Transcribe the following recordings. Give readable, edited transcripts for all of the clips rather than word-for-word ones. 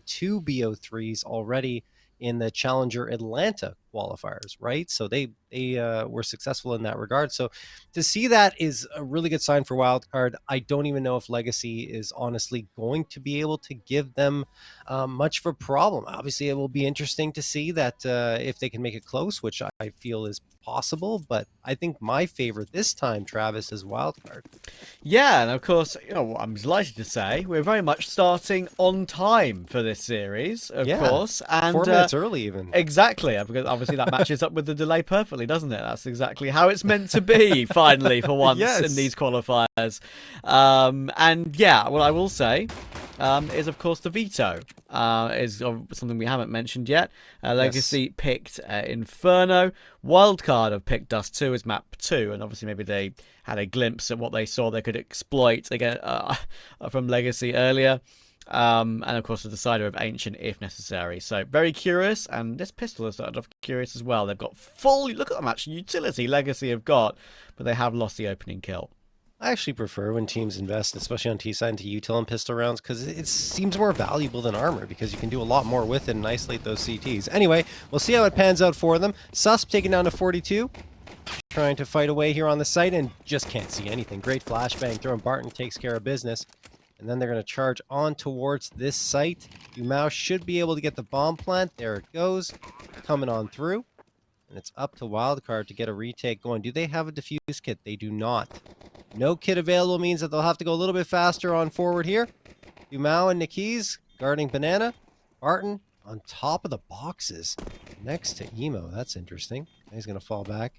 2 BO3s already in the Challenger Atlanta qualifiers, right? So they were successful in that regard. So to see that is a really good sign for Wildcard. I don't even know if Legacy is honestly going to be able to give them much of a problem. Obviously, it will be interesting to see that if they can make it close, which I feel is possible. But I think my favorite this time, Travis, is Wildcard. Yeah, and of course, what I'm delighted to say, we're very much starting on time for this series, of Yeah, course, and 4 minutes early even. exactly, because obviously that matches up with the delay perfectly, doesn't it? That's exactly how it's meant to be, finally, for once in Yes. these qualifiers. And yeah, what I will say is, of course, the veto is something we haven't mentioned yet. Yes. Legacy picked Inferno. Wildcard have picked Dust2 as map 2, and obviously maybe they had a glimpse at what they saw they could exploit again from Legacy earlier. And of course the decider of Ancient if necessary. So very curious, and this pistol is sort of curious as well. They've got full, look at how much utility Legacy have got, but they have lost the opening kill. I actually prefer when teams invest, especially on T-side, into util and pistol rounds because it seems more valuable than armor because you can do a lot more with it and isolate those CTs. Anyway, we'll see how it pans out for them. Susp taken down to 42. Trying to fight away here on the site and just can't see anything. Great flashbang throw, and Barton takes care of business. And then they're going to charge on towards this site. Dumao should be able to get the bomb plant. There it goes. Coming on through. And it's up to Wildcard to get a retake going. Do they have a defuse kit? They do not. No kit available means that they'll have to go a little bit faster on forward here. Dumao and Nikiz guarding Banana. Barton on top of the boxes next to Emo. That's interesting. He's going to fall back.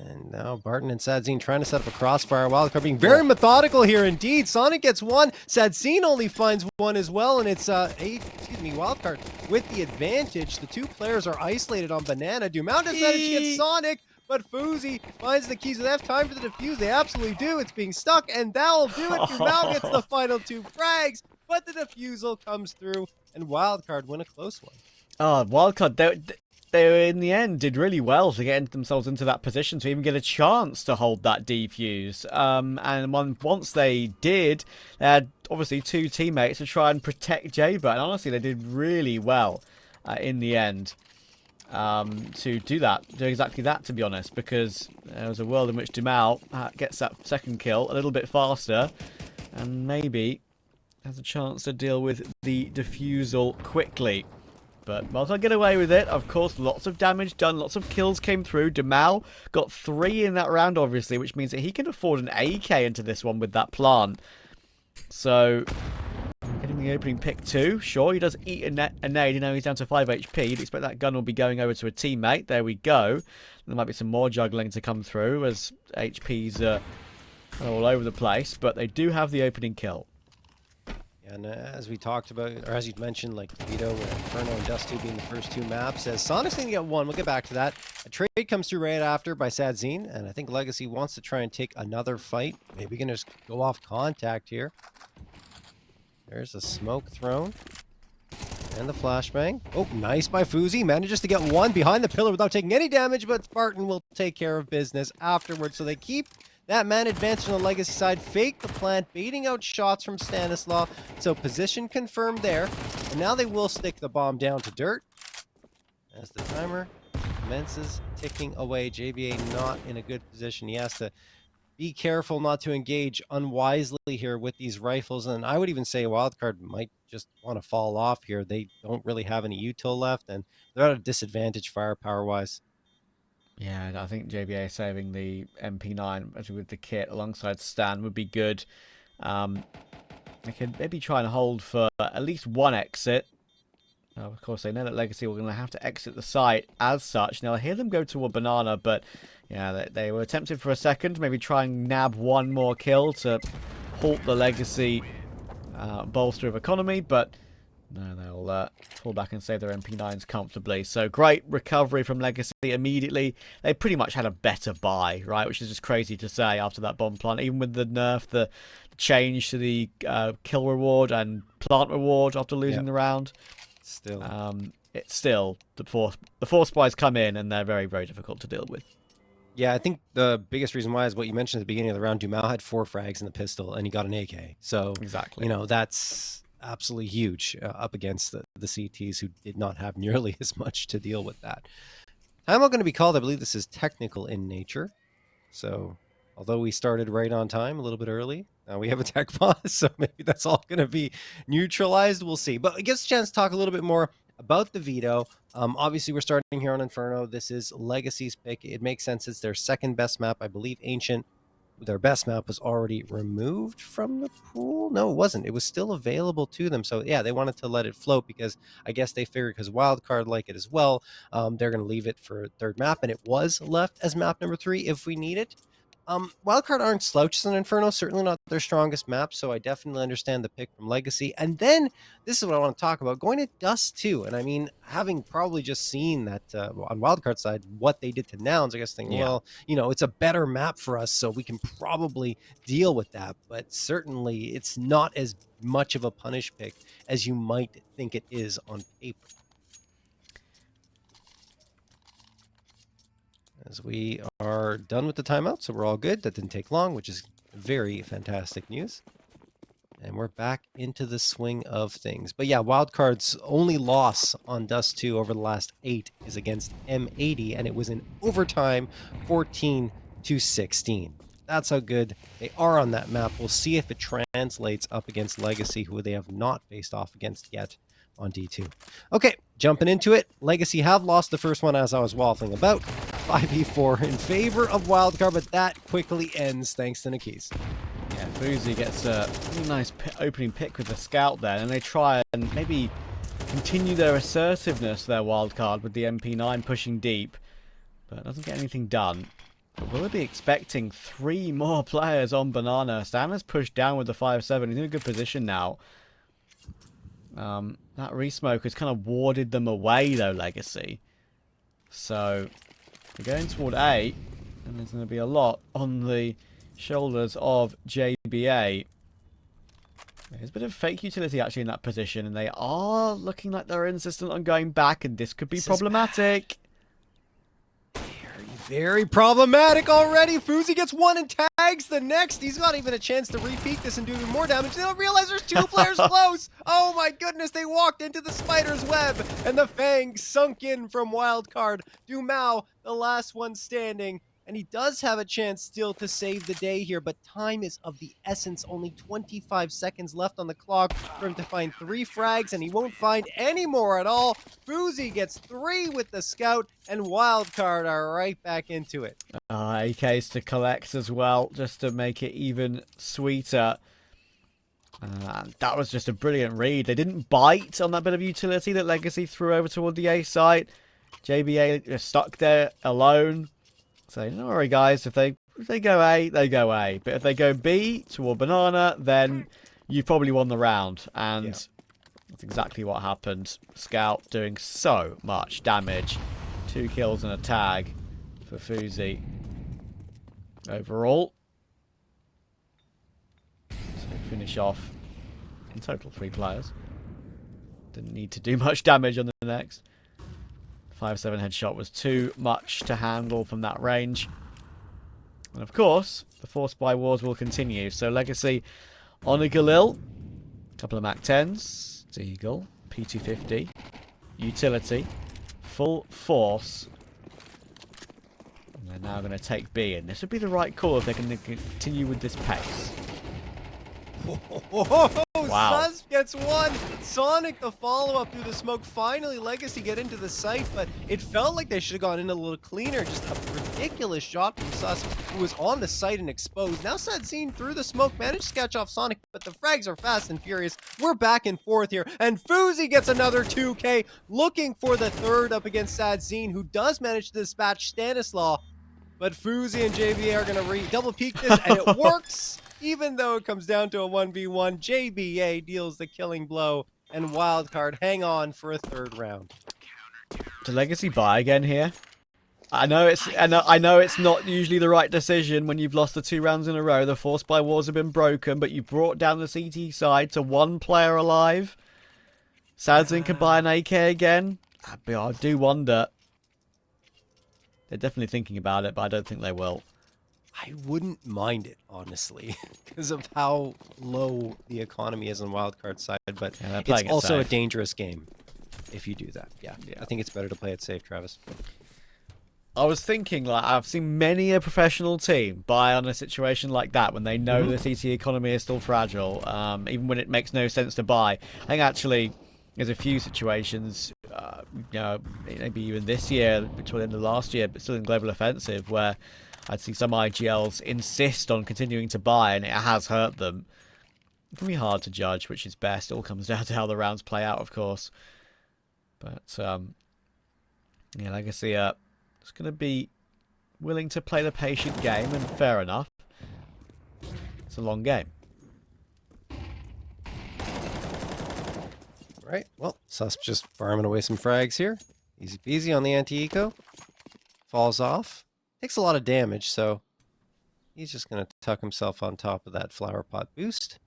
And now Barton and Sadzine trying to set up a crossfire. Wildcard being very methodical here indeed. Sonic gets one. Sadzine only finds one as well. And it's Wildcard with the advantage. The two players are isolated on Banana. Dumao does manage to get Sonic, but Fuzi finds the keys. Do they have time for the defuse? They absolutely do. It's being stuck, and that'll do it. Dumao gets the final 2 frags, but the defusal comes through, and Wildcard win a close one. Oh, Wildcard, they in the end did really well to get themselves into that position to even get a chance to hold that defuse. And once they did, they had obviously 2 teammates to try and protect Jaber. And honestly, they did really well in the end to do exactly that, to be honest. Because there was a world in which Dumao gets that second kill a little bit faster and maybe has a chance to deal with the defusal quickly. But Wildcard get away with it. Of course, lots of damage done. Lots of kills came through. Dumao got 3 in that round, obviously, which means that he can afford an AK into this one with that plant. So, getting the opening pick too. Sure, he does eat a nade. You know, he's down to 5 HP. You'd expect that gun will be going over to a teammate. There we go. There might be some more juggling to come through as HP's all over the place. But they do have the opening kill. And as we talked about, or as you mentioned, like Vito and Inferno and Dust2 being the first 2 maps, as Sonic's going to get 1. We'll get back to that. A trade comes through right after by Sadzine, and I think Legacy wants to try and take another fight. Maybe going to just go off contact here. There's a smoke thrown. And the flashbang. Oh, nice by Fuzi. Manages to get 1 behind the pillar without taking any damage, but Spartan will take care of business afterwards. So they keep that man advanced on the Legacy side. Fake the plant, baiting out shots from Stanislaw. So position confirmed there. And now they will stick the bomb down to dirt. As the timer commences ticking away. JBA not in a good position. He has to be careful not to engage unwisely here with these rifles. And I would even say Wildcard might just want to fall off here. They don't really have any util left, and they're at a disadvantage firepower-wise. Yeah, I think JBA saving the MP9 actually with the kit alongside Stan would be good. They could maybe try and hold for at least 1 exit. Now, of course, they know that Legacy were going to have to exit the site as such. Now, I hear them go toward Banana, but yeah, they were tempted for a second. Maybe try and nab 1 more kill to halt the Legacy bolster of economy, but no, they'll fall back and save their MP9s comfortably. So great recovery from Legacy immediately. They pretty much had a better buy, right? Which is just crazy to say after that bomb plant. Even with the nerf, the change to the kill reward and plant reward after losing the round. It's still the force buys come in and they're very, very difficult to deal with. Yeah, I think the biggest reason why is what you mentioned at the beginning of the round. Dumao had 4 frags in the pistol and he got an AK. So exactly, you know, that's absolutely huge up against the CTs who did not have nearly as much to deal with that. Timeout going to be called. I believe this is technical in nature. So although we started right on time, a little bit early, now we have a tech pause. So maybe that's all going to be neutralized. We'll see. But it gives us a chance to talk a little bit more about the veto. Obviously, we're starting here on Inferno. This is Legacy's pick. It makes sense. It's their second best map. I believe Ancient, their best map, was already removed from the pool. No, it wasn't. It was still available to them. So yeah, they wanted to let it float because I guess they figured because Wildcard like it as well, they're going to leave it for third map, and it was left as map number 3 if we need it. Wildcard aren't slouches in Inferno, certainly not their strongest map, so I definitely understand the pick from Legacy. And then, this is what I want to talk about, going to Dust2, and I mean, having probably just seen that on Wildcard side, what they did to Nouns, I guess thinking, well, you know, it's a better map for us, so we can probably deal with that, but certainly it's not as much of a punish pick as you might think it is on paper. As we are done with the timeout, so we're all good. That didn't take long, which is very fantastic news. And we're back into the swing of things. But yeah, Wildcard's only loss on Dust2 over the last 8 is against M80, and it was in overtime, 14-16. That's how good they are on that map. We'll see if it translates up against Legacy, who they have not faced off against yet on D2. Okay, jumping into it. Legacy have lost the first one, as I was waffling about. 5v4 in favor of Wildcard, but that quickly ends thanks to Nikis. Yeah, Fuzi gets a really nice opening pick with the scout there, and they try and maybe continue their assertiveness, their Wildcard, with the MP9 pushing deep, but it doesn't get anything done. But will they be expecting 3 more players on Banana? Stan has pushed down with the 5-7. He's in a good position now. That resmoke has kind of warded them away, though, Legacy. So we're going toward A, and there's going to be a lot on the shoulders of JBA. There's a bit of fake utility actually in that position, and they are looking like they're insistent on going back, and this could be problematic. Very problematic already. Fuzi gets one and tags the next. He's not even a chance to repeat this and do even more damage. They don't realize there's 2 players close. Oh my goodness, they walked into the spider's web, and the fangs sunk in from Wildcard. Dumao, the last one standing, and he does have a chance still to save the day here, but time is of the essence. Only 25 seconds left on the clock for him to find 3 frags, and he won't find any more at all. Fuzi gets 3 with the scout, and Wildcard are right back into it. AKs to collect as well, just to make it even sweeter. That was just a brilliant read. They didn't bite on that bit of utility that Legacy threw over toward the A site. JBA just stuck there alone. So don't worry, guys. If they go A, they go A. But if they go B toward Banana, then you've probably won the round. And that's exactly what happened. Scout doing so much damage. 2 kills and a tag for Fuzi. Overall. So finish off in total 3 players. Didn't need to do much damage on the next. 5-7 headshot was too much to handle from that range. And of course, the force by wars will continue. So Legacy on a Galil, a couple of Mac 10s, Deagle, P250, utility, full force. And they're now going to take B, and this would be the right call if they can continue with this pace. Wow. Sus gets 1. Sonic the follow-up through the smoke. Finally, Legacy get into the site, but it felt like they should have gone in a little cleaner. Just a ridiculous shot from Sus, who was on the site and exposed. Now Sadzine through the smoke, managed to catch off Sonic, but the frags are fast and furious. We're back and forth here, and Fuzi gets another 2K, looking for the 3rd up against Sadzine, who does manage to dispatch Stanislaw. But Fuzi and JBA are going to double peek this, and it works. Even though it comes down to a 1v1, JBA deals the killing blow, and Wildcard hang on for a 3rd round. Do Legacy buy again here? I know it's not usually the right decision when you've lost the 2 rounds in a row. The force by wars have been broken, but you've brought down the CT side to 1 player alive. Sadzin can buy an AK again. I do wonder. They're definitely thinking about it, but I don't think they will. I wouldn't mind it, honestly, because of how low the economy is on Wildcard side, but Yeah, they're it's playing it also a safe. dangerous game if you do that. Yeah, Yeah. I think it's better to play it safe, Travis. I was thinking, like, I've seen many a professional team buy on a situation like that when they know the CT economy is still fragile, even when it makes no sense to buy. I think actually there's a few situations, maybe even this year, between the end of last year, but still in Global Offensive, where I'd see some IGLs insist on continuing to buy, and it has hurt them. It can be hard to judge which is best. It all comes down to how the rounds play out, of course. But yeah, Legacy it's going to be willing to play the patient game, and fair enough. It's a long game. Right, well, Sus just farming away some frags here. Easy peasy on the anti-eco. Falls off. Takes a lot of damage, so he's just going to tuck himself on top of that flower pot boost.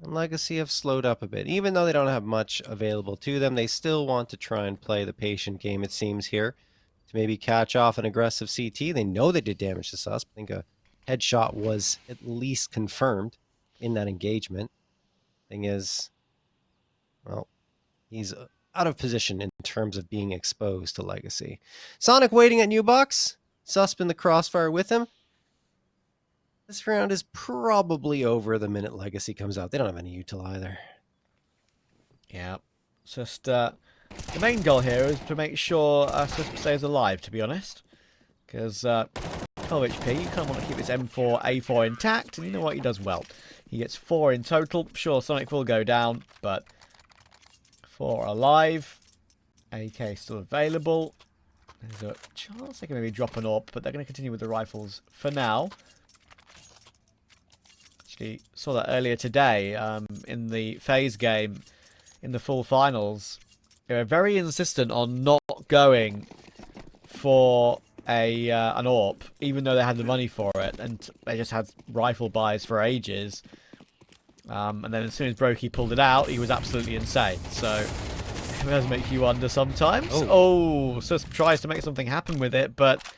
And Legacy have slowed up a bit. Even though they don't have much available to them, they still want to try and play the patient game, it seems, here. To maybe catch off an aggressive CT. They know they did damage to Sus. I think a headshot was at least confirmed in that engagement. Thing is, well, he's out of position in terms of being exposed to Legacy. Sonic waiting at new box. Susp in the crossfire with him. This round is probably over the minute Legacy comes out. They don't have any util either. Yeah. It's just the main goal here is to make sure Susp stays alive, to be honest. Because 12 HP, you kind of want to keep this M4, A4 intact, and you know what? He does well. He gets 4 in total. Sure, Sonic will go down, but 4 alive. AK still available. There's a chance they can maybe drop an AWP, but they're going to continue with the rifles for now. Actually, saw that earlier today in the phase game in the full finals. They were very insistent on not going for an AWP, even though they had the money for it, and they just had rifle buys for ages. And then as soon as Brokey pulled it out, he was absolutely insane. So it does make you wonder sometimes. Oh, Sus tries to make something happen with it, but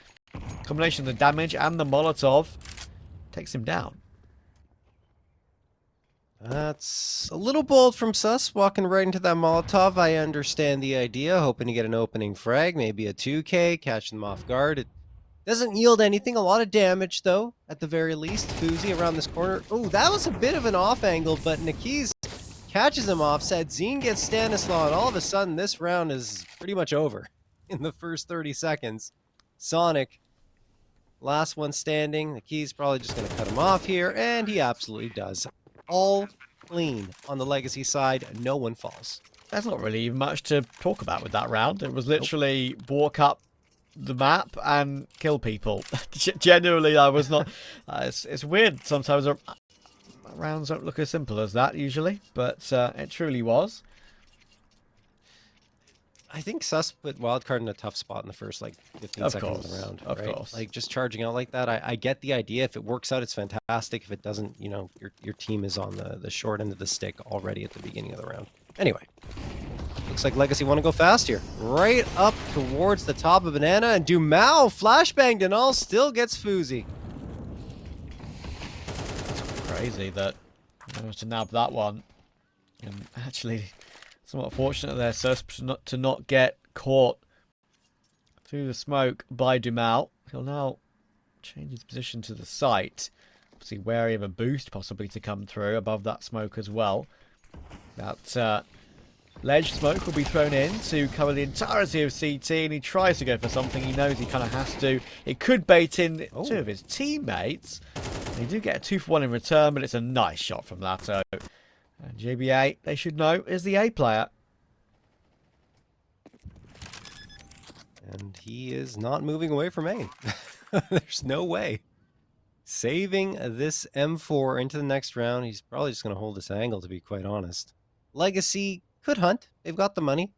combination of the damage and the Molotov takes him down. That's a little bold from Sus, walking right into that Molotov. I understand the idea, hoping to get an opening frag, maybe a 2K, catching them off guard. It doesn't yield anything, a lot of damage though, at the very least. Fuzi around this corner. Oh, that was a bit of an off angle, but Nikiz catches him offset. Zine gets Stanislaw, and all of a sudden this round is pretty much over in the first 30 seconds. Sonic, last one standing. Nikiz probably just going to cut him off here, and he absolutely does. All clean on the Legacy side. No one falls. There's not really much to talk about with that round. It was literally walk up the map and kill people. Generally, I was not... it's weird sometimes. Rounds don't look as simple as that usually, but it truly was. I think Sus put Wildcard in a tough spot in the first 15 seconds of the round. Of course. Like just charging out like that. I get the idea. If it works out, it's fantastic. If it doesn't, your team is on the short end of the stick already at the beginning of the round. Anyway, looks like Legacy want to go fast here. Right up towards the top of Banana, and Dumao flashbanged and all still gets Fuzi. It's crazy that I managed to nab that one. And actually, somewhat fortunate there, Sus, to not get caught through the smoke by Dumao. He'll now change his position to the site. Obviously wary of a boost possibly to come through above that smoke as well. That ledge smoke will be thrown in to cover the entirety of CT, and he tries to go for something he knows he kind of has to. It could bait in two of his teammates. They do get a 2-for-1 in return, but it's a nice shot from Lato. And JBA, they should know, is the A player. And he is not moving away from A. There's no way. Saving this M4 into the next round. He's probably just going to hold this angle, to be quite honest. Legacy could hunt. They've got the money.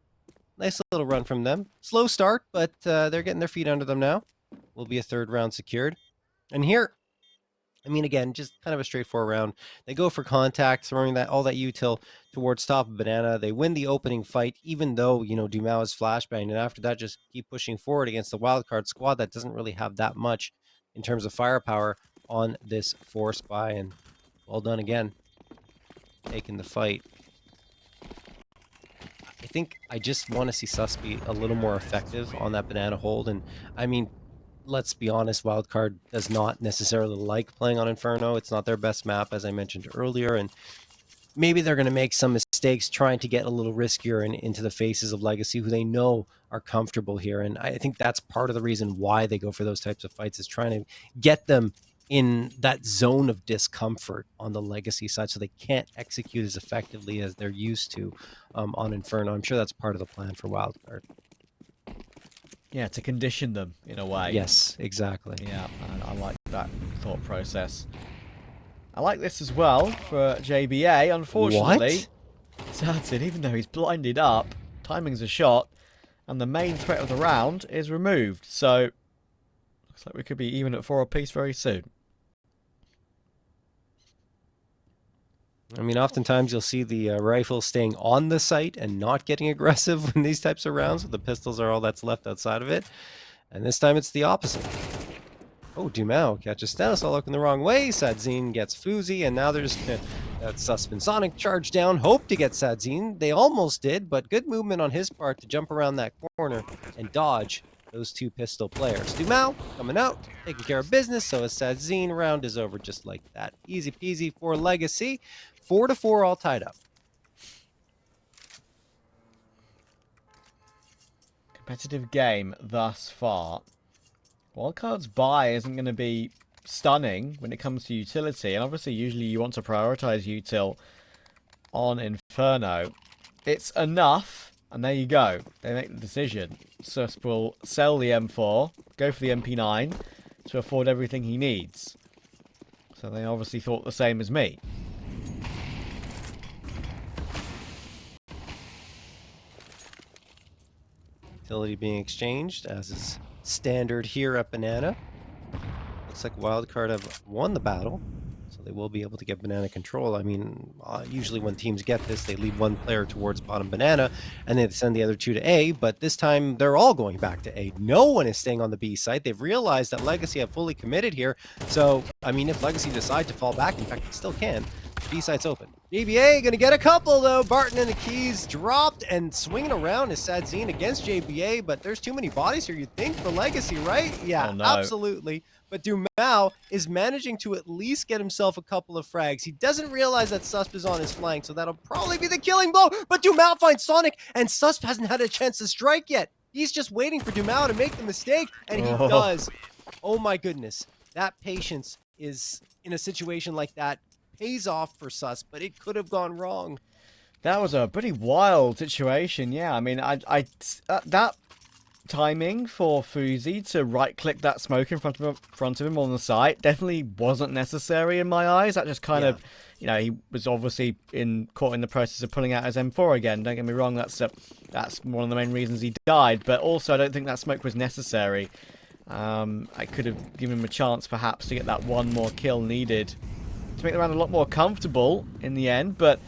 Nice little run from them. Slow start, but they're getting their feet under them now. Will be a third round secured. And here, I mean, again, just kind of a straightforward round. They go for contact, throwing all that util towards top of Banana. They win the opening fight, even though, Dumao is flashbanged. And after that, just keep pushing forward against the wildcard squad that doesn't really have that much in terms of firepower on this force buy, and well done again, taking the fight. I think I just want to see Sus be a little more effective on that banana hold, and I mean, let's be honest, Wildcard does not necessarily like playing on Inferno. It's not their best map, as I mentioned earlier, and maybe they're going to make some mistakes trying to get a little riskier into the faces of Legacy, who they know are comfortable here. And I think that's part of the reason why they go for those types of fights, is trying to get them in that zone of discomfort on the Legacy side so they can't execute as effectively as they're used to on Inferno. I'm sure that's part of the plan for Wildcard. Yeah, to condition them in a way. Yes, exactly. Yeah, I like that thought process. I like this as well for JBA. Unfortunately, Sadsin, even though he's blinded up, timing's a shot, and the main threat of the round is removed. So, looks like we could be even at 4 apiece very soon. I mean, oftentimes you'll see the rifle staying on the site and not getting aggressive in these types of rounds. The pistols are all that's left outside of it. And this time it's the opposite. Oh, Dumao catches Stanislaw looking the wrong way. Sadzine gets Fuzi, and now there's that Suspin Sonic charge down. Hope to get Sadzine. They almost did, but good movement on his part to jump around that corner and dodge those two pistol players. Dumao coming out, taking care of business, so a Sadzine round is over just like that. Easy peasy for Legacy. 4-4 all tied up. Competitive game thus far. Wildcard's buy isn't going to be stunning when it comes to utility, and obviously usually you want to prioritize util on Inferno. It's enough, and there you go. They make the decision. Sus will sell the M4, go for the MP9 to afford everything he needs. So they obviously thought the same as me. Utility being exchanged, as is standard here at Banana. Looks like Wildcard have won the battle, so they will be able to get Banana control. I mean, usually when teams get this, they leave one player towards bottom Banana, and they send the other two to A, but this time they're all going back to A. No one is staying on the B site. They've realized that Legacy have fully committed here, so, I mean, if Legacy decide to fall back, in fact, they still can, B site's open. JBA gonna get a couple though. Barton and the keys dropped, and swinging around is Sadzine against JBA, but there's too many bodies here, you'd think, for Legacy, right? Yeah, Oh, no. absolutely. But Dumao is managing to at least get himself a couple of frags. He doesn't realize that Susp is on his flank, so that'll probably be the killing blow. But Dumao finds Sonic, and Susp hasn't had a chance to strike yet. He's just waiting for Dumao to make the mistake, and he does. Oh my goodness. That patience is, in a situation like that, pays off for Sus, but it could have gone wrong. That was a pretty wild situation, yeah. I mean, that timing for Fuzi to right-click that smoke in front of him on the site definitely wasn't necessary in my eyes. That just kind of, you know, he was obviously caught in the process of pulling out his M4 again. Don't get me wrong, that's one of the main reasons he died. But also, I don't think that smoke was necessary. I could have given him a chance, perhaps, to get that one more kill needed to make the round a lot more comfortable in the end, but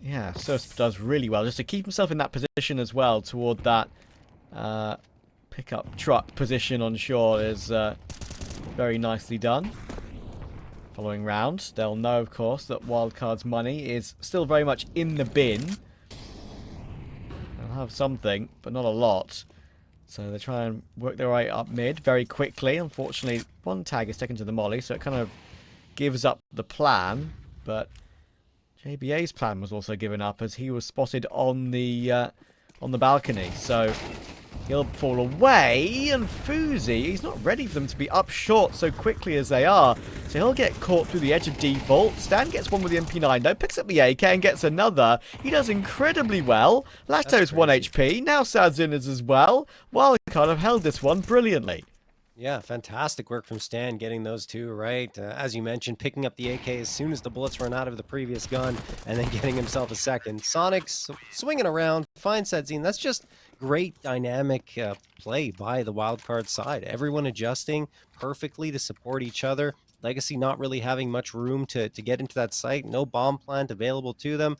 yeah, Sus does really well just to keep himself in that position as well toward that pickup truck position on shore is very nicely done. Following round, they'll know, of course, that Wildcard's money is still very much in the bin. They'll have something, but not a lot. So they try and work their way up mid very quickly. Unfortunately, one tag is taken to the molly, so it kind of gives up the plan, but JBA's plan was also given up as he was spotted on the balcony. So he'll fall away, and Fuzi, he's not ready for them to be up short so quickly as they are. So he'll get caught through the edge of default. Stan gets one with the MP9 though, picks up the AK and gets another. He does incredibly well. Lato's 1 HP, now Sadzin is as well. Wildcard have held this one brilliantly. Yeah, fantastic work from Stan getting those two right. As you mentioned, picking up the AK as soon as the bullets run out of the previous gun, and then getting himself a second. Sonic swinging around, finds Sadzine. That's just great dynamic play by the Wildcard side. Everyone adjusting perfectly to support each other. Legacy not really having much room to get into that site. No bomb plant available to them.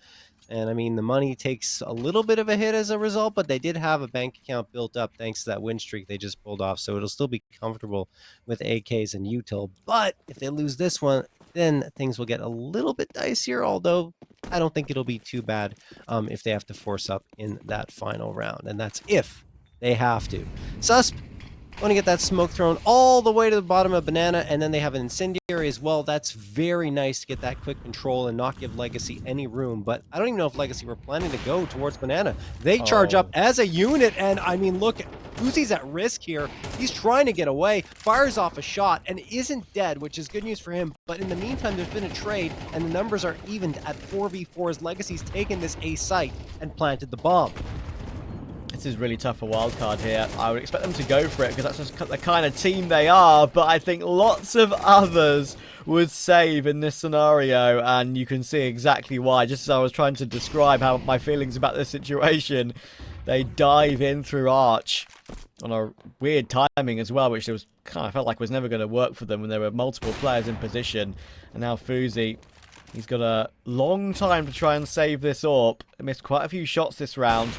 And I mean, the money takes a little bit of a hit as a result, but they did have a bank account built up thanks to that win streak they just pulled off. So it'll still be comfortable with AKs and util. But if they lose this one, then things will get a little bit dicier, although I don't think it'll be too bad if they have to force up in that final round. And that's if they have to. Susp, want to get that smoke thrown all the way to the bottom of Banana, and then they have an incendiary as well. That's very nice to get that quick control and not give Legacy any room, but I don't even know if Legacy were planning to go towards Banana. They charge up as a unit, and I mean, look, Uzi's at risk here. He's trying to get away, fires off a shot, and isn't dead, which is good news for him, but in the meantime, there's been a trade, and the numbers are evened at 4v4 as Legacy's taken this A site and planted the bomb. This is really tough for Wildcard here. I would expect them to go for it because that's just the kind of team they are, but I think lots of others would save in this scenario, and you can see exactly why. Just as I was trying to describe how my feelings about this situation, they dive in through Arch on a weird timing as well, which there was kind of felt like was never going to work for them when there were multiple players in position. And now Fuzi, he's got a long time to try and save this AWP. He missed quite a few shots this round.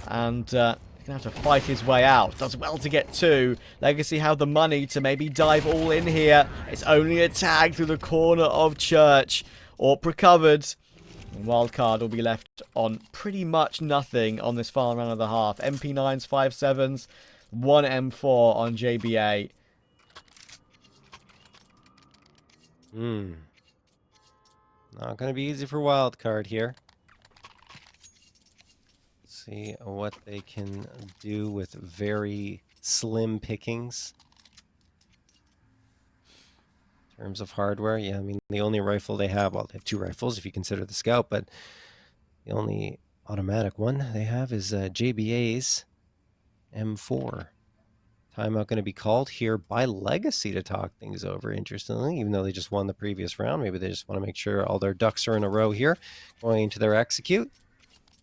And he's going to have to fight his way out. Does well to get two. Legacy have the money to maybe dive all in here. It's only a tag through the corner of Church. AWP recovered. And Wildcard will be left on pretty much nothing on this final round of the half. MP9s, 5.7s, 1 M4 on JBA. Not going to be easy for Wildcard here. See what they can do with very slim pickings. In terms of hardware, yeah, I mean, the only rifle they have, well, they have two rifles if you consider the Scout, but the only automatic one they have is JBA's M4. Timeout going to be called here by Legacy to talk things over, interestingly, even though they just won the previous round. Maybe they just want to make sure all their ducks are in a row here going into their execute.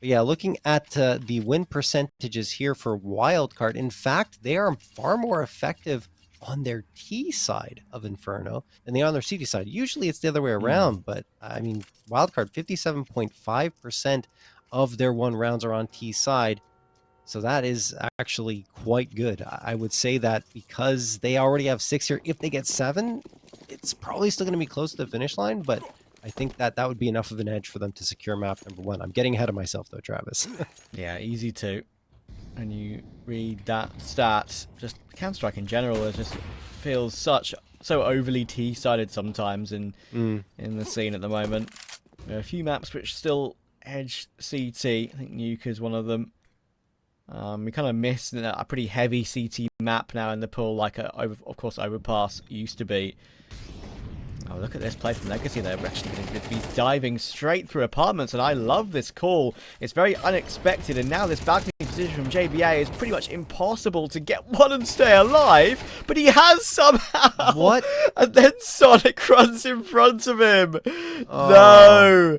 But yeah, looking at the win percentages here for Wildcard, in fact, they are far more effective on their T side of Inferno than they are on their CT side. Usually it's the other way around, but I mean, Wildcard, 57.5% of their won rounds are on T side. So that is actually quite good. I would say that because they already have 6 here, if they get 7, it's probably still going to be close to the finish line, but I think that would be enough of an edge for them to secure map number 1. I'm getting ahead of myself, though, Travis. Yeah, easy to. And you read that stat, just Counter-Strike in general, it just feels so overly T-sided sometimes in the scene at the moment. There are a few maps which still edge CT. I think Nuke is one of them. We kind of missed a pretty heavy CT map now in the pool, like of course Overpass used to be. Oh, look at this play from Legacy. They're actually going to be diving straight through apartments, and I love this call. It's very unexpected, and now this balcony position from JBA is pretty much impossible to get one and stay alive, but he has somehow. What? And then Sonic runs in front of him. No.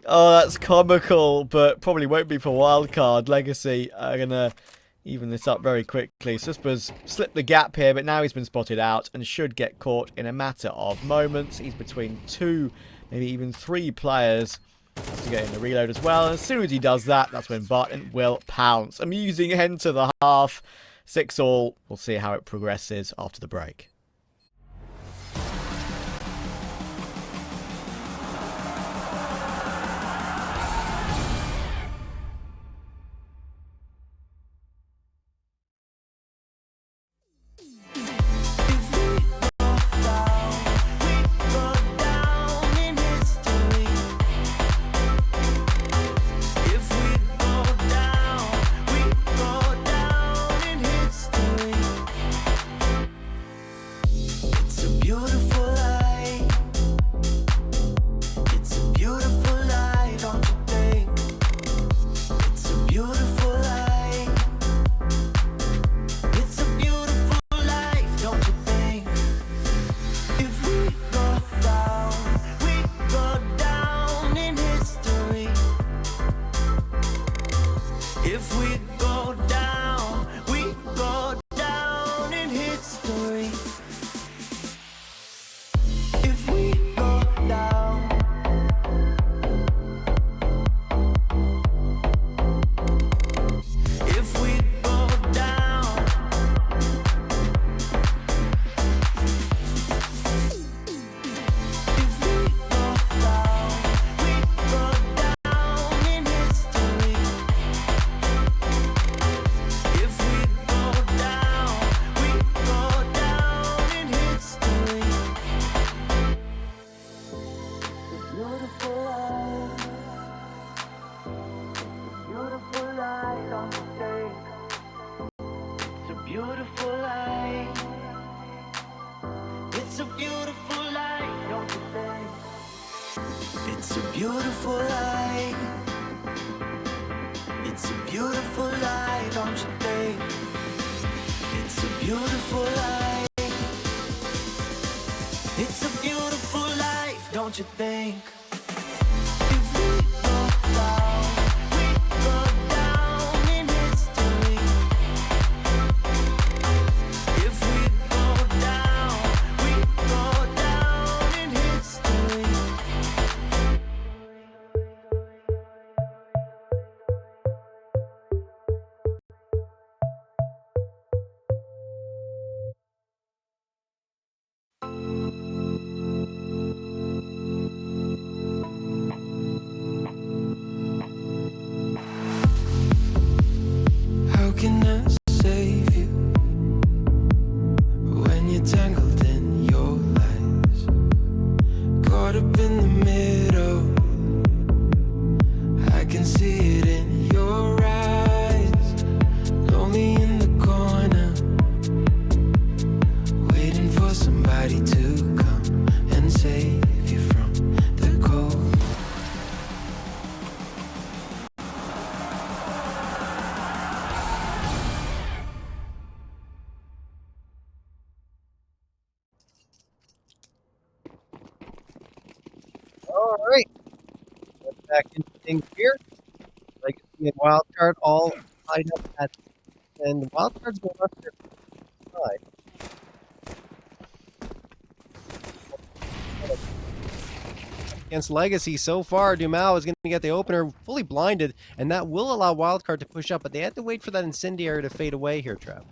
Oh, that's comical, but probably won't be for Wildcard. Legacy are going to even this up very quickly. Suspa's slipped the gap here, but now he's been spotted out and should get caught in a matter of moments. He's between 2, maybe even 3 players. Has to get in the reload as well. And as soon as he does that, that's when Barton will pounce. Amusing end to the half. 6-all. We'll see how it progresses after the break. a beautiful life. It's a beautiful life, don't you think? It's a beautiful life. It's a beautiful life, don't you think? If we go down, we go down in history. If we go down, we go down in history. How can I save you when you're tangled in your lies? Caught up in the middle, I can see it in your eyes. Lonely in the corner, waiting for somebody to come and save you from the cold. All right, let's back into things here. Legacy and Wildcard all tied up at, and Wildcard's going up their side. Against Legacy so far, Dumao is going to get the opener fully blinded, and that will allow Wildcard to push up, but they had to wait for that Incendiary to fade away here, Trav.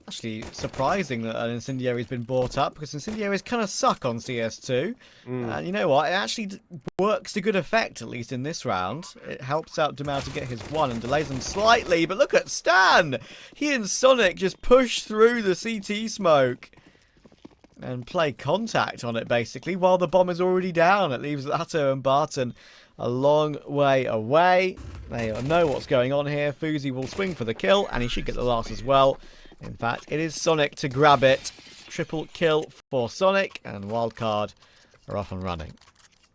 Actually, surprising that an Incendiary's been bought up, because Incendiaries kind of suck on CS2. And you know what? It actually works to good effect, at least in this round. It helps out Dumao to get his one and delays him slightly. But look at Stan! He and Sonic just push through the CT smoke and play contact on it, basically, while the bomb is already down. It leaves Lato and Barton a long way away. They know what's going on here. Fuzi will swing for the kill, and he should get the last as well. In fact, it is Sonic to grab it. Triple kill for Sonic, and Wildcard are off and running.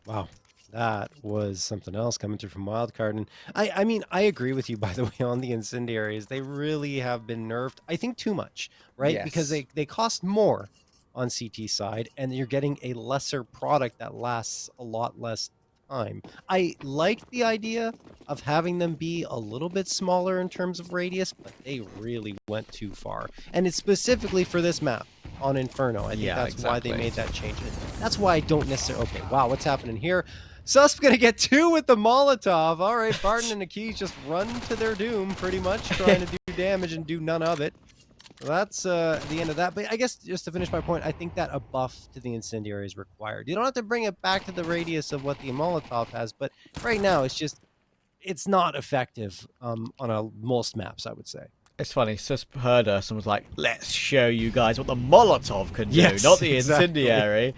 Wow, that was something else coming through from Wildcard. And I mean, I agree with you, by the way, on the Incendiaries. They really have been nerfed, I think, too much, right? Yes. Because they cost more on CT side, and you're getting a lesser product that lasts a lot less time. I like the idea of having them be a little bit smaller in terms of radius, but they really went too far. And it's specifically for this map on Inferno. I think that's why they made that change. That's why I don't necessarily... Okay, wow, what's happening here? Sus gonna get two with the Molotov. All right, Barton and Aki's just run to their doom, pretty much, trying to do damage and do none of it. Well, that's the end of that. But I guess just to finish my point, I think that a buff to the Incendiary is required. You don't have to bring it back to the radius of what the Molotov has, but right now it's not effective on most maps, I would say. It's funny, Sus heard us and was like, let's show you guys what the Molotov can do, Yes, not the exactly. Incendiary.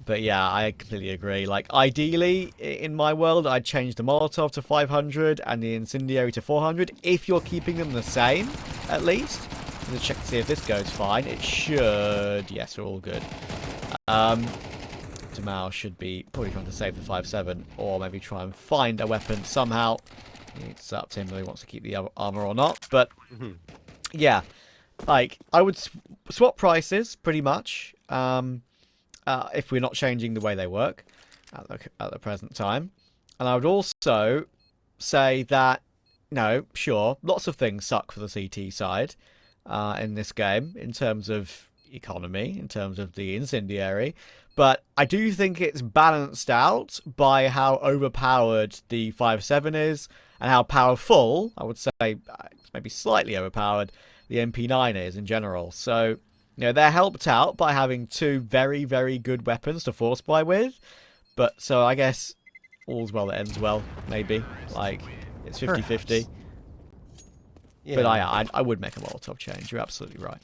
But yeah, I completely agree. Like, ideally, in my world, I'd change the Molotov to 500 and the Incendiary to 400, if you're keeping them the same, at least. Let's check to see if this goes fine. It should. Yes, we're all good. Dumao should be probably trying to save the 5.7, or maybe try and find a weapon somehow. It's up to him whether he wants to keep the armor or not. But, yeah, like, I would swap prices, pretty much. If we're not changing the way they work at the present time. And I would also say that, no, sure, lots of things suck for the CT side in this game, in terms of economy, in terms of the Incendiary. But I do think it's balanced out by how overpowered the 5.7 is, and how powerful, I would say, maybe slightly overpowered, the MP9 is in general. So... you know, they're helped out by having two very, very good weapons to force buy with. But, so I guess all's well that ends well, maybe. Like, it's 50-50. Yeah. But I would make a Molotov change. You're absolutely right.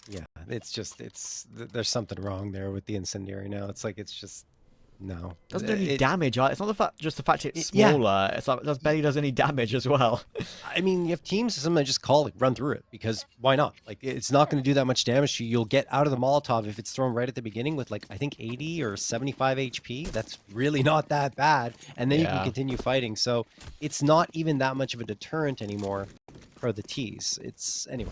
Yeah, there's something wrong there with the Incendiary now. It's like, it's just No. Doesn't do any It- damage. It's not just the fact it's Yeah. smaller. It's like it barely does any damage as well. I mean, you have teams that sometimes just call it, run through it, because why not? Like, it's not going to do that much damage to you. You'll get out of the Molotov if it's thrown right at the beginning with, like, I think 80 or 75 HP. That's really not that bad. And then you can Yeah. continue fighting. So it's not even that much of a deterrent anymore for the Ts. Anyway,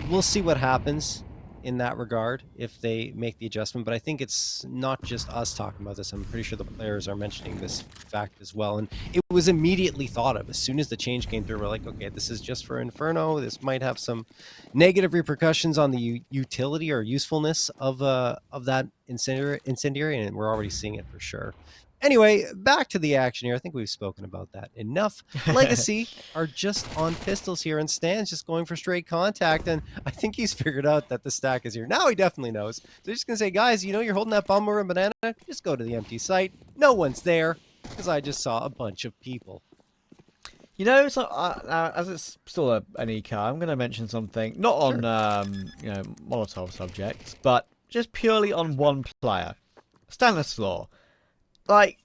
we'll see what happens in that regard if they make the adjustment. But I think it's not just us talking about this. I'm pretty sure the players are mentioning this fact as well. And it was immediately thought of as soon as the change came through. We're like, okay, this is just for Inferno. This might have some negative repercussions on the utility or usefulness of that incendiary, and we're already seeing it for sure. Anyway, back to the action here. I think we've spoken about that enough. Legacy are just on pistols here, and Stan's just going for straight contact, and I think he's figured out that the stack is here. Now he definitely knows. So he's just going to say, guys, you know you're holding that bomb or a banana? Just go to the empty site. No one's there, because I just saw a bunch of people. You know, so as it's still an EK, I'm going to mention something not on Molotov subjects, but just purely on one player, Stanislaw. Like,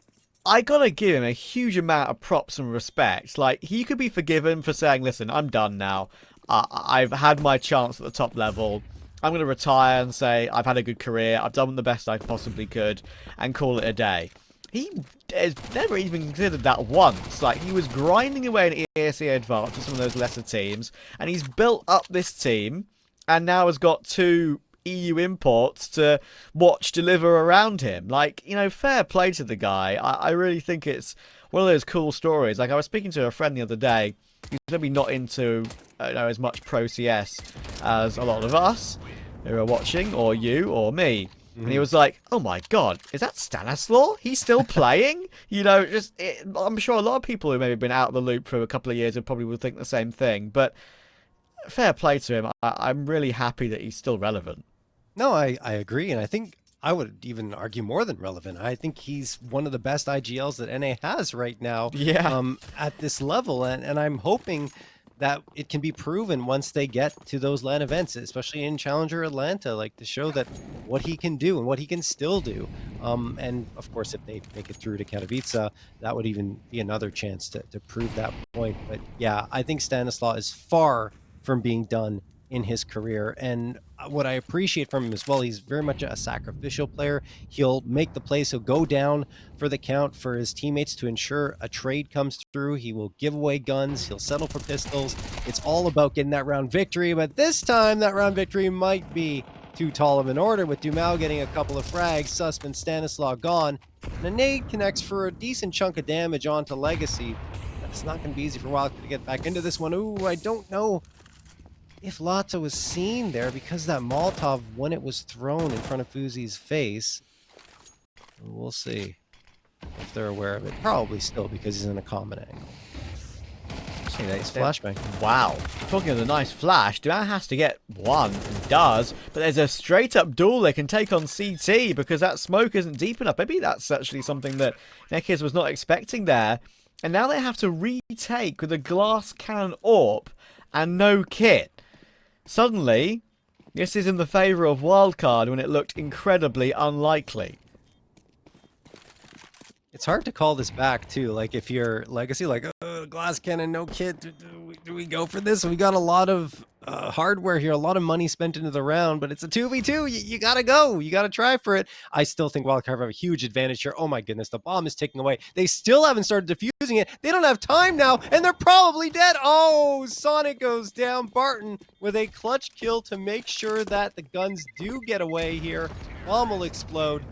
I gotta give him a huge amount of props and respect. Like, he could be forgiven for saying, "Listen, I'm done now. I've had my chance at the top level. I'm gonna retire and say I've had a good career. I've done the best I possibly could, and call it a day." He has never even considered that once. Like, he was grinding away in ESL Advanced with some of those lesser teams, and he's built up this team, and now has got 2 EU imports to watch deliver around him. Like, you know, fair play to the guy. I really think it's one of those cool stories. Like, I was speaking to a friend the other day. He's maybe not into as much Pro CS as a lot of us who are watching, or you, or me. And he was like, "Oh my god, is that Stanislaw? He's still playing?" You know, I'm sure a lot of people who maybe been out of the loop for a couple of years would probably think the same thing. But fair play to him. I'm really happy that he's still relevant. No, I agree, and I think I would even argue more than relevant. I think he's one of the best IGLs that NA has right now. Yeah. At this level, and I'm hoping that it can be proven once they get to those LAN events, especially in Challenger Atlanta, like to show that what he can do and what he can still do. And of course, if they make it through to Katowice, that would even be another chance to prove that point. But yeah, I think Stanislaw is far from being done in his career. And what I appreciate from him as well, he's very much a sacrificial player. He'll make the plays. He'll go down for the count for his teammates to ensure a trade comes through. He will give away guns. He'll settle for pistols. It's all about getting that round victory. But this time, that round victory might be too tall of an order, with Dumao getting a couple of frags, Susp and Stanislaw gone. And a nade connects for a decent chunk of damage onto Legacy. But it's not going to be easy for Wildcard to get back into this one. Ooh, I don't know if Lotto was seen there, because that Molotov, when it was thrown in front of Fuzi's face. We'll see if they're aware of it. Probably still, because he's in a common angle. See, Nice flashbang. Wow. Talking of the nice flash, Duan has to get one, and does, but there's a straight up duel they can take on CT because that smoke isn't deep enough. Maybe that's actually something that Nekiz was not expecting there. And now they have to retake with a glass cannon AWP and no kit. Suddenly, this is in the favour of Wildcard when it looked incredibly unlikely. It's hard to call this back, too. Like, if you're Legacy, like, glass cannon, no kit, do we go for this? We got a lot of hardware here, a lot of money spent into the round, but it's a 2v2. You gotta go. You gotta try for it. I still think Wildcard have a huge advantage here. Oh my goodness, the bomb is ticking away. They still haven't started defusing it. They don't have time now, and they're probably dead. Oh, Sonic goes down. Barton with a clutch kill to make sure that the guns do get away here. Bomb will explode.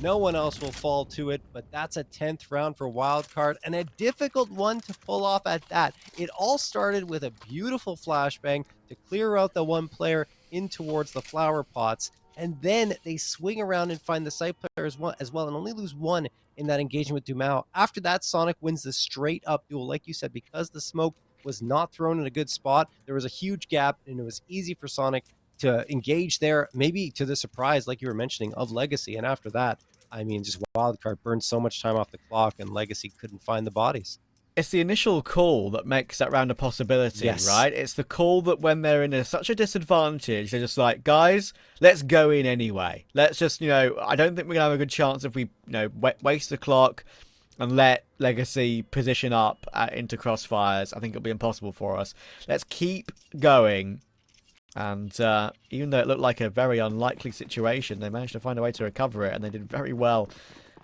No one else will fall to it, but that's a 10th round for Wildcard, and a difficult one to pull off at that. It all started with a beautiful flashbang to clear out the one player in towards the flower pots, and then they swing around and find the site player as well, and only lose one in that engagement with Dumao. After that, Sonic wins the straight-up duel. Like you said, because the smoke was not thrown in a good spot, there was a huge gap, and it was easy for Sonic to engage there, maybe to the surprise, like you were mentioning, of Legacy. And after that, I mean, just Wildcard burned so much time off the clock, and Legacy couldn't find the bodies. it's the initial call that makes that round a possibility, Yes. right? It's the call that when they're in such a disadvantage, they're just like, guys, let's go in anyway. Let's just, I don't think we're going to have a good chance if we, waste the clock and let Legacy position up into crossfires. I think it'll be impossible for us. Let's keep going. And even though it looked like a very unlikely situation, they managed to find a way to recover it, and they did very well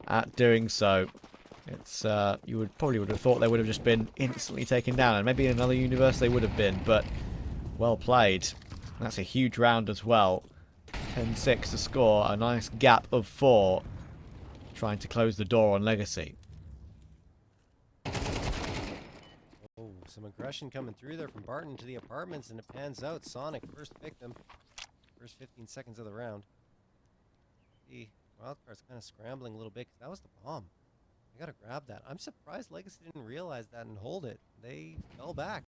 at doing so. It's you would have thought they would have just been instantly taken down, and maybe in another universe they would have been, but well played. That's a huge round as well. 10-6 to score, a nice gap of 4, trying to close the door on Legacy. Oh, some aggression coming through there from Barton to the apartments, and it pans out. Sonic first victim. First 15 seconds of the round. The Wildcard's kind of scrambling a little bit, because that was the bomb. I gotta grab that. I'm surprised Legacy didn't realize that and hold it. They fell back.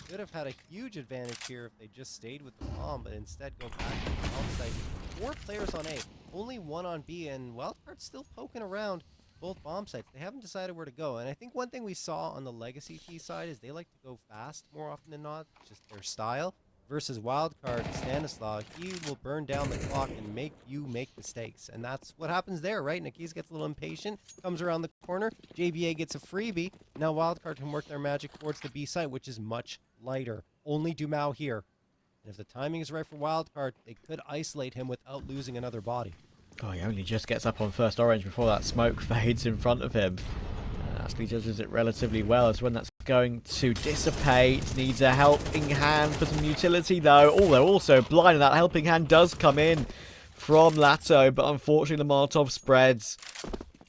Could have had a huge advantage here if they just stayed with the bomb, but instead go back to the bomb site. 4 players on A, only 1 on B, and Wildcard's still poking around both bomb sites. They haven't decided where to go, and I think one thing we saw on the Legacy T side is they like to go fast more often than not, just their style. Versus Wildcard, Stanislaw, he will burn down the clock and make you make mistakes. And that's what happens there, right? Nikis gets a little impatient, comes around the corner, JBA gets a freebie. Now Wildcard can work their magic towards the B site, which is much lighter. Only Dumao here. And if the timing is right for Wildcard, they could isolate him without losing another body. Oh, he only just gets up on first orange before that smoke fades in front of him. Actually judges it relatively well as when that's going to dissipate. Needs a helping hand for some utility though. Oh, they're also blind, and that helping hand does come in from Lato, but unfortunately the Molotov spreads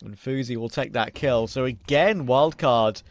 and Fuzi will take that kill. So again, Wildcard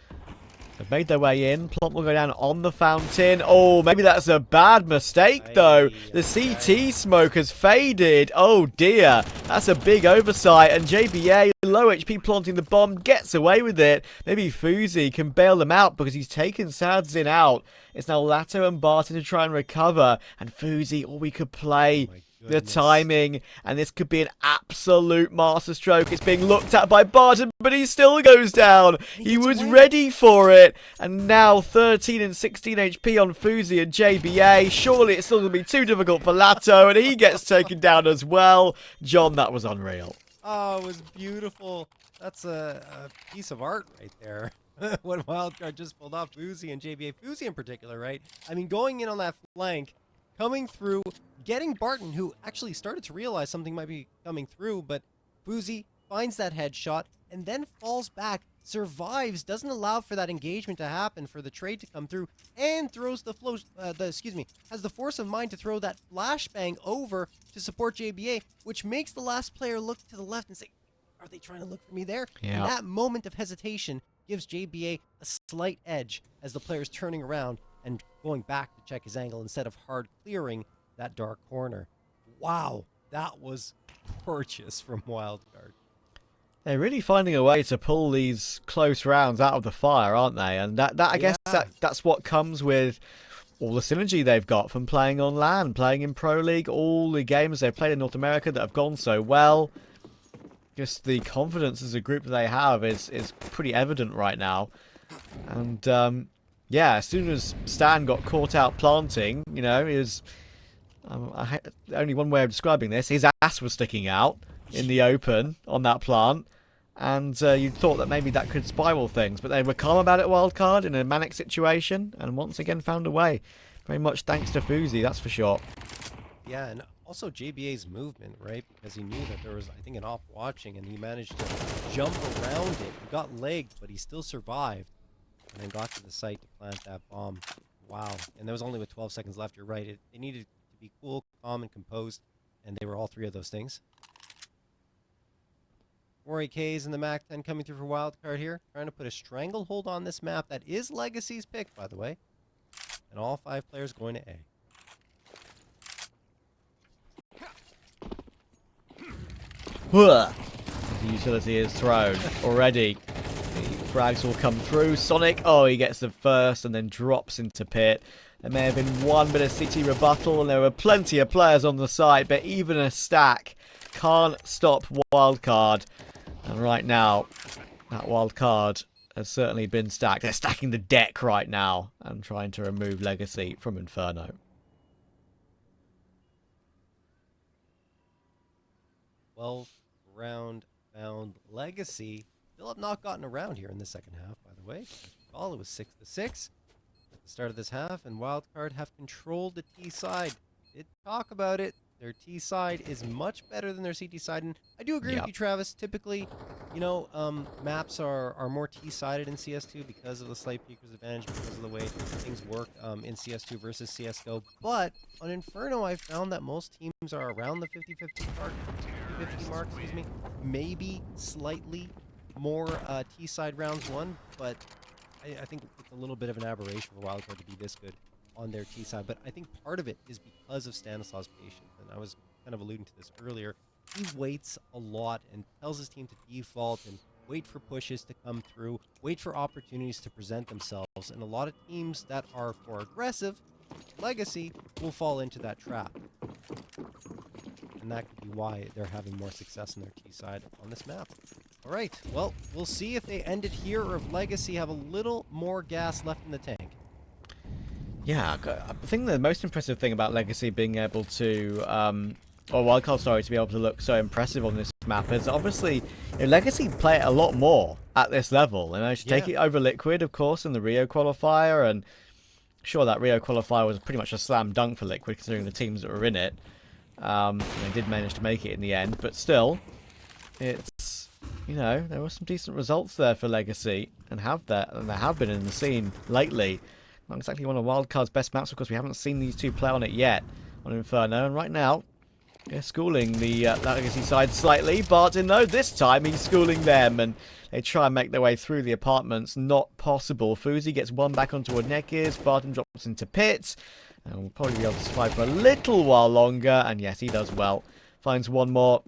have made their way in. Plump will go down on the fountain. Oh, maybe that's a bad mistake though. The CT smoke has faded. Oh dear, that's a big oversight, and JBA, low HP, planting the bomb, gets away with it. Maybe Fuzi can bail them out because he's taken Sadzin out. It's now Lato and Barton to try and recover, and Fuzi, we could play the timing, and this could be an absolute masterstroke. It's being looked at by Barton, but he still goes down. He was ready for it, and now 13 and 16 HP on Fuzi and JBA. Surely it's still going to be too difficult for Lato, and he gets taken down as well. John, that was unreal. Oh, it was beautiful. That's a piece of art right there. What Wildcard just pulled off, Fuzi and JBA. Fuzi in particular, right? I mean, going in on that flank, coming through, getting Barton, who actually started to realize something might be coming through, but Fuzi finds that headshot and then falls back, survives, doesn't allow for that engagement to happen, for the trade to come through, and throws has the force of mind to throw that flashbang over to support JBA, which makes the last player look to the left and say, are they trying to look for me there? Yeah. And that moment of hesitation gives JBA a slight edge as the player's turning around and going back to check his angle instead of hard clearing that dark corner. Wow, that was gorgeous from Wildcard. They're really finding a way to pull these close rounds out of the fire, aren't they? And I guess that's what comes with all the synergy they've got from playing on LAN, playing in Pro League, all the games they've played in North America that have gone so well. Just the confidence as a group that they have is pretty evident right now. And yeah, as soon as Stan got caught out planting, his only one way of describing this, his ass was sticking out in the open on that plant, and you'd thought that maybe that could spiral things, but they were calm about it, Wildcard, in a manic situation, and once again found a way. Very much thanks to Fuzi, that's for sure. Yeah, and also JBA's movement, right? Because he knew that there was, I think, an op watching, and he managed to jump around it. He got legged, but he still survived, and then got to the site to plant that bomb. Wow. And that was only with 12 seconds left. You're right. It needed to be cool, calm, and composed, and they were all 3 of those things. 4 AKs in the MAC-10 coming through for Wildcard here. Trying to put a stranglehold on this map. That is Legacy's pick, by the way. And all 5 players going to A. The utility is thrown already. The frags will come through. Sonic, he gets the first and then drops into pit. There may have been one bit of CT rebuttal, and there were plenty of players on the side, but even a stack can't stop Wildcard. And right now, that Wildcard has certainly been stacked. They're stacking the deck right now and trying to remove Legacy from Inferno. 12th round found Legacy. Still have not gotten around here in the second half, by the way. All it was 6-6 at the start of this half, and Wildcard have controlled the T side. Did talk about it. Their T side is much better than their CT side, and I do agree with you, Travis. Typically, you know, maps are more T-sided in CS2 because of the slight peekers advantage, because of the way things work in CS2 versus CSGO. But on Inferno, I've found that most teams are around the 50-50 mark, excuse me. Maybe slightly more T-side rounds won, but I think it's a little bit of an aberration for Wildcard to be this good on their T side. But I think part of it is because of Stanislav's patience, and I was kind of alluding to this earlier. He waits a lot and tells his team to default and wait for pushes to come through, wait for opportunities to present themselves. And a lot of teams that are more aggressive, Legacy, will fall into that trap. And that could be why they're having more success in their T side on this map. All right, well, we'll see if they end it here or if Legacy have a little more gas left in the tank. Yeah, I think the most impressive thing about Legacy being able to, or Wildcard, sorry, to be able to look so impressive on this map is obviously, you know, Legacy play it a lot more at this level. They managed to take it over Liquid, of course, in the Rio qualifier, and sure, that Rio qualifier was pretty much a slam dunk for Liquid, considering the teams that were in it. They did manage to make it in the end, but still, it's, you know, there were some decent results there for Legacy, and there have been in the scene lately. Not exactly one of Wildcard's best maps, because we haven't seen these two play on it yet on Inferno, and right now they're schooling the Legacy side slightly. Barton, though, this time he's schooling them, and they try and make their way through the apartments. Not possible. Fuzi gets one back onto a Neckers. Barton drops into pits, and will probably be able to survive for a little while longer, and yes, he does well. Finds one more,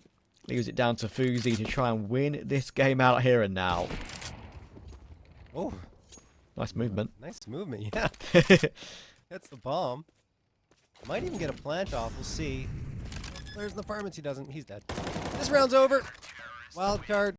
leaves it down to Fuzi to try and win this game out here and now. Oh. Nice movement. Nice movement, yeah. Hits the bomb. Might even get a plant off. We'll see. There's the apartments. He doesn't. He's dead. This round's over. Wildcard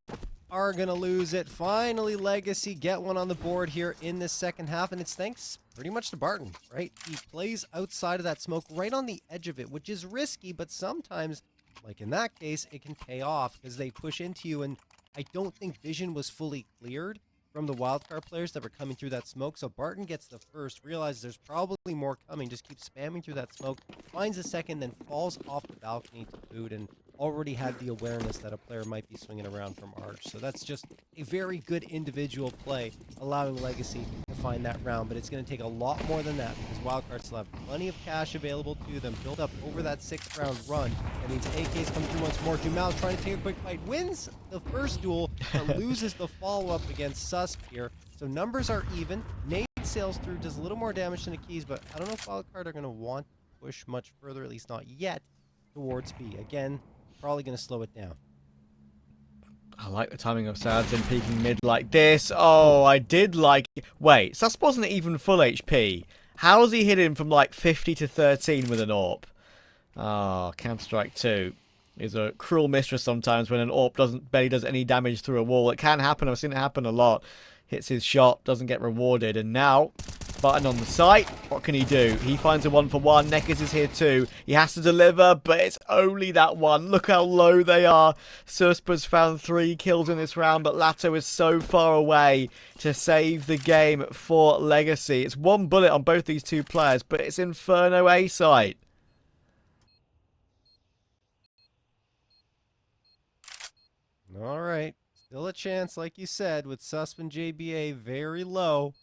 are going to lose it. Finally, Legacy get one on the board here in this second half, and it's thanks pretty much to Barton, right? He plays outside of that smoke, right on the edge of it, which is risky, but sometimes, like in that case, it can pay off because they push into you, and I don't think vision was fully cleared from the Wildcard players that were coming through that smoke. So Barton gets the first, realizes there's probably more coming, just keeps spamming through that smoke, finds a second, then falls off the balcony to boot, and already had the awareness that a player might be swinging around from Arch. So that's just a very good individual play, allowing Legacy to find that round. But it's going to take a lot more than that, because Wildcard still have plenty of cash available to them, built up over that 6th round run. That means AK's come through once more. Dumal's trying to take a quick fight, wins the first duel, but loses the follow-up against Susp here. So numbers are even. Nade sails through, does a little more damage than the keys, but I don't know if Wildcard are going to want to push much further, at least not yet, towards B. Again, probably going to slow it down. I like the timing of Sadsin peeking mid like this. Oh, I did like... Wait, Sus wasn't even full HP. How's he hit him from like 50 to 13 with an AWP? Oh, Counter-Strike 2 is a cruel mistress sometimes when an AWP barely does any damage through a wall. It can happen. I've seen it happen a lot. Hits his shot, doesn't get rewarded, and now... Button on the site. What can he do? He finds a 1-for-1. Neckers is here too. He has to deliver, but it's only that one. Look how low they are. Surspa's found 3 kills in this round, but Lato is so far away to save the game for Legacy. It's one bullet on both these two players, but it's Inferno A site. All right. Still a chance, like you said, with Susp and JBA very low.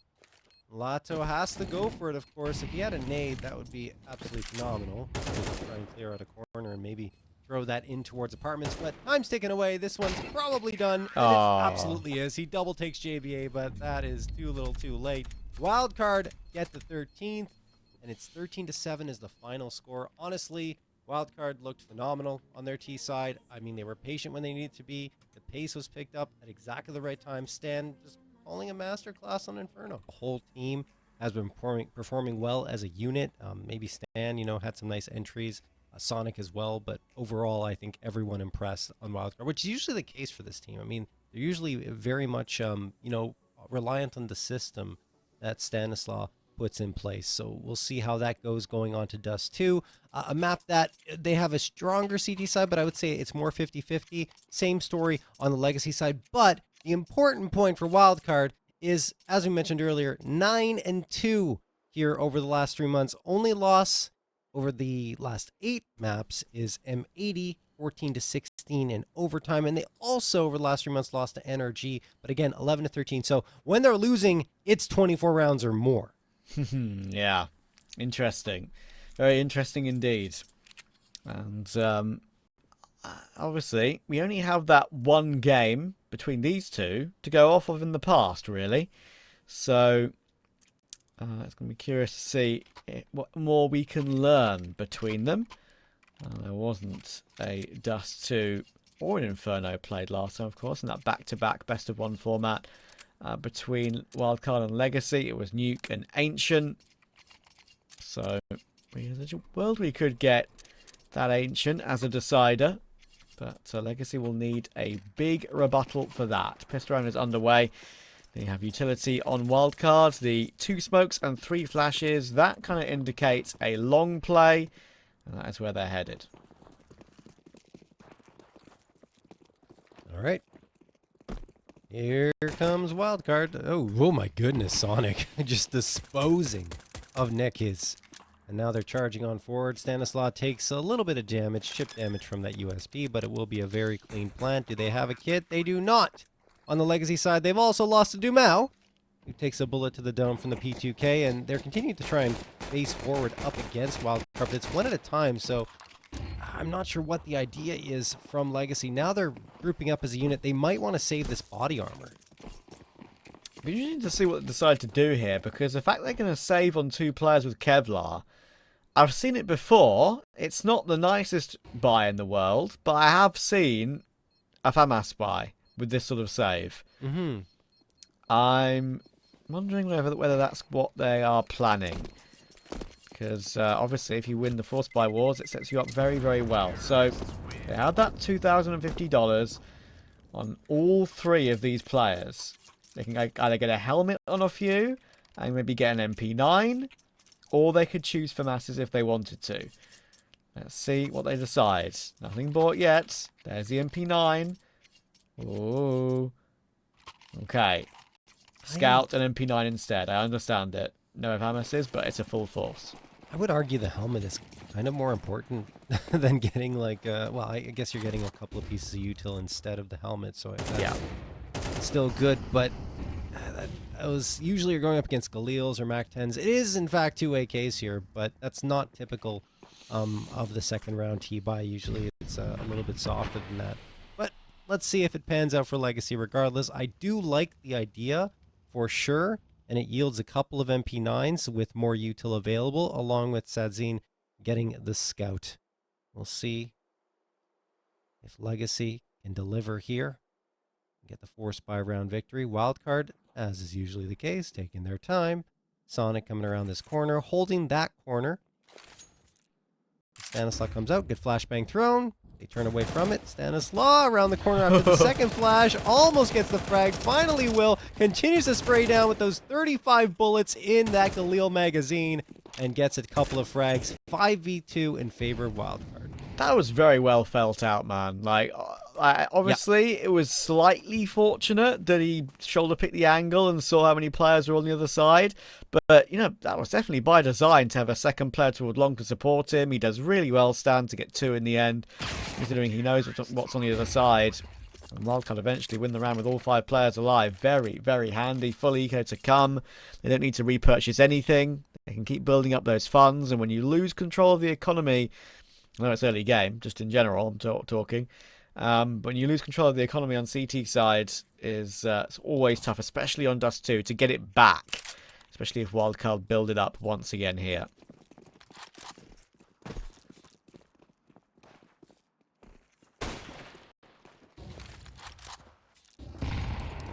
Lato has to go for it, of course. If he had a nade, that would be absolutely phenomenal. Try and clear out a corner and maybe throw that in towards apartments. But time's taken away. This one's probably done. And it absolutely is. He double takes JBA, but that is too little too late. Wildcard get the 13th, and it's 13-7 is the final score. Honestly, Wildcard looked phenomenal on their T side. I mean, they were patient when they needed to be. The pace was picked up at exactly the right time. Stan just calling a masterclass on Inferno. The whole team has been performing well as a unit. Maybe Stan, you know, had some nice entries. Sonic as well, but overall, I think everyone impressed on Wildcard, which is usually the case for this team. I mean, they're usually very much, you know, reliant on the system that Stanislaw puts in place. So we'll see how that goes going on to Dust 2. A map that they have a stronger CT side, but I would say it's more 50-50. Same story on the Legacy side. But the important point for Wildcard is, as we mentioned earlier, 9-2 here over the last 3 months. Only loss over the last 8 maps is M80, 14-16 in overtime. And they also, over the last 3 months, lost to NRG. But again, 11-13. So when they're losing, it's 24 rounds or more. Yeah, interesting. Very interesting indeed. And obviously, we only have that one game between these two to go off of in the past, really. So it's going to be curious to see what more we can learn between them. There wasn't a Dust 2 or an Inferno played last time, of course, in that back-to-back best-of-1 format. Between Wildcard and Legacy, it was Nuke and Ancient. So, there's a world we could get that Ancient as a decider. But Legacy will need a big rebuttal for that. Pistol round is underway. They have utility on Wildcard. The 2 smokes and 3 flashes. That kind of indicates a long play. And that is where they're headed. All right. Here comes Wildcard. Oh my goodness, Sonic. Just disposing of Nick his. And now they're charging on forward. Stanislaw takes a little bit of damage, chip damage from that USB, but it will be a very clean plant. Do they have a kit? They do not. On the Legacy side, they've also lost to Dumao, who takes a bullet to the dome from the P2K, and they're continuing to try and face forward up against Wildcard. But it's one at a time, so I'm not sure what the idea is from Legacy. Now they're grouping up as a unit. They might want to save this body armor. It'll be interesting to see what they decide to do here, because the fact they're going to save on 2 players with Kevlar, I've seen it before. It's not the nicest buy in the world, but I have seen a FAMAS buy with this sort of save. I'm wondering whether that's what they are planning. Because obviously, if you win the Force Buy Wars, it sets you up very, very well. So they had that $2,050 on all 3 of these players. They can either get a helmet on a few and maybe get an MP9, or they could choose for masses if they wanted to. Let's see what they decide. Nothing bought yet. There's the MP9. Oh. Okay. Scout and MP9 instead. I understand it. No FAMASs, but it's a full force. I would argue the helmet is kind of more important than getting like, well, I guess you're getting a couple of pieces of util instead of the helmet, so yeah, still good, but I was usually you're going up against Galils or MAC-10s. It is, in fact, 2 AKs here, but that's not typical of the second round T-buy. Usually it's a little bit softer than that. But let's see if it pans out for Legacy regardless. I do like the idea for sure, and it yields a couple of MP9s with more util available, along with Sadzine getting the Scout. We'll see if Legacy can deliver here, get the Force Buy round victory. Wildcard, as is usually the case, taking their time. Sonic coming around this corner, holding that corner. Stanislaw comes out, good flashbang thrown. They turn away from it. Stanislaw around the corner after the second flash, almost gets the frag. Finally will, continues to spray down with those 35 bullets in that Galil magazine and gets a couple of frags. 5v2 in favor of Wildcard. That was very well felt out, man. Like, obviously, it was slightly fortunate that he shoulder picked the angle and saw how many players were on the other side. But, you know, that was definitely by design to have a second player toward long to support him. He does really well stand to get 2 in the end, considering he knows what's on the other side. And Wildcard eventually win the round with all 5 players alive. Very, very handy. Full eco to come. They don't need to repurchase anything. They can keep building up those funds. And when you lose control of the economy, I know it's early game, just in general, I'm talking. When you lose control of the economy on CT side, it's always tough, especially on Dust 2, to get it back. Especially if Wildcard build it up once again here.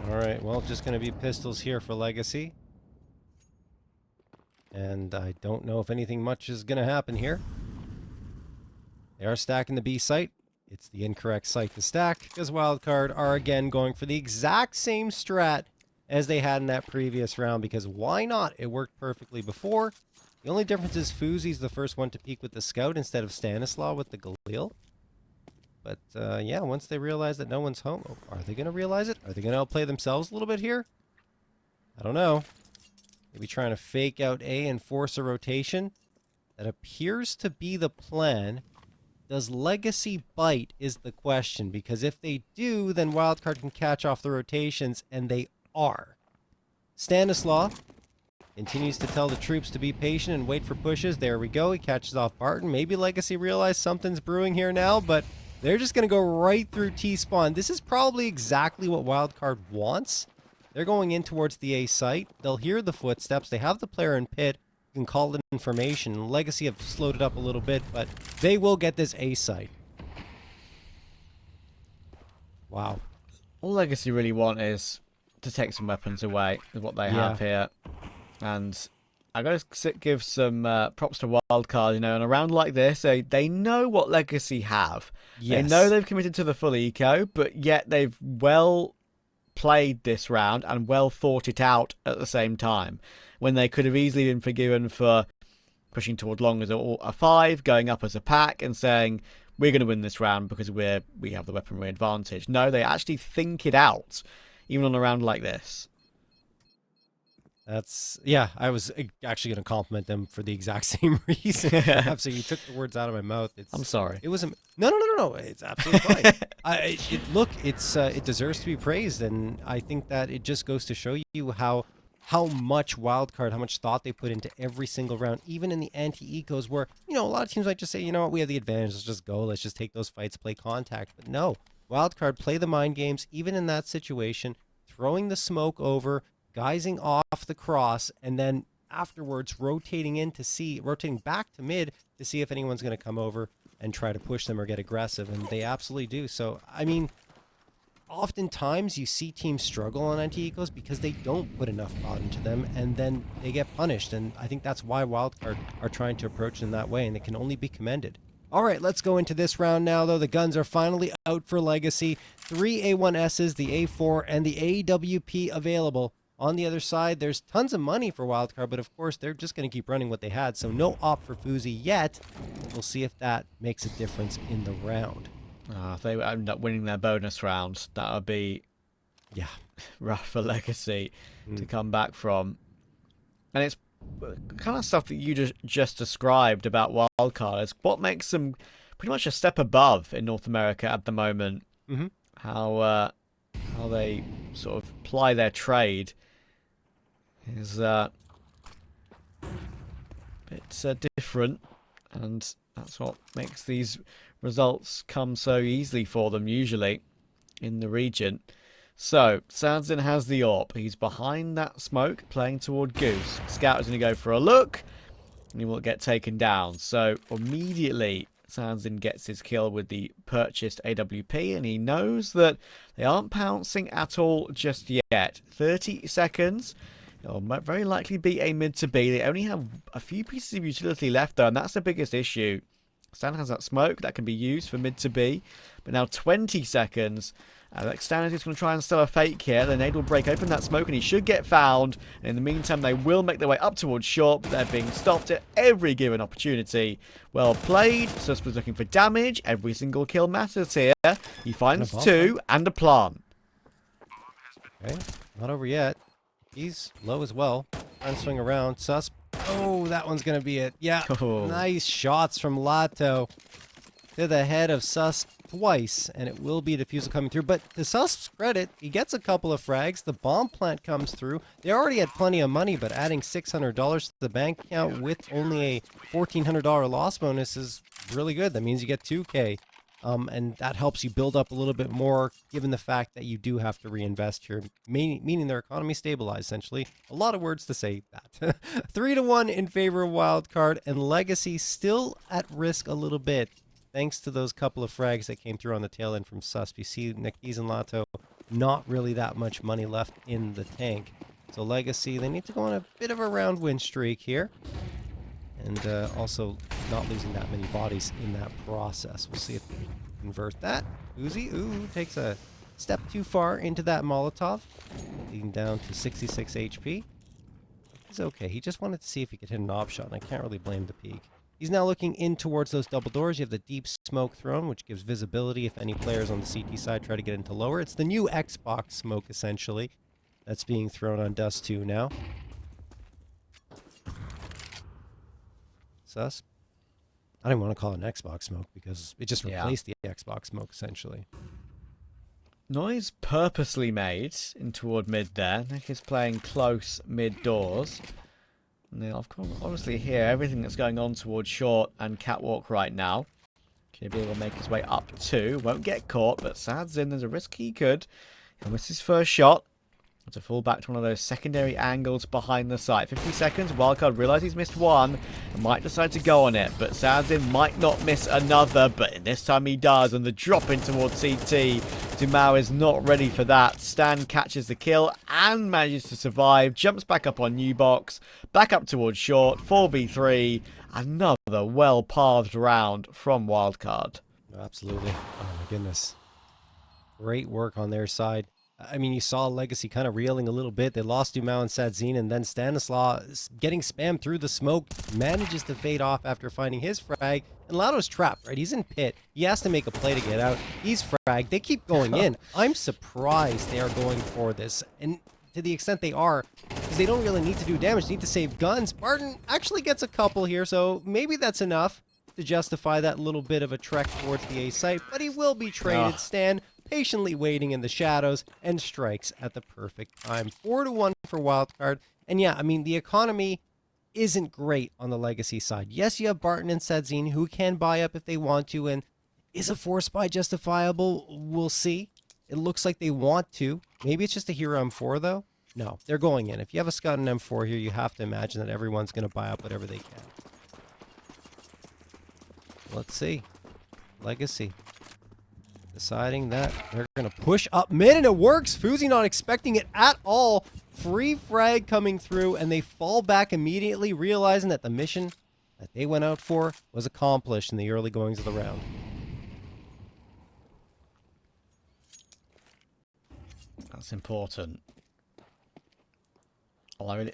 Alright, well, just going to be pistols here for Legacy. And I don't know if anything much is going to happen here. They are stacking the B site. It's the incorrect site to stack, because Wildcard are again going for the exact same strat as they had in that previous round, because why not? It worked perfectly before. The only difference is Fuzi's the first one to peek with the Scout instead of Stanislaw with the Galil. But yeah, once they realize that no one's home, are they going to realize it? Are they going to outplay themselves a little bit here? I don't know. Maybe trying to fake out A and force a rotation. That appears to be the plan. Does Legacy bite is the question, because if they do, then Wildcard can catch off the rotations, and they are. Stanislaw continues to tell the troops to be patient and wait for pushes. There we go. He catches off Barton. Maybe Legacy realize something's brewing here now, but they're just going to go right through T-spawn. This is probably exactly what Wildcard wants. They're going in towards the A site. They'll hear the footsteps. They have the player in pit. You can call it information. Legacy have slowed it up a little bit, but they will get this A site. Wow. All Legacy really want is to take some weapons away with what they have here. And I got to give some props to Wildcard. You know, in a round like this, they know what Legacy have. Yes. They know they've committed to the full eco, but yet they've well played this round and well thought it out at the same time, when they could have easily been forgiven for pushing toward long as a 5, going up as a pack and saying, we're going to win this round because we have the weaponry advantage. No, they actually think it out, even on a round like this. Yeah, I was actually going to compliment them for the exact same reason. So you took the words out of my mouth. I'm sorry. It was no. It's absolutely fine. It deserves to be praised, and I think that it just goes to show you how much Wildcard, how much thought they put into every single round, even in the anti-ecos, where a lot of teams might just say, you know what, we have the advantage. Let's just go. Let's just take those fights, play contact. But no, Wildcard play the mind games, even in that situation, throwing the smoke over, guising off the cross, and then afterwards rotating back to mid to see if anyone's going to come over and try to push them or get aggressive, and they absolutely do. So, I mean, oftentimes you see teams struggle on anti-ecos because they don't put enough thought into them, and then they get punished, and I think that's why Wildcard are trying to approach it in that way, and it can only be commended. All right, let's go into this round now, though. The guns are finally out for Legacy. 3 A1Ss, the A4, and the AWP available. On the other side, there's tons of money for Wildcard, but of course, they're just going to keep running what they had, so no op for Fuzi yet. We'll see if that makes a difference in the round. If they end up winning their bonus round, that would be rough for Legacy to come back from. And it's kind of stuff that you just described about Wildcard. It's what makes them pretty much a step above in North America at the moment. Mm-hmm. How they sort of ply their trade is it's different, and that's what makes these results come so easily for them usually in the region. So Sandsden has the AWP. He's behind that smoke playing toward Goose. Scout is going to go for a look and he will get taken down. So immediately Sandsden gets his kill with the purchased AWP, and he knows that they aren't pouncing at all just yet. 30 seconds. It'll very likely be a mid to B. They only have a few pieces of utility left though, and that's the biggest issue. Stan has that smoke that can be used for mid to B, but now 20 seconds. Stan is going to try and steal a fake here. The nade will break open that smoke and he should get found. And in the meantime, they will make their way up towards short, but they're being stopped at every given opportunity. Well played. Sus was looking for damage. Every single kill matters here. He finds 2 and a plant. Okay, not over yet. He's low as well. Trying to swing around. Sus. Oh, that one's going to be it. Yeah, nice shots from Lato to the head of Sus twice, and it will be Diffusal coming through. But to Sus's credit, he gets a couple of frags. The bomb plant comes through. They already had plenty of money, but adding $600 to the bank account with only a $1,400 loss bonus is really good. That means you get 2K. And that helps you build up a little bit more, given the fact that you do have to reinvest here, meaning their economy stabilized, essentially. A lot of words to say that. 3-1 in favor of Wildcard, and Legacy still at risk a little bit, thanks to those couple of frags that came through on the tail end from Susp. You see Nikis and Lato, not really that much money left in the tank. So Legacy, they need to go on a bit of a round win streak here. And also not losing that many bodies in that process. We'll see if they convert that. Uzi, takes a step too far into that Molotov, leading down to 66 HP. He's okay. He just wanted to see if he could hit an op shot, and I can't really blame the peek. He's now looking in towards those double doors. You have the deep smoke thrown, which gives visibility if any players on the CT side try to get into lower. It's the new Xbox smoke, essentially, that's being thrown on Dust2 now. Sus. I don't want to call it an Xbox smoke because it just replaced the Xbox smoke, essentially. Noise purposely made in toward mid there. Nick is playing close mid doors. And they'll, of course, obviously hear everything that's going on towards short and catwalk right now. KB will make his way up too. Won't get caught, but Sad's in. There's a risk he could. He'll miss his first shot. To fall back to one of those secondary angles behind the site. 50 seconds. Wildcard realizes he's missed one and might decide to go on it. But Sadzin might not miss another. But this time he does. And the drop in towards CT. Dumao is not ready for that. Stan catches the kill and manages to survive. Jumps back up on new box. Back up towards short. 4v3. Another well-pathed round from Wildcard. Absolutely. Oh my goodness. Great work on their side. I mean, you saw Legacy kind of reeling a little bit. They lost Dumao and Sadzin, and then Stanislaw, getting spammed through the smoke, manages to fade off after finding his frag. And Lado's trapped, right? He's in pit. He has to make a play to get out. He's fragged. They keep going in. I'm surprised they are going for this. And to the extent they are, because they don't really need to do damage. They need to save guns. Barton actually gets a couple here, so maybe that's enough to justify that little bit of a trek towards the A site. But he will be traded. Stan patiently waiting in the shadows and strikes at the perfect time. 4-1 for Wildcard. And yeah, I mean, the economy isn't great on the Legacy side. Yes, you have Barton and Sadzin who can buy up if they want to. And is a force buy justifiable? We'll see. It looks like they want to. Maybe it's just a hero M4 though. No, they're going in. If you have a Scud and M4 here, you have to imagine that everyone's going to buy up whatever they can. Let's see. Legacy deciding that they're going to push up mid, and it works. Fuzi not expecting it at all. Free frag coming through, and they fall back immediately, realizing that the mission that they went out for was accomplished in the early goings of the round. That's important. Well, I really,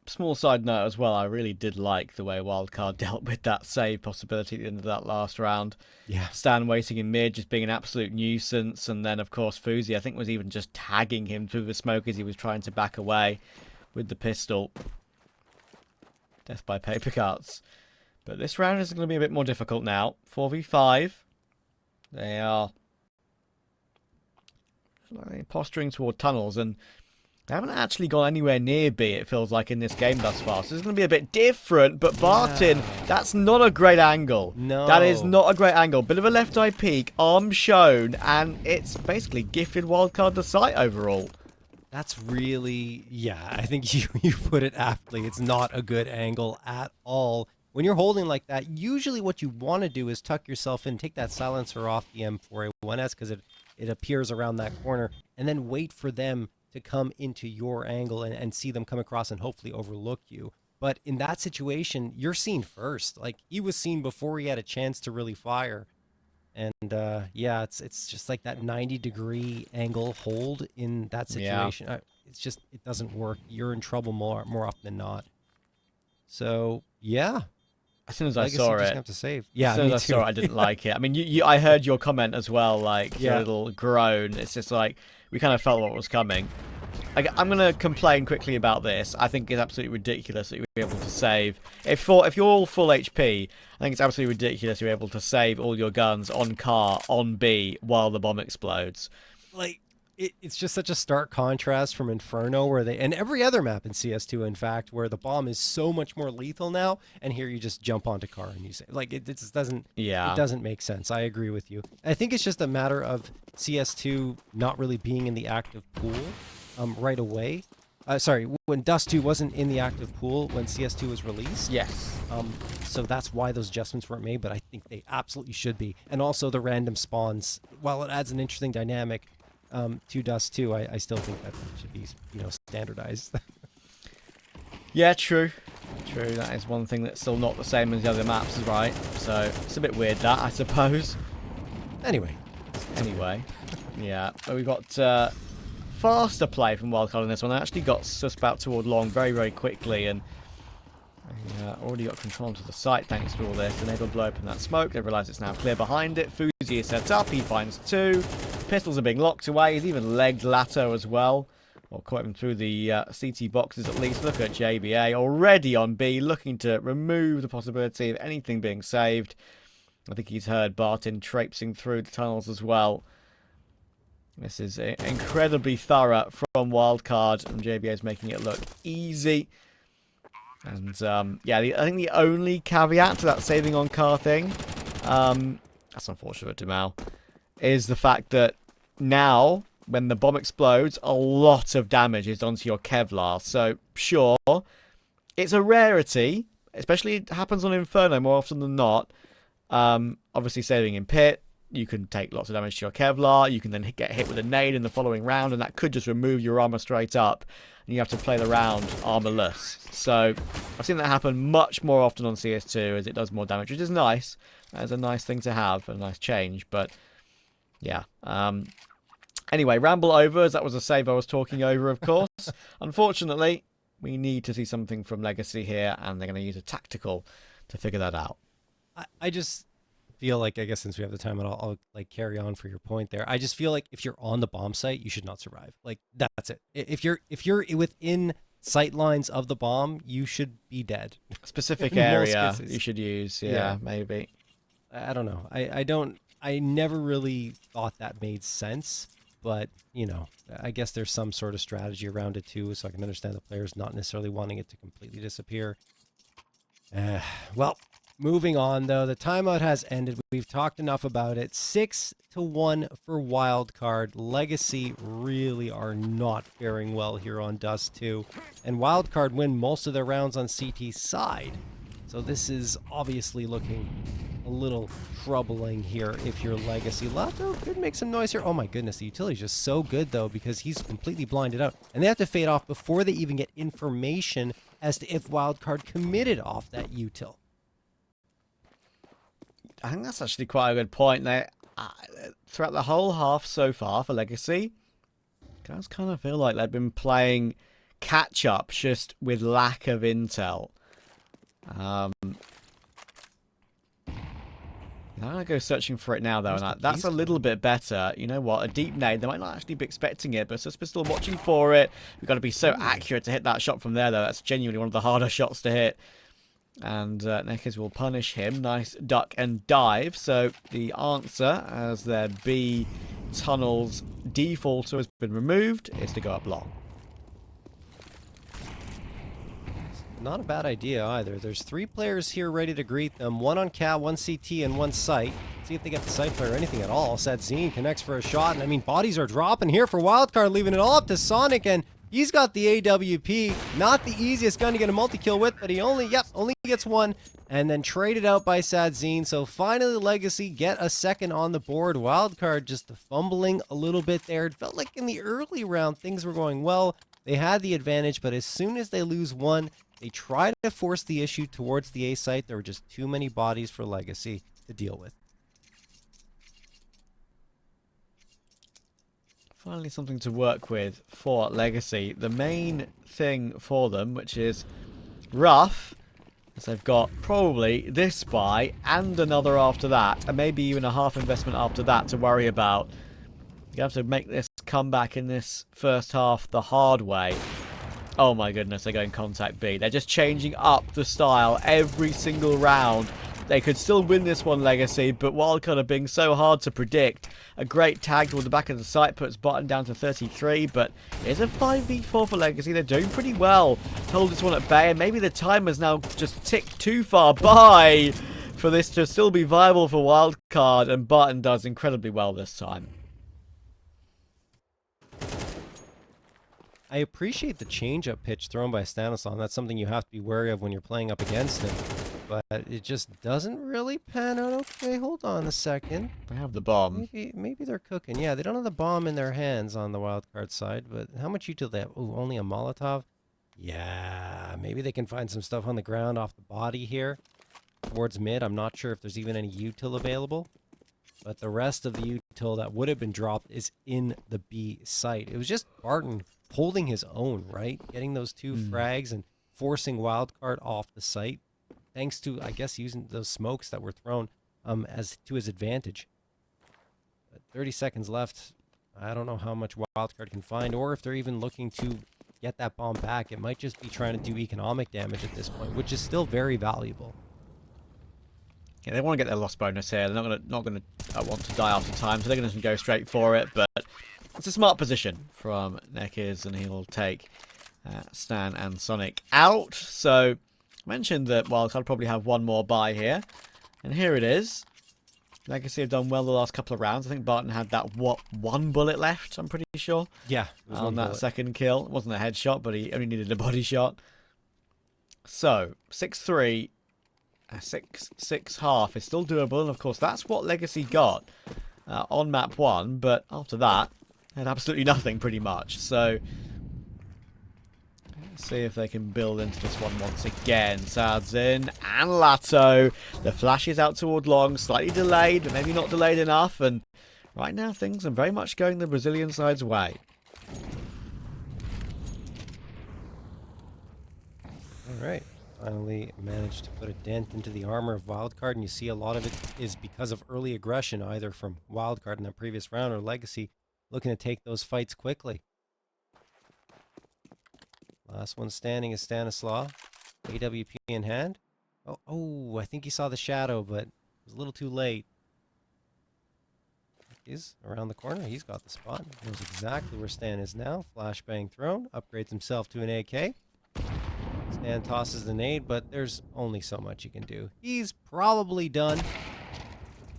small side note as well, I really did like the way Wildcard dealt with that save possibility at the end of that last round. Yeah. Stan waiting in mid, just being an absolute nuisance. And then, of course, Fuzi, I think, was even just tagging him through the smoke as he was trying to back away with the pistol. Death by paper cuts. But this round is going to be a bit more difficult now. 4v5. They are posturing toward tunnels, and they haven't actually gone anywhere near B, it feels like, in this game thus far. So it's going to be a bit different. But Barton, that's not a great angle. No. That is not a great angle. Bit of a left eye peek, arm shown, and it's basically gifted Wildcard the site overall. That's really, yeah, I think you put it aptly. It's not a good angle at all. When you're holding like that, usually what you want to do is tuck yourself in, take that silencer off the M4A1S because it appears around that corner, and then wait for them to come into your angle and see them come across and hopefully overlook you. But in that situation, you're seen first. Like, he was seen before he had a chance to really fire. And yeah, it's just like that 90-degree angle hold in that situation. Yeah. It's just, it doesn't work. You're in trouble more often than not. So yeah, As soon as Legacy I saw just it, have to save. Yeah, as soon as I saw it, I didn't like it. I mean, I heard your comment as well, like your little groan. It's just like we kind of felt what was coming. I'm going to complain quickly about this. I think it's absolutely ridiculous that you're able to save. If you're all full HP, I think it's absolutely ridiculous you're able to save all your guns on car, on B, while the bomb explodes. Like, it's just such a stark contrast from Inferno, where and every other map in CS2, in fact, where the bomb is so much more lethal now, and here you just jump onto car and you say, like, it just doesn't, it doesn't make sense. I agree with you. I think it's just a matter of CS2 not really being in the active pool right away. Sorry, when Dust2 wasn't in the active pool when CS2 was released. Yes. So that's why those adjustments weren't made, but I think they absolutely should be. And also the random spawns, while it adds an interesting dynamic to Dust2, I still think that should be, standardized. Yeah, true. True, that is one thing that's still not the same as the other maps, right? So it's a bit weird, that, I suppose. Anyway, Anyway, yeah, but we've got faster play from Wildcard on this one. They actually got sussed out toward long very, very quickly, and already got control to the site thanks to all this. And able to blow open that smoke. They realise it's now clear behind it. Fuzi is set up. He finds 2. Pistols are being locked away. He's even legged Lato as well. Or caught him through the CT boxes at least. Look at JBA already on B, looking to remove the possibility of anything being saved. I think he's heard Barton traipsing through the tunnels as well. This is incredibly thorough from Wildcard, and JBA is making it look easy. And yeah, I think the only caveat to that saving on car thing, that's unfortunate to Mal, is the fact that now, when the bomb explodes, a lot of damage is onto your Kevlar. So, sure, it's a rarity, especially it happens on Inferno more often than not. Obviously, saving in pit, you can take lots of damage to your Kevlar. You can then get hit with a nade in the following round, and that could just remove your armor straight up. And you have to play the round armorless. So, I've seen that happen much more often on CS2 as it does more damage, which is nice. That's a nice thing to have, a nice change. But, yeah. Anyway, ramble over, as that was a save I was talking over, of course. Unfortunately, we need to see something from Legacy here, and they're going to use a tactical to figure that out. I just feel like, I guess since we have the time, I'll like carry on for your point there. I just feel like if you're on the bomb site, you should not survive. Like, that's it. If you're within sight lines of the bomb, you should be dead. Specific area you should use, yeah, maybe. I don't know. I never really thought that made sense. But, you know, I guess there's some sort of strategy around it too, so I can understand the players not necessarily wanting it to completely disappear. Well, moving on, though. The timeout has ended. We've talked enough about it. 6-1 for Wildcard. Legacy really are not faring well here on Dust2. And Wildcard win most of their rounds on CT's side. So this is obviously looking a little troubling here if you're Legacy. Lato could make some noise here. Oh my goodness, the utility's just so good though because he's completely blinded out. And they have to fade off before they even get information as to if Wildcard committed off that util. I think that's actually quite a good point. They, throughout the whole half so far for Legacy, guys kind of feel like they've been playing catch-up just with lack of intel. I'm going to go searching for it now, though, and that's a little bit better. You know what? A deep nade. They might not actually be expecting it, but Susp is still watching for it. We've got to be so accurate to hit that shot from there, though. That's genuinely one of the harder shots to hit. And Nekes will punish him. Nice duck and dive. So the answer, as their B tunnel's defaulter has been removed, is to go up long. Not a bad idea either. There's 3 players here ready to greet them. 1 on cat, 1 CT, and 1 site. See if they get the site player or anything at all. Sadzine connects for a shot, and I mean, bodies are dropping here for Wildcard, leaving it all up to Sonic, and he's got the AWP. Not the easiest gun to get a multi-kill with, but he only gets 1, and then traded out by Sadzine. So finally, Legacy get a second on the board. Wildcard just fumbling a little bit there. It felt like in the early round, things were going well. They had the advantage, but as soon as they lose 1, they try to force the issue towards the A site. There were just too many bodies for Legacy to deal with. Finally something to work with for Legacy. The main thing for them, which is rough, is they've got probably this buy and another after that, and maybe even a half investment after that to worry about. You have to make this comeback in this first half the hard way. Oh my goodness, they're going contact B. They're just changing up the style every single round. They could still win this one, Legacy, but Wildcard are being so hard to predict. A great tag toward the back of the site puts Button down to 33, but it's a 5v4 for Legacy. They're doing pretty well to hold this one at bay, and maybe the time has now just ticked too far by for this to still be viable for Wildcard, and Button does incredibly well this time. I appreciate the change-up pitch thrown by Stanislav. That's something you have to be wary of when you're playing up against him. But it just doesn't really pan out. Okay, hold on a second. They have the bomb. Maybe they're cooking. Yeah, they don't have the bomb in their hands on the Wildcard side, but how much util do they have? Ooh, only a Molotov? Yeah, maybe they can find some stuff on the ground off the body here towards mid. I'm not sure if there's even any util available. But the rest of the util that would have been dropped is in the B site. It was just Barton holding his own, right? Getting those 2 frags and forcing Wildcard off the site, thanks to, I guess, using those smokes that were thrown as to his advantage. But 30 seconds left. I don't know how much Wildcard can find, or if they're even looking to get that bomb back. It might just be trying to do economic damage at this point, which is still very valuable. Yeah, they want to get their loss bonus here. They're not gonna want to die after time, so they're going to go straight for it. But it's a smart position from Nekiz, and he'll take Stan and Sonic out. So I mentioned that Wildcard probably have one more buy here, and here it is. Legacy have done well the last couple of rounds. I think Barton had that, one bullet left, I'm pretty sure. Yeah. On that second kill. It wasn't a headshot, but he only needed a body shot. So, 6-3, 6 half is still doable. And of course, that's what Legacy got on map 1. But after that, had absolutely nothing pretty much. So, let's see if they can build into this one once again. Sad's in, and Lato. The flash is out toward long, slightly delayed, but maybe not delayed enough. And right now, things are very much going the Brazilian side's way. All right. Finally managed to put a dent into the armor of Wildcard, and you see a lot of it is because of early aggression, either from Wildcard in the previous round or Legacy looking to take those fights quickly. Last one standing is Stanislaw. AWP in hand. Oh, I think he saw the shadow, but it was a little too late. He's around the corner. He's got the spot. Knows exactly where Stan is now. Flashbang thrown. Upgrades himself to an AK. Stan tosses the nade, but there's only so much he can do. He's probably done.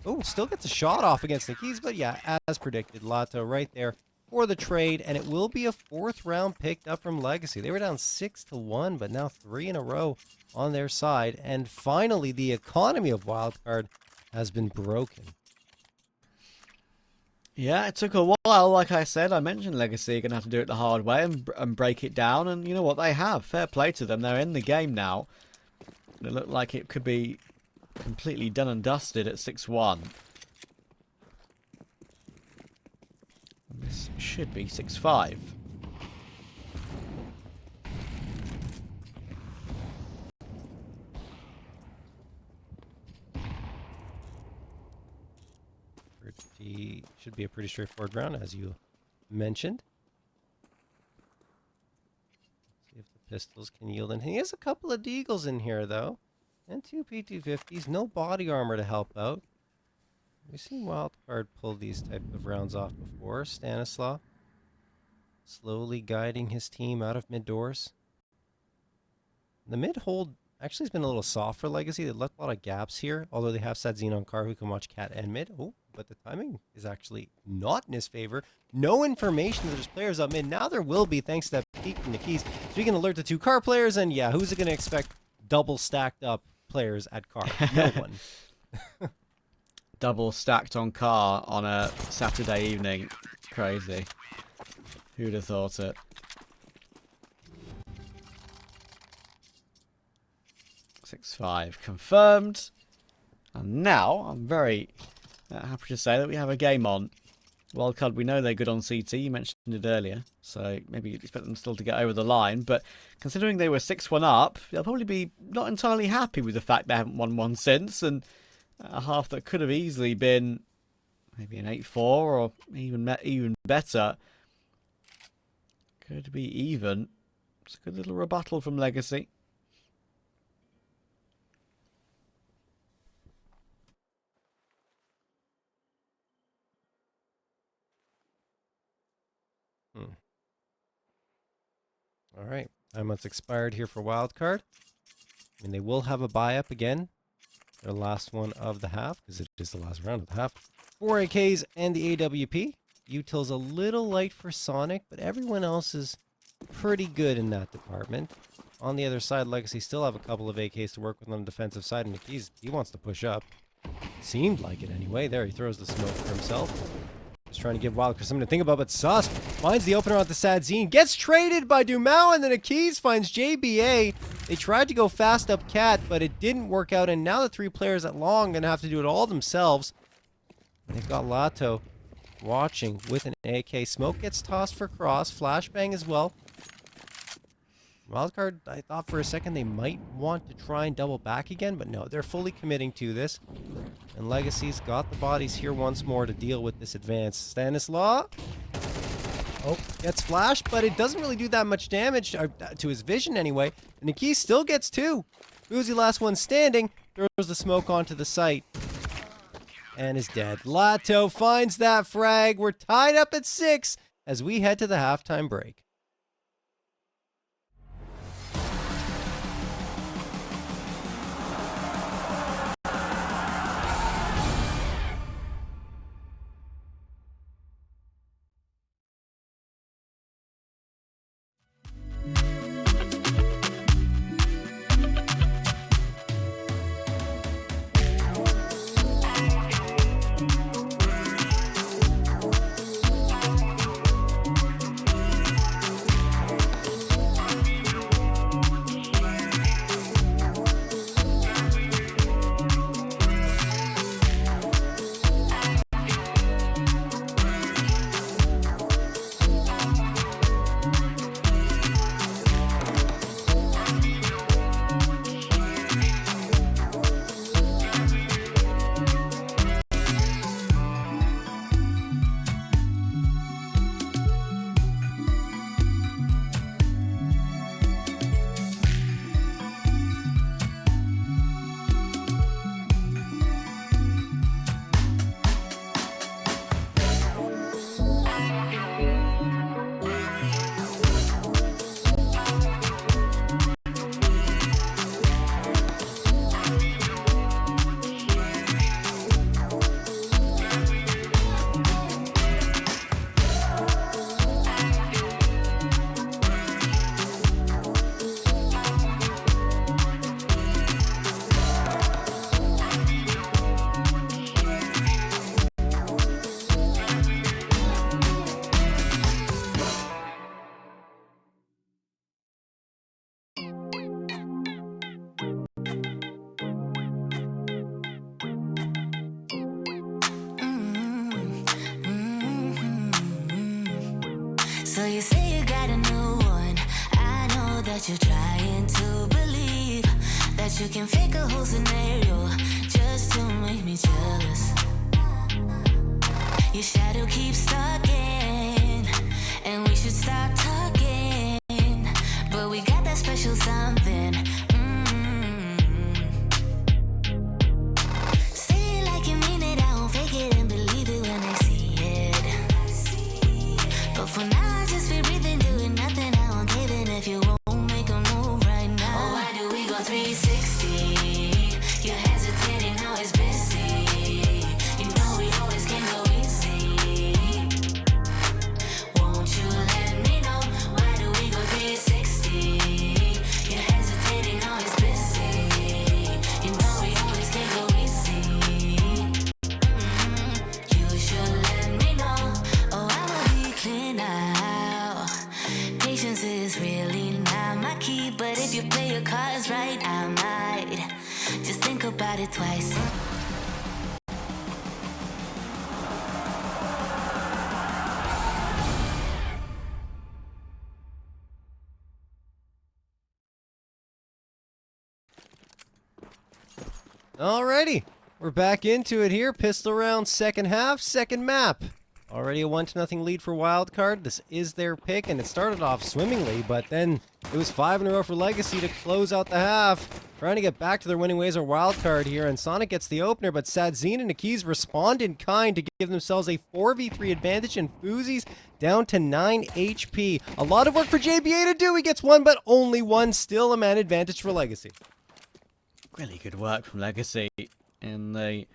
Oh, still gets a shot off against Nikiz, but yeah, as predicted, Lato right there for the trade, and it will be a 4th round picked up from Legacy. They were down 6-1, but now 3 in a row on their side, and finally the economy of Wildcard has been broken. Yeah, it took a while. Like I said, I mentioned Legacy are going to have to do it the hard way and break it down, and you know what, they have. Fair play to them. They're in the game now. It looked like it could be completely done and dusted at 6-1. This should be 6-5. Should be a pretty straightforward round, as you mentioned. Let's see if the pistols can yield. And he has a couple of deagles in here, though. And 2 P250s. No body armor to help out. We've seen Wildcard pull these type of rounds off before. Stanislaw slowly guiding his team out of mid doors. The mid hold actually has been a little soft for Legacy. They left a lot of gaps here, although they have Sadzine on car who can watch cat and mid. Oh, but the timing is actually not in his favor. No information that there's players up mid. Now there will be, thanks to that peek from Nikiz. So we can alert the 2 car players, and yeah, who's it going to expect double stacked up players at car? No one. Double stacked on car on a Saturday evening. Crazy. Who'd have thought it? 6-5 confirmed. And now I'm very happy to say that we have a game on. Wildcard, we know they're good on CT. You mentioned it earlier. So maybe you'd expect them still to get over the line. But considering they were 6-1 up, they'll probably be not entirely happy with the fact they haven't won one since. And a half that could have easily been maybe an 8-4 or even better. Could be even. It's a good little rebuttal from Legacy. All right. Time months expired here for Wildcard. I mean, they will have a buy up again. Their last one of the half, because it is the last round of the half. 4 AKs and the AWP. Util's a little light for Sonic, but everyone else is pretty good in that department. On the other side, Legacy still have a couple of AKs to work with on the defensive side, and Nikiz, he wants to push up. Seemed like it anyway. There, he throws the smoke for himself. Just trying to give Wildcard something to think about, but Sus finds the opener onto Sadzine. Gets traded by Dumao, and then Nikiz finds JBA. They tried to go fast up Cat, but it didn't work out, and now the 3 players at long are going to have to do it all themselves. They've got Lato watching with an AK. Smoke gets tossed for cross. Flashbang as well. Wildcard, I thought for a second they might want to try and double back again, but no, they're fully committing to this. And Legacy's got the bodies here once more to deal with this advance. Stanislaw, oh, gets flashed, but it doesn't really do that much damage to his vision anyway. And Nikki still gets 2. Uzi, last one standing, throws the smoke onto the site and is dead. Lato finds that frag. We're tied up at 6 as we head to the halftime break. So you say you got a new one. I know that you're trying to believe that you can fake a whole scenario just to make me jealous. Your shadow keeps stalking, and we should stop talking. But we got that special something. Say it like you mean it, I won't fake it and believe it when I see it. But for now, I just be breathing, doing nothing. I won't give in if you won't make a move right now. Oh, why do we go 360? You're hesitating, now it's busy. You know we always can go easy. Won't you let me know? Why do we go 360? You're hesitating, now it's busy. You know we always can go easy. You should let me know. Oh, I will be clear now. Patience is really not my key, but if you play your cards right, I might just think about it twice. Alrighty, we're back into it here. Pistol round, second half, second map. Already a 1-0 lead for Wildcard. This is their pick, and it started off swimmingly, but then it was 5 in a row for Legacy to close out the half. Trying to get back to their winning ways are Wildcard here, and Sonic gets the opener, but Sadzine and Akiz respond in kind to give themselves a 4v3 advantage, and Fuzi's down to 9 HP. A lot of work for JBA to do. He gets one, but only one. Still a man advantage for Legacy. Really good work from Legacy in the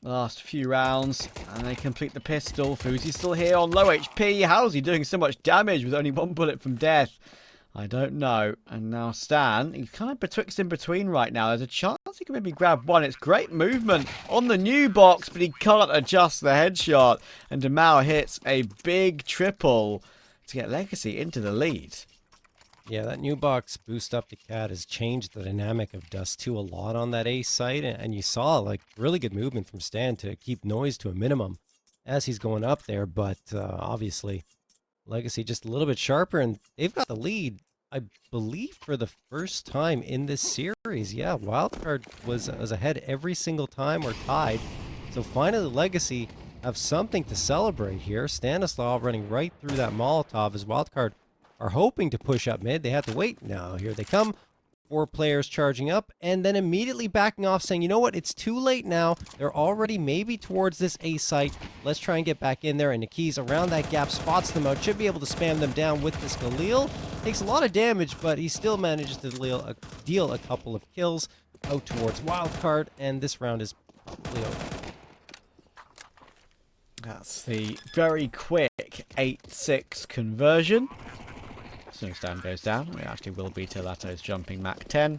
last few rounds, and they complete the pistol. Fuzi's still here on low HP. How's he doing so much damage with only one bullet from death? I don't know. And now Stan, he's kind of betwixt in between right now. There's a chance he can maybe grab one. It's great movement on the new box, but he can't adjust the headshot. And Demau hits a big triple to get Legacy into the lead. Yeah, that new box boost up to Cat has changed the dynamic of Dust2 a lot on that A site, and you saw like really good movement from Stan to keep noise to a minimum. as he's going up there, but obviously Legacy just a little bit sharper, and they've got the lead, I believe, for the first time in this series. Yeah, Wildcard was ahead every single time or tied. So finally Legacy have something to celebrate here. Stanislav running right through that Molotov as Wildcard are hoping to push up mid. They have to wait. Now here they come. 4 players charging up and then immediately backing off, saying, you know what, it's too late now. They're already maybe towards this A site. Let's try and get back in there. And Niki's around that gap, spots them out, should be able to spam them down with this Galil. Takes a lot of damage, but he still manages to deal a couple of kills out towards Wildcard, and this round is probably over. That's the very quick 8-6 conversion. Snowstorm goes down. We actually will be Lato's jumping Mach 10.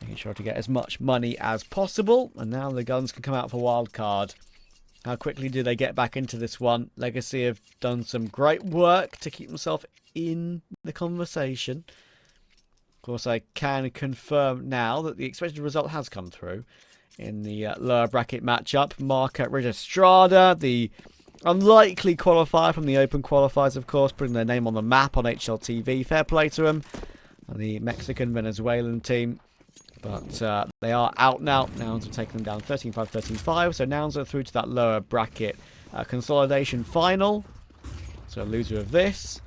Making sure to get as much money as possible. And now the guns can come out for Wildcard. How quickly do they get back into this one? Legacy have done some great work to keep themselves in the conversation. Of course, I can confirm now that the expected result has come through. In the lower bracket matchup, Marca Registrada, the unlikely qualifier from the open qualifiers, of course, putting their name on the map on HLTV. Fair play to them. And the Mexican-Venezuelan team. But they are out now. Nouns have taken them down 13-5, 13-5. So Nouns are through to that lower bracket consolidation final. So loser of this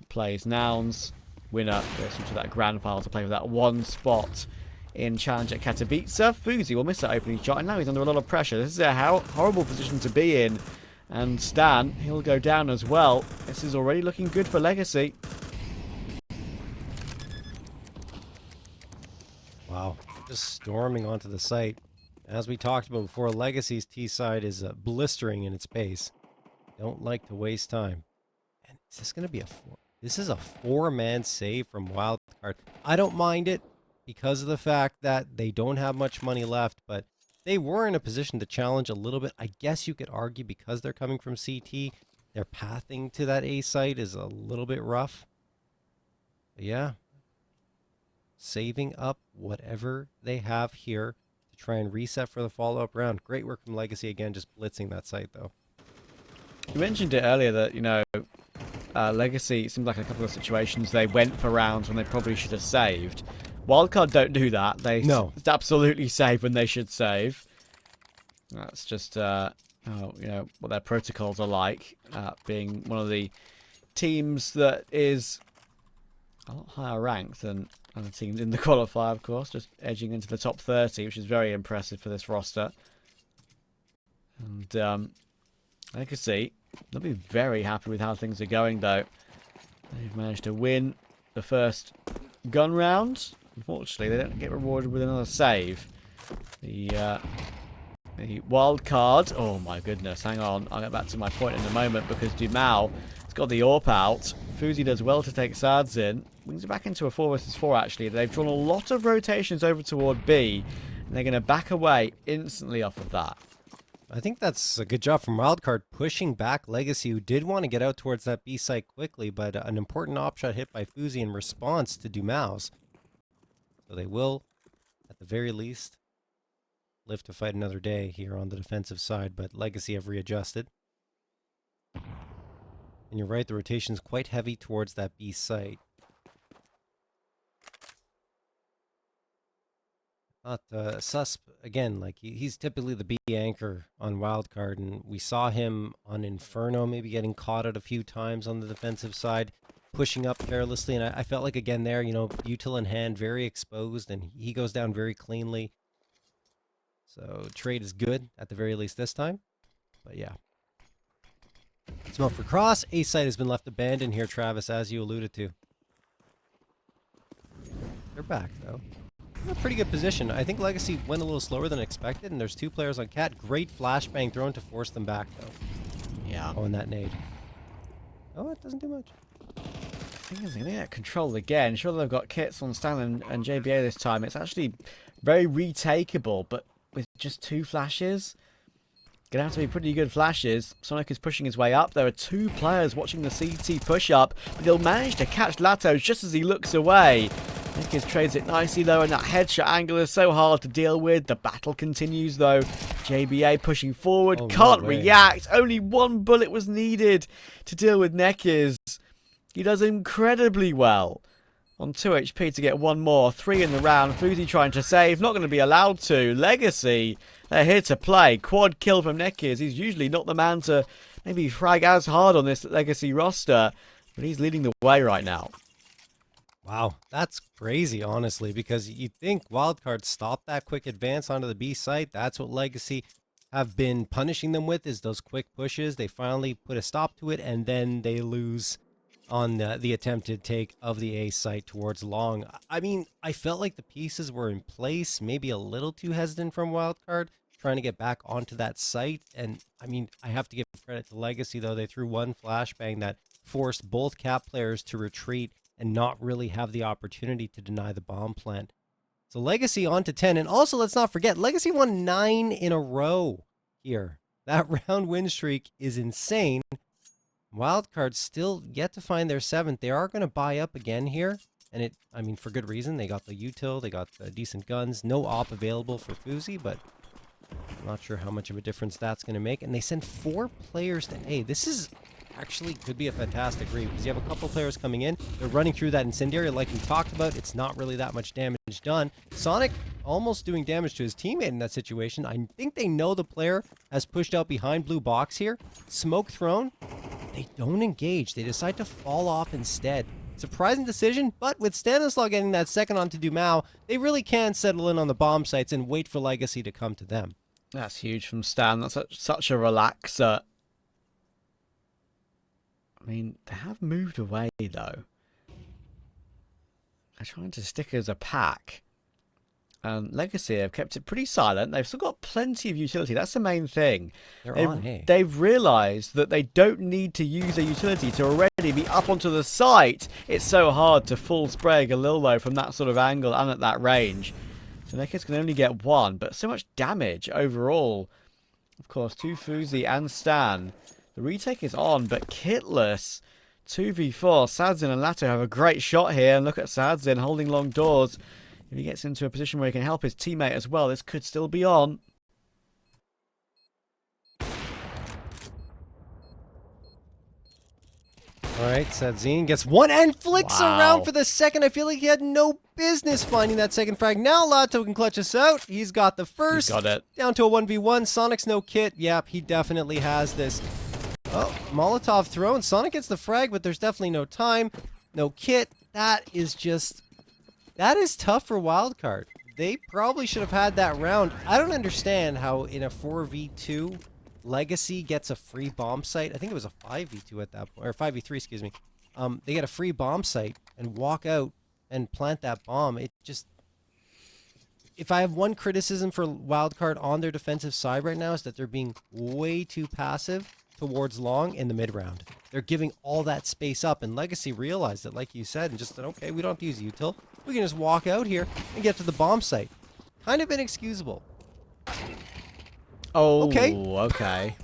plays Nouns. Winner goes into that grand final to play for that one spot in Challenger Katowice. Fuzi will miss that opening shot, and now he's under a lot of pressure. This is a horrible position to be in. And Stan, he'll go down as well. This is already looking good for Legacy. Wow, just storming onto the site. As we talked about before, Legacy's T side is blistering in its pace. Don't like to waste time. And is this going to be a 4? This is a 4-man save from Wildcard. I don't mind it because of the fact that they don't have much money left, but they were in a position to challenge a little bit. I guess you could argue because they're coming from CT, their pathing to that A site is a little bit rough. But yeah, saving up whatever they have here to try and reset for the follow-up round. Great work from Legacy again, just blitzing that site though. You mentioned it earlier that, you know, Legacy, it seemed like a couple of situations they went for rounds when they probably should have saved. Wildcard don't do that. They absolutely save when they should save. That's just you know, what their protocols are like. Being one of the teams that is a lot higher ranked than other teams in the qualifier, of course. Just edging into the top 30, which is very impressive for this roster. And Legacy, they'll be very happy with how things are going, though. They've managed to win the first gun round. Unfortunately, they don't get rewarded with another save. The wild card. Oh my goodness! Hang on, I'll get back to my point in a moment because Dumao has got the AWP out. Fuzi does well to take Sads in. Brings it back into a 4 versus 4. Actually, they've drawn a lot of rotations over toward B, and they're going to back away instantly off of that. I think that's a good job from Wildcard pushing back Legacy, who did want to get out towards that B site quickly, but an important op shot hit by Fuzi in response to Dumao's. So they will, at the very least, live to fight another day here on the defensive side, but Legacy have readjusted. And you're right, the rotation's quite heavy towards that B site. Susp, again, like he's typically the B anchor on Wildcard, and we saw him on Inferno maybe getting caught out a few times on the defensive side, pushing up carelessly, and I felt like again there, you know, util in hand, very exposed, and he goes down very cleanly. So trade is good, at the very least this time, but yeah. Smoke for cross, A site has been left abandoned here, Travis, as you alluded to. They're back, though. In a pretty good position. I think Legacy went a little slower than expected, and there's 2 players on Cat. Great flashbang thrown to force them back, though. Yeah. Oh, and that nade. Oh, it doesn't do much. I think they get control again. Sure, they've got kits on Stan and JBA this time. It's actually very retakeable, but with just 2 flashes, gonna have to be pretty good flashes. Sonic is pushing his way up. There are 2 players watching the CT push up, but they'll manage to catch Latos just as he looks away. Nickers trades it nicely though, and that headshot angle is so hard to deal with. The battle continues though. JBA pushing forward, Oh, no can't way. react. Only one bullet was needed to deal with Neckers. He does incredibly well. On 2 HP to get one more. 3 in the round. Fuzi trying to save. Not going to be allowed to. Legacy, they're here to play. Quad kill from Neckers. He's usually not the man to maybe frag as hard on this Legacy roster. But he's leading the way right now. Wow, that's crazy, honestly, because you'd think Wildcard stopped that quick advance onto the B site. That's what Legacy have been punishing them with, is those quick pushes. They finally put a stop to it, and then they lose on the attempted take of the A site towards long. I mean, I felt like the pieces were in place, maybe a little too hesitant from Wildcard, trying to get back onto that site. And I mean, I have to give credit to Legacy, though. They threw one flashbang that forced both cap players to retreat and not really have the opportunity to deny the bomb plant. So Legacy on to 10. And also, let's not forget, Legacy won 9 in a row here. That round win streak is insane. Wildcard still yet to find their 7th. They are going to buy up again here. And I mean, for good reason. They got the util, they got the decent guns. No op available for Fuzi, but I'm not sure how much of a difference that's going to make. And they send 4 players to A. This is actually could be a fantastic read, because you have a couple players coming in. They're running through that incendiary like we talked about. It's not really that much damage done. Sonic almost doing damage to his teammate in that situation. I think they know the player has pushed out behind blue box here. Smoke thrown. They don't engage. They decide to fall off instead. Surprising decision, but with Stanislaw getting that second onto Dumao, they really can settle in on the bomb sites and wait for Legacy to come to them. That's huge from Stan. That's such a relaxer. I mean, they have moved away, though. They're trying to stick as a pack. Legacy have kept it pretty silent. They've still got plenty of utility. That's the main thing. They've realised that they don't need to use a utility to already be up onto the site. It's so hard to full spray Galileo from that sort of angle and at that range. So Legacy can only get 1, but so much damage overall. Of course, 2 Fuzi and Stan. The retake is on, but Kitless, 2v4. Sadzin and Lato have a great shot here. And look at Sadzin holding long doors. If he gets into a position where he can help his teammate as well, this could still be on. All right, Sadzin gets 1 and flicks around for the second. I feel like he had no business finding that second frag. Now Lato can clutch us out. He's got the first. He's got it. Down to a 1v1. Sonic's no kit. Yep, he definitely has this. Oh, Molotov thrown. Sonic gets the frag, but there's definitely no time. No kit. That is tough for Wildcard. They probably should have had that round. I don't understand how in a 4v2, Legacy gets a free bomb site. I think it was a 5v2 at that point, or 5v3, excuse me. They get a free bomb site and walk out and plant that bomb. It just... If I have one criticism for Wildcard on their defensive side right now, is that they're being way too passive towards long in the mid round. They're giving all that space up, and Legacy realized it, like you said, and just said, okay, we don't have to use util. We can just walk out here and get to the bomb site. Kind of inexcusable. Oh, okay.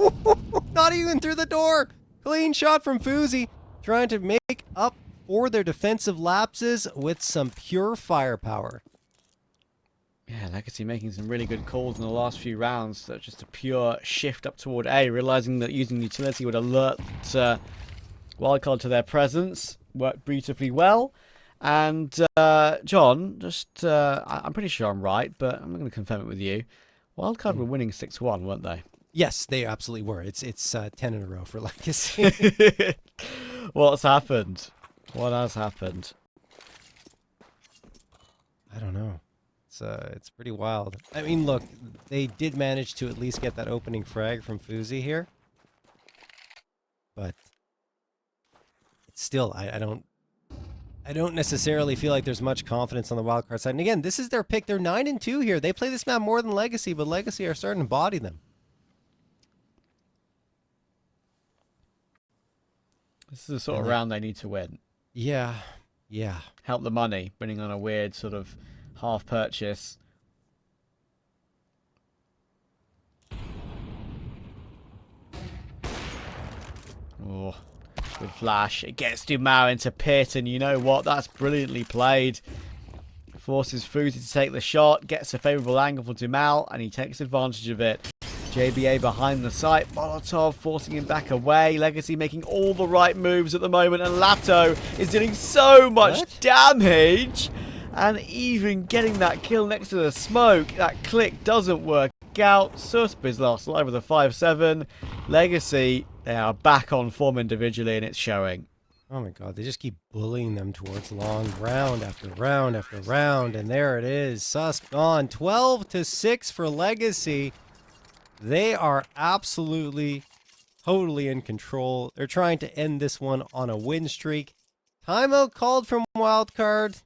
Not even through the door. Clean shot from Fuzi, trying to make up for their defensive lapses with some pure firepower. Yeah, Legacy making some really good calls in the last few rounds. So just a pure shift up toward A, realizing that using utility would alert Wildcard to their presence. Worked beautifully well. And John, I'm pretty sure I'm right, but I'm not going to confirm it with you. Wildcard were winning 6-1, weren't they? Yes, they absolutely were. It's 10 in a row for Legacy. What's happened? What has happened? I don't know. It's pretty wild. I mean, look, they did manage to at least get that opening frag from Fuzi here. But it's still, I don't necessarily feel like there's much confidence on the Wildcard side. And again, this is their pick. They're 9-2 here. They play this map more than Legacy, but Legacy are starting to body them. This is the sort of round they need to win. Yeah. Help the money, winning on a weird sort of half purchase. Oh, good flash. It gets Dumao into pit, and you know what? That's brilliantly played. Forces Fuzi to take the shot, gets a favourable angle for Dumal, and he takes advantage of it. JBA behind the site, Molotov forcing him back away, Legacy making all the right moves at the moment, and Lato is doing so much damage, and even getting that kill next to the smoke. That click doesn't work out. Susp is last alive with a 5-7. Legacy, they are back on form individually, and it's showing. Oh my god, they just keep bullying them towards long round after round after round, and there it is. Susp gone. 12-6 for Legacy. They are absolutely, totally in control. They're trying to end this one on a win streak. Timeout called from Wildcard.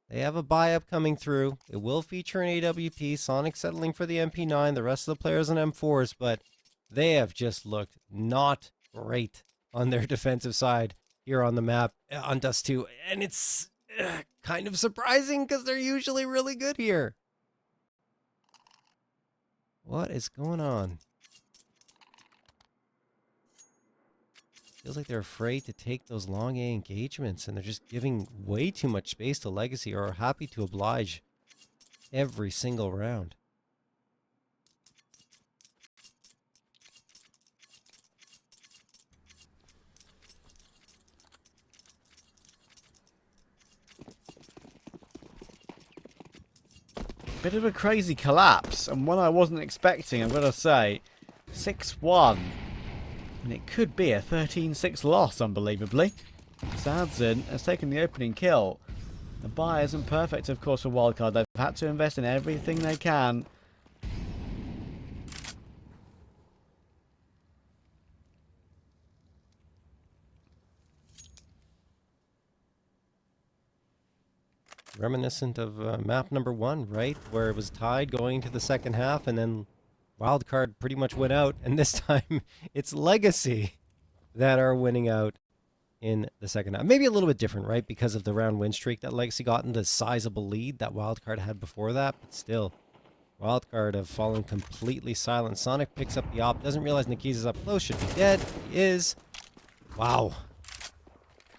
They have a buy-up coming through. It will feature an AWP. Sonic settling for the MP9. The rest of the players on M4s, but they have just looked not great on their defensive side here on the map on Dust2. And it's kind of surprising because they're usually really good here. What is going on? Feels like they're afraid to take those long A engagements, and they're just giving way too much space to Legacy, or are happy to oblige every single round. Bit of a crazy collapse, and one I wasn't expecting, I'm going to say. 6-1. And it could be a 13-6 loss, unbelievably. Sadzin has taken the opening kill. The buy isn't perfect, of course, for Wildcard. They've had to invest in everything they can. Reminiscent of map number 1, right? Where it was tied going to the second half, and then Wildcard pretty much went out, and this time it's Legacy that are winning out in the second half. Maybe a little bit different, right? Because of the round win streak that Legacy got and the sizable lead that Wildcard had before that, but still, Wildcard have fallen completely silent. Sonic picks up the op, doesn't realize Nikiza's up close, should be dead. He is. Wow.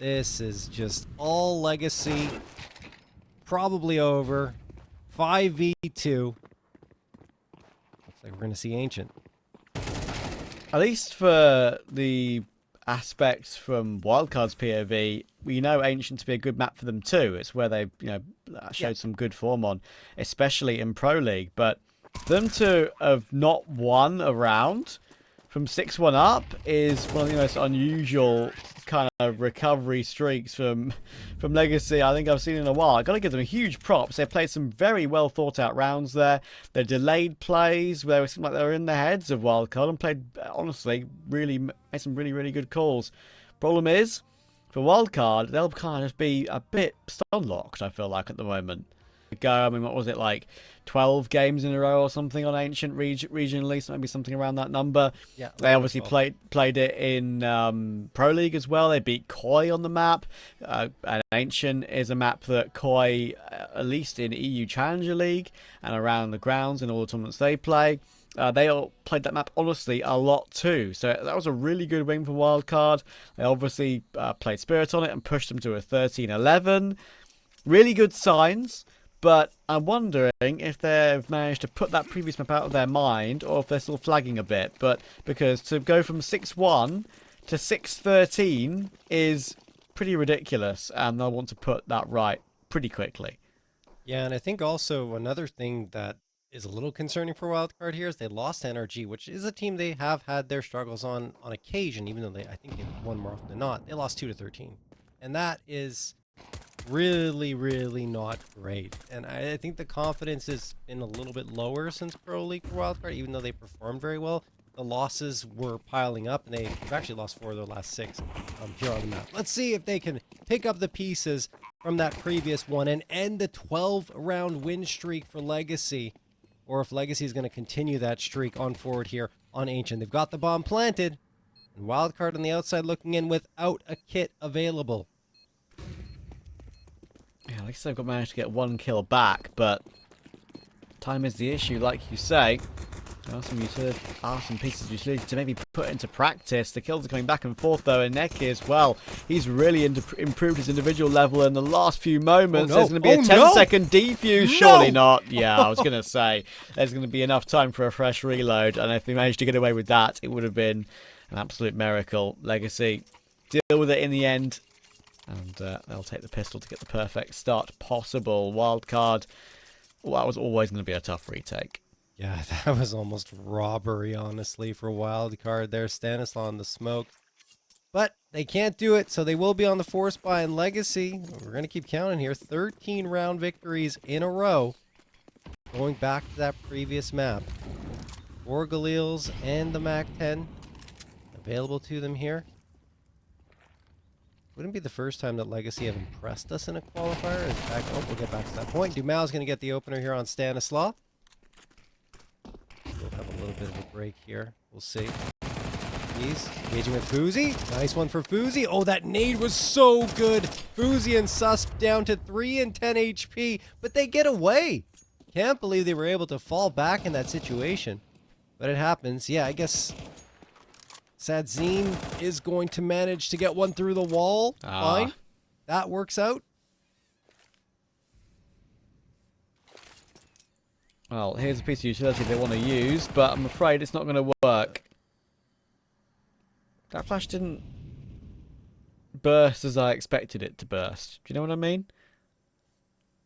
This is just all Legacy. Probably over. 5v2. Looks like we're going to see Ancient. At least for the aspects from Wildcard's POV, we know Ancient to be a good map for them too. It's where they, showed some good form on, especially in Pro League. But for them to have not won a round from 6-1 up is one of the most unusual kind of recovery streaks from Legacy I think I've seen in a while. I got to give them huge props. They played some very well thought out rounds there. They delayed plays where it seemed like they were in the heads of Wildcard and played, honestly, made some really good calls. Problem is, for Wildcard, they'll kind of be a bit stun locked, I feel like, at the moment. What was it, like 12 games in a row or something on Ancient regionally, so maybe something around that number. Yeah, they obviously played it in Pro League as well. They beat Koi on the map, and Ancient is a map that Koi, at least in EU Challenger League and around the grounds in all the tournaments they play, they all played that map, honestly, a lot too. So that was a really good win for Wildcard. They obviously played Spirit on it and pushed them to a 13-11. Really good signs. But I'm wondering if they've managed to put that previous map out of their mind, or if they're still flagging a bit. But because to go from 6-1 to 6-13 is pretty ridiculous, and they'll want to put that right pretty quickly. Yeah, and I think also another thing that is a little concerning for Wildcard here is they lost NRG, which is a team they have had their struggles on occasion, even though I think they've won more often than not. They lost 2-13, and that is really not great. And I think the confidence has been a little bit lower since Pro League for Wildcard, even though they performed very well. The losses were piling up, and they've actually lost 4 of their last 6 here on the map. Let's see if they can pick up the pieces from that previous one and end the 12-round win streak for Legacy, or if Legacy is going to continue that streak on forward here on Ancient. They've got the bomb planted, and Wildcard on the outside looking in without a kit available. Yeah, like I said, I've managed to get 1 kill back, but time is the issue, like you say. There are some pieces of utility to maybe put into practice. The kills are coming back and forth though, and Neki as well. He's really improved his individual level in the last few moments. There's going to be a 10-second defuse. Surely not. Yeah, I was going to say there's going to be enough time for a fresh reload, and if they managed to get away with that, it would have been an absolute miracle. Legacy deal with it in the end, and they'll take the pistol to get the perfect start possible. Wildcard, well, that was always going to be a tough retake. Yeah, that was almost robbery, honestly, for Wildcard there. Stanislaw in the smoke. But they can't do it, so they will be on the force buy in Legacy. We're going to keep counting here. 13 round victories in a row. Going back to that previous map. 4 Galils and the MAC-10 available to them here. Wouldn't be the first time that Legacy have impressed us in a qualifier. In fact, we'll get back to that point. Dumao's going to get the opener here on Stanislaw. We'll have a little bit of a break here. We'll see. He's engaging with Fuzi. Nice one for Fuzi. Oh, that nade was so good. Fuzi and Sus down to 3 and 10 HP, but they get away. Can't believe they were able to fall back in that situation. But it happens. Yeah, I guess Sadzine is going to manage to get one through the wall. Fine. That works out. Well, here's a piece of utility they want to use, but I'm afraid it's not going to work. That flash didn't burst as I expected it to burst. Do you know what I mean?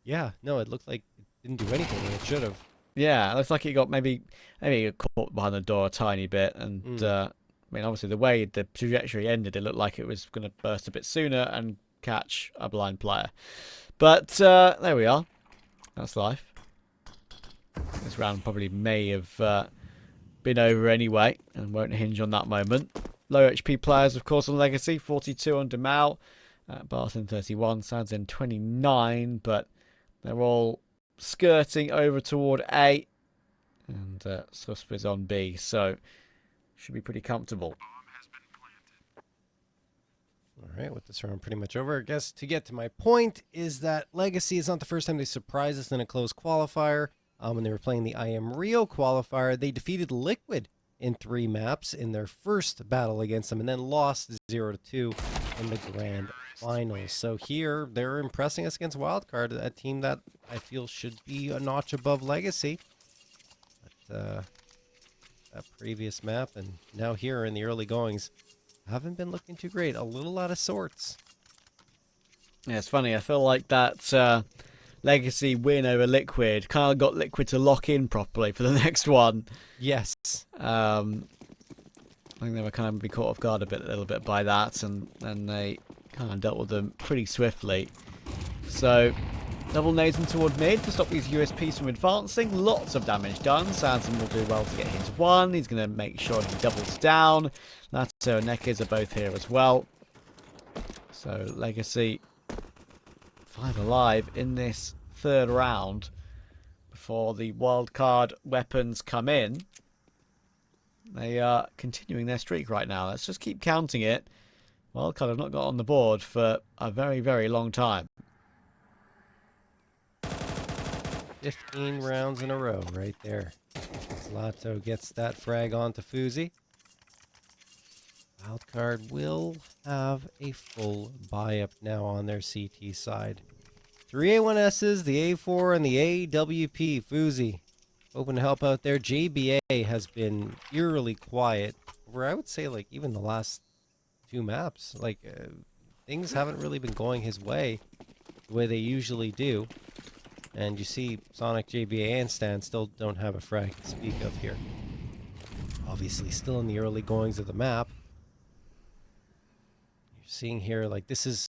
Yeah, no, it looked like it didn't do anything when it should have. Yeah, it looks like it got maybe it got caught behind the door a tiny bit, and I mean, obviously the way the trajectory ended, it looked like it was going to burst a bit sooner and catch a blind player. But there we are. That's life. This round probably may have been over anyway and won't hinge on that moment. Low HP players, of course, on Legacy. 42 on Demau. Barton 31. Sadzin 29. But they're all skirting over toward A. And Susp is on B. So should be pretty comfortable. Alright, with this round pretty much over, I guess to get to my point is that Legacy is not the first time they surprised us in a close qualifier. When they were playing the IM Rio qualifier, they defeated Liquid in 3 maps in their first battle against them and then lost 0-2 in the grand finals. So here, they're impressing us against Wildcard, a team that I feel should be a notch above Legacy. But that previous map and now here in the early goings haven't been looking too great. A little out of sorts. Yeah, it's funny. I feel like that Legacy win over Liquid kind of got Liquid to lock in properly for the next one. Yes. I think they were kind of be caught off guard a little bit by that, and then they kind of dealt with them pretty swiftly. So double nades in toward mid to stop these USPs from advancing. Lots of damage done. Sanson will do well to get his one. He's going to make sure he doubles down. Nato and Nekes are both here as well. So Legacy 5 alive in this 3rd round before the wildcard weapons come in. They are continuing their streak right now. Let's just keep counting it. Wildcard have not got on the board for a very, very long time. 15 rounds in a row right there. Zlato gets that frag onto Fuzi. Wildcard will have a full buy-up now on their CT side. 3 A1Ss, the A4, and the AWP. Fuzi, hoping to help out there. JBA has been eerily quiet over, I would say, like, even the last 2 maps. Like, things haven't really been going his way the way they usually do. And you see Sonic, JBA, and Stan still don't have a frag to speak of here. Obviously, still in the early goings of the map. Seeing here, like, this is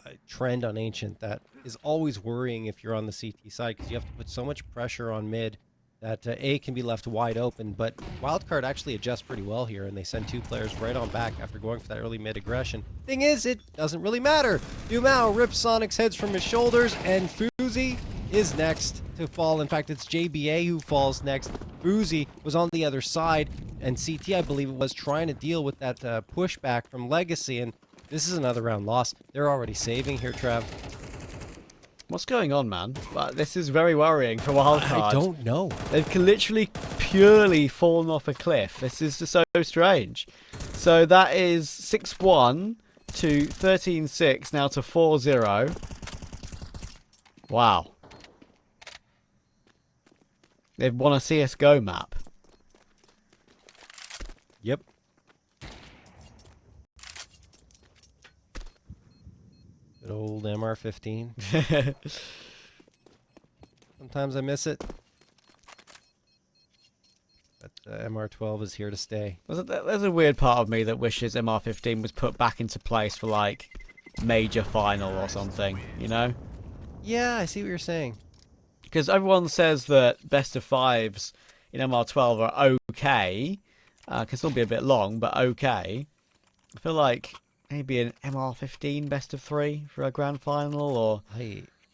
a trend on Ancient that is always worrying if you're on the CT side, because you have to put so much pressure on mid that A can be left wide open. But Wildcard actually adjusts pretty well here, and they send 2 players right on back after going for that early mid aggression. Thing is, it doesn't really matter. Dumao rips Sonic's heads from his shoulders, and Fuzi is next to fall. In fact, it's JBA who falls next. Fuzi was on the other side, and CT, I believe it was, trying to deal with that pushback from Legacy, and this is another round loss. They're already saving here, Trav. What's going on, man? But this is very worrying for Wildcard. I don't know. They've literally purely fallen off a cliff. This is just so strange. So that is 6-1 to 13-6, now to 4-0. Wow. They've won a CSGO map. Yep. Good old MR15. Sometimes I miss it. But MR12 is here to stay. There's a weird part of me that wishes MR15 was put back into place for, like, major final or something, you know? Yeah, I see what you're saying. Because everyone says that best of fives in MR12 are okay. Can still be a bit long, but okay. I feel like maybe an MR15 best of 3 for a grand final or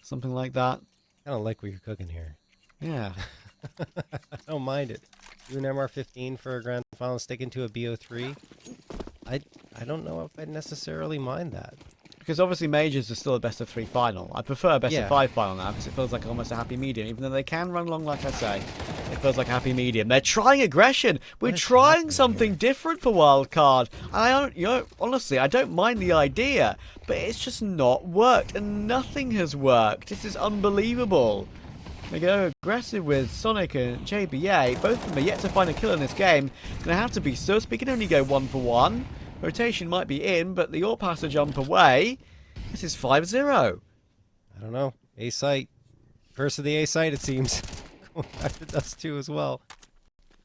something like that. I don't like what you're cooking here. Yeah. I don't mind it. Do an MR15 for a grand final, sticking to a BO3. I don't know if I'd necessarily mind that. Because obviously majors are still a best of 3 final. I prefer a best Yeah. of 5 final now because it feels like almost a happy medium. Even though they can run long, like I say, it feels like a happy medium. They're trying aggression. We're trying something different for Wildcard. And I don't, honestly, I don't mind the idea, but it's just not worked, and nothing has worked. This is unbelievable. They go aggressive with Sonic and JBA. Both of them are yet to find a kill in this game. It's going to have to be Sus. We can only go 1 for 1. Rotation might be in, but the AWP has to jump away. This is 5-0. I don't know. A site. First of the A site, it seems. Going back to Dust2 as well.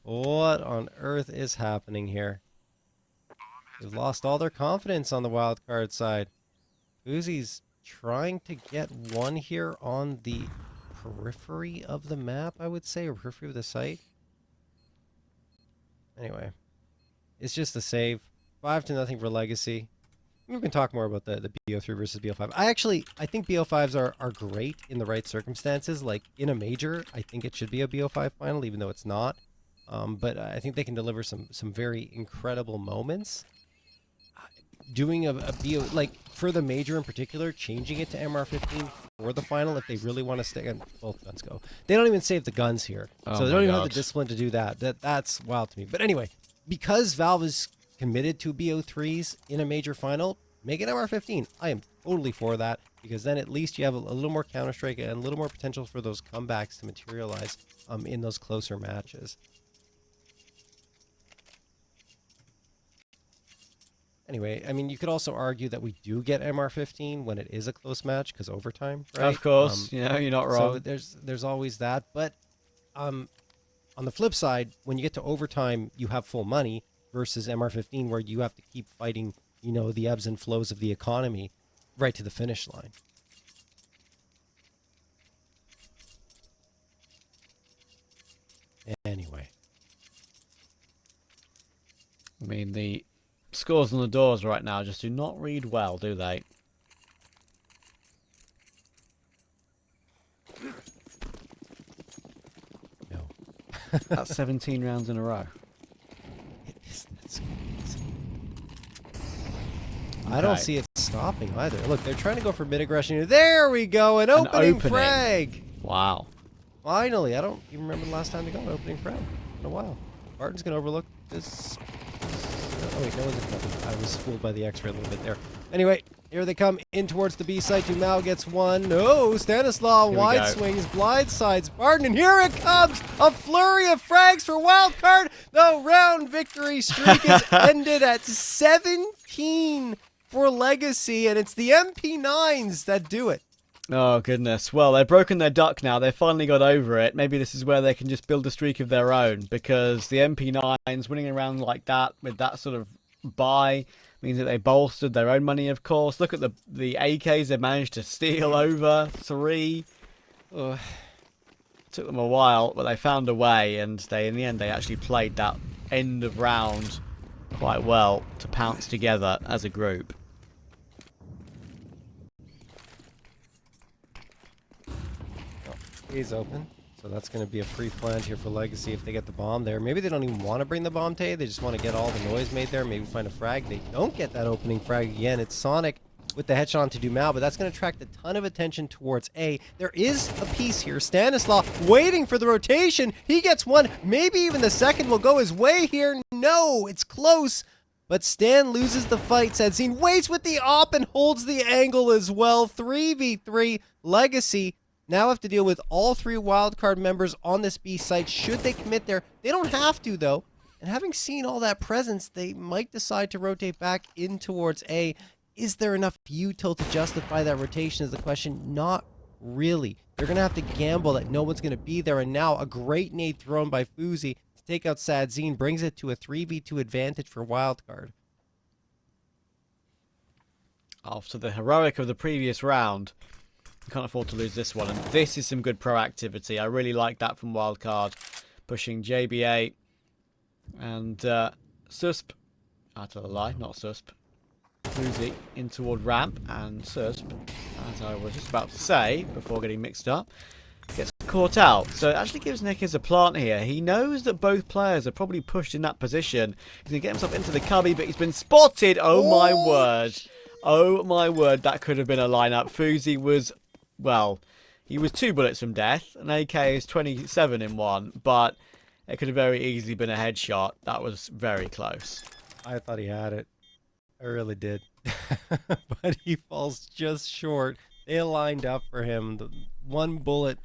What on earth is happening here? They've lost all their confidence on the wildcard side. Uzi's trying to get one here on the periphery of the map, I would say, or periphery of the site. Anyway, it's just a save. 5-0 for Legacy. We can talk more about the BO3 versus BO5. I think BO5s are great in the right circumstances. Like in a major, I think it should be a BO5 final, even though it's not. But I think they can deliver some very incredible moments. Doing a BO, like for the major in particular, changing it to MR15 for the final if they really want to stick, and both guns go. They don't even save the guns here. So they don't even have the discipline to do that. That's wild to me. But anyway, because Valve is committed to BO3s in a major final, make it MR15. I am totally for that, because then at least you have a little more Counter-Strike and a little more potential for those comebacks to materialize in those closer matches. Anyway, I mean, you could also argue that we do get MR15 when it is a close match, because overtime, right? Of course, you're not wrong. So there's always that. But on the flip side, when you get to overtime, you have full money, versus MR15 where you have to keep fighting, the ebbs and flows of the economy right to the finish line. Anyway. I mean, the scores on the doors right now just do not read well, do they? No. That's 17 rounds in a row. I don't see it stopping either. Look, they're trying to go for mid-aggression. There we go, an opening frag. Wow. Finally, I don't even remember the last time they got an opening frag in a while. Barton's going to overlook this. Oh, wait, no one's coming. I was fooled by the X-ray a little bit there. Anyway, here they come in towards the B site. Dumao gets one. No, Stanislaw wide swings, blindsides Barton, and here it comes! A flurry of frags for Wildcard. The round victory streak is ended at 17 for Legacy, and it's the MP9s that do it. Oh, goodness. Well, they've broken their duck now. They finally got over it. Maybe this is where they can just build a streak of their own, because the MP9s winning around like that with that sort of buy means that they bolstered their own money, of course. Look at the AKs they managed to steal over 3. Took them a while, but they found a way, and in the end they actually played that end of round quite well to pounce together as a group. He's open, so that's going to be a free plant here for Legacy if they get the bomb there. Maybe they don't even want to bring the bomb to A. They just want to get all the noise made there, maybe find a frag. They don't get that opening frag again. It's Sonic with the headshot onto Dumao, but that's going to attract a ton of attention towards A. There is a piece here. Stanislaw waiting for the rotation. He gets one. Maybe even the second will go his way here. No, it's close. But Stan loses the fight. Sadzine waits with the op and holds the angle as well. 3v3 Legacy now have to deal with all 3 wildcard members on this B site. Should they commit there? They don't have to, though. And having seen all that presence, they might decide to rotate back in towards A. Is there enough util to justify that rotation is the question. Not really. They're going to have to gamble that no one's going to be there. And now a great nade thrown by Fuzi to take out Sadzine brings it to a 3v2 advantage for Wildcard. After the heroic of the previous round, you can't afford to lose this one. And this is some good proactivity. I really like that from Wildcard. Pushing JBA and Susp. I tell a lie, not Susp. Fuzi in toward ramp, and Susp, as I was just about to say before getting mixed up, gets caught out. So it actually gives Nickers a plant here. He knows that both players are probably pushed in that position. He's going to get himself into the cubby, but he's been spotted. Oh my word. Oh my word, that could have been a lineup. Fuzi was, well, he was 2 bullets from death. An AK is 27 in 1, but it could have very easily been a headshot. That was very close. I thought he had it. I really did. But he falls just short. They lined up for him. The one bullet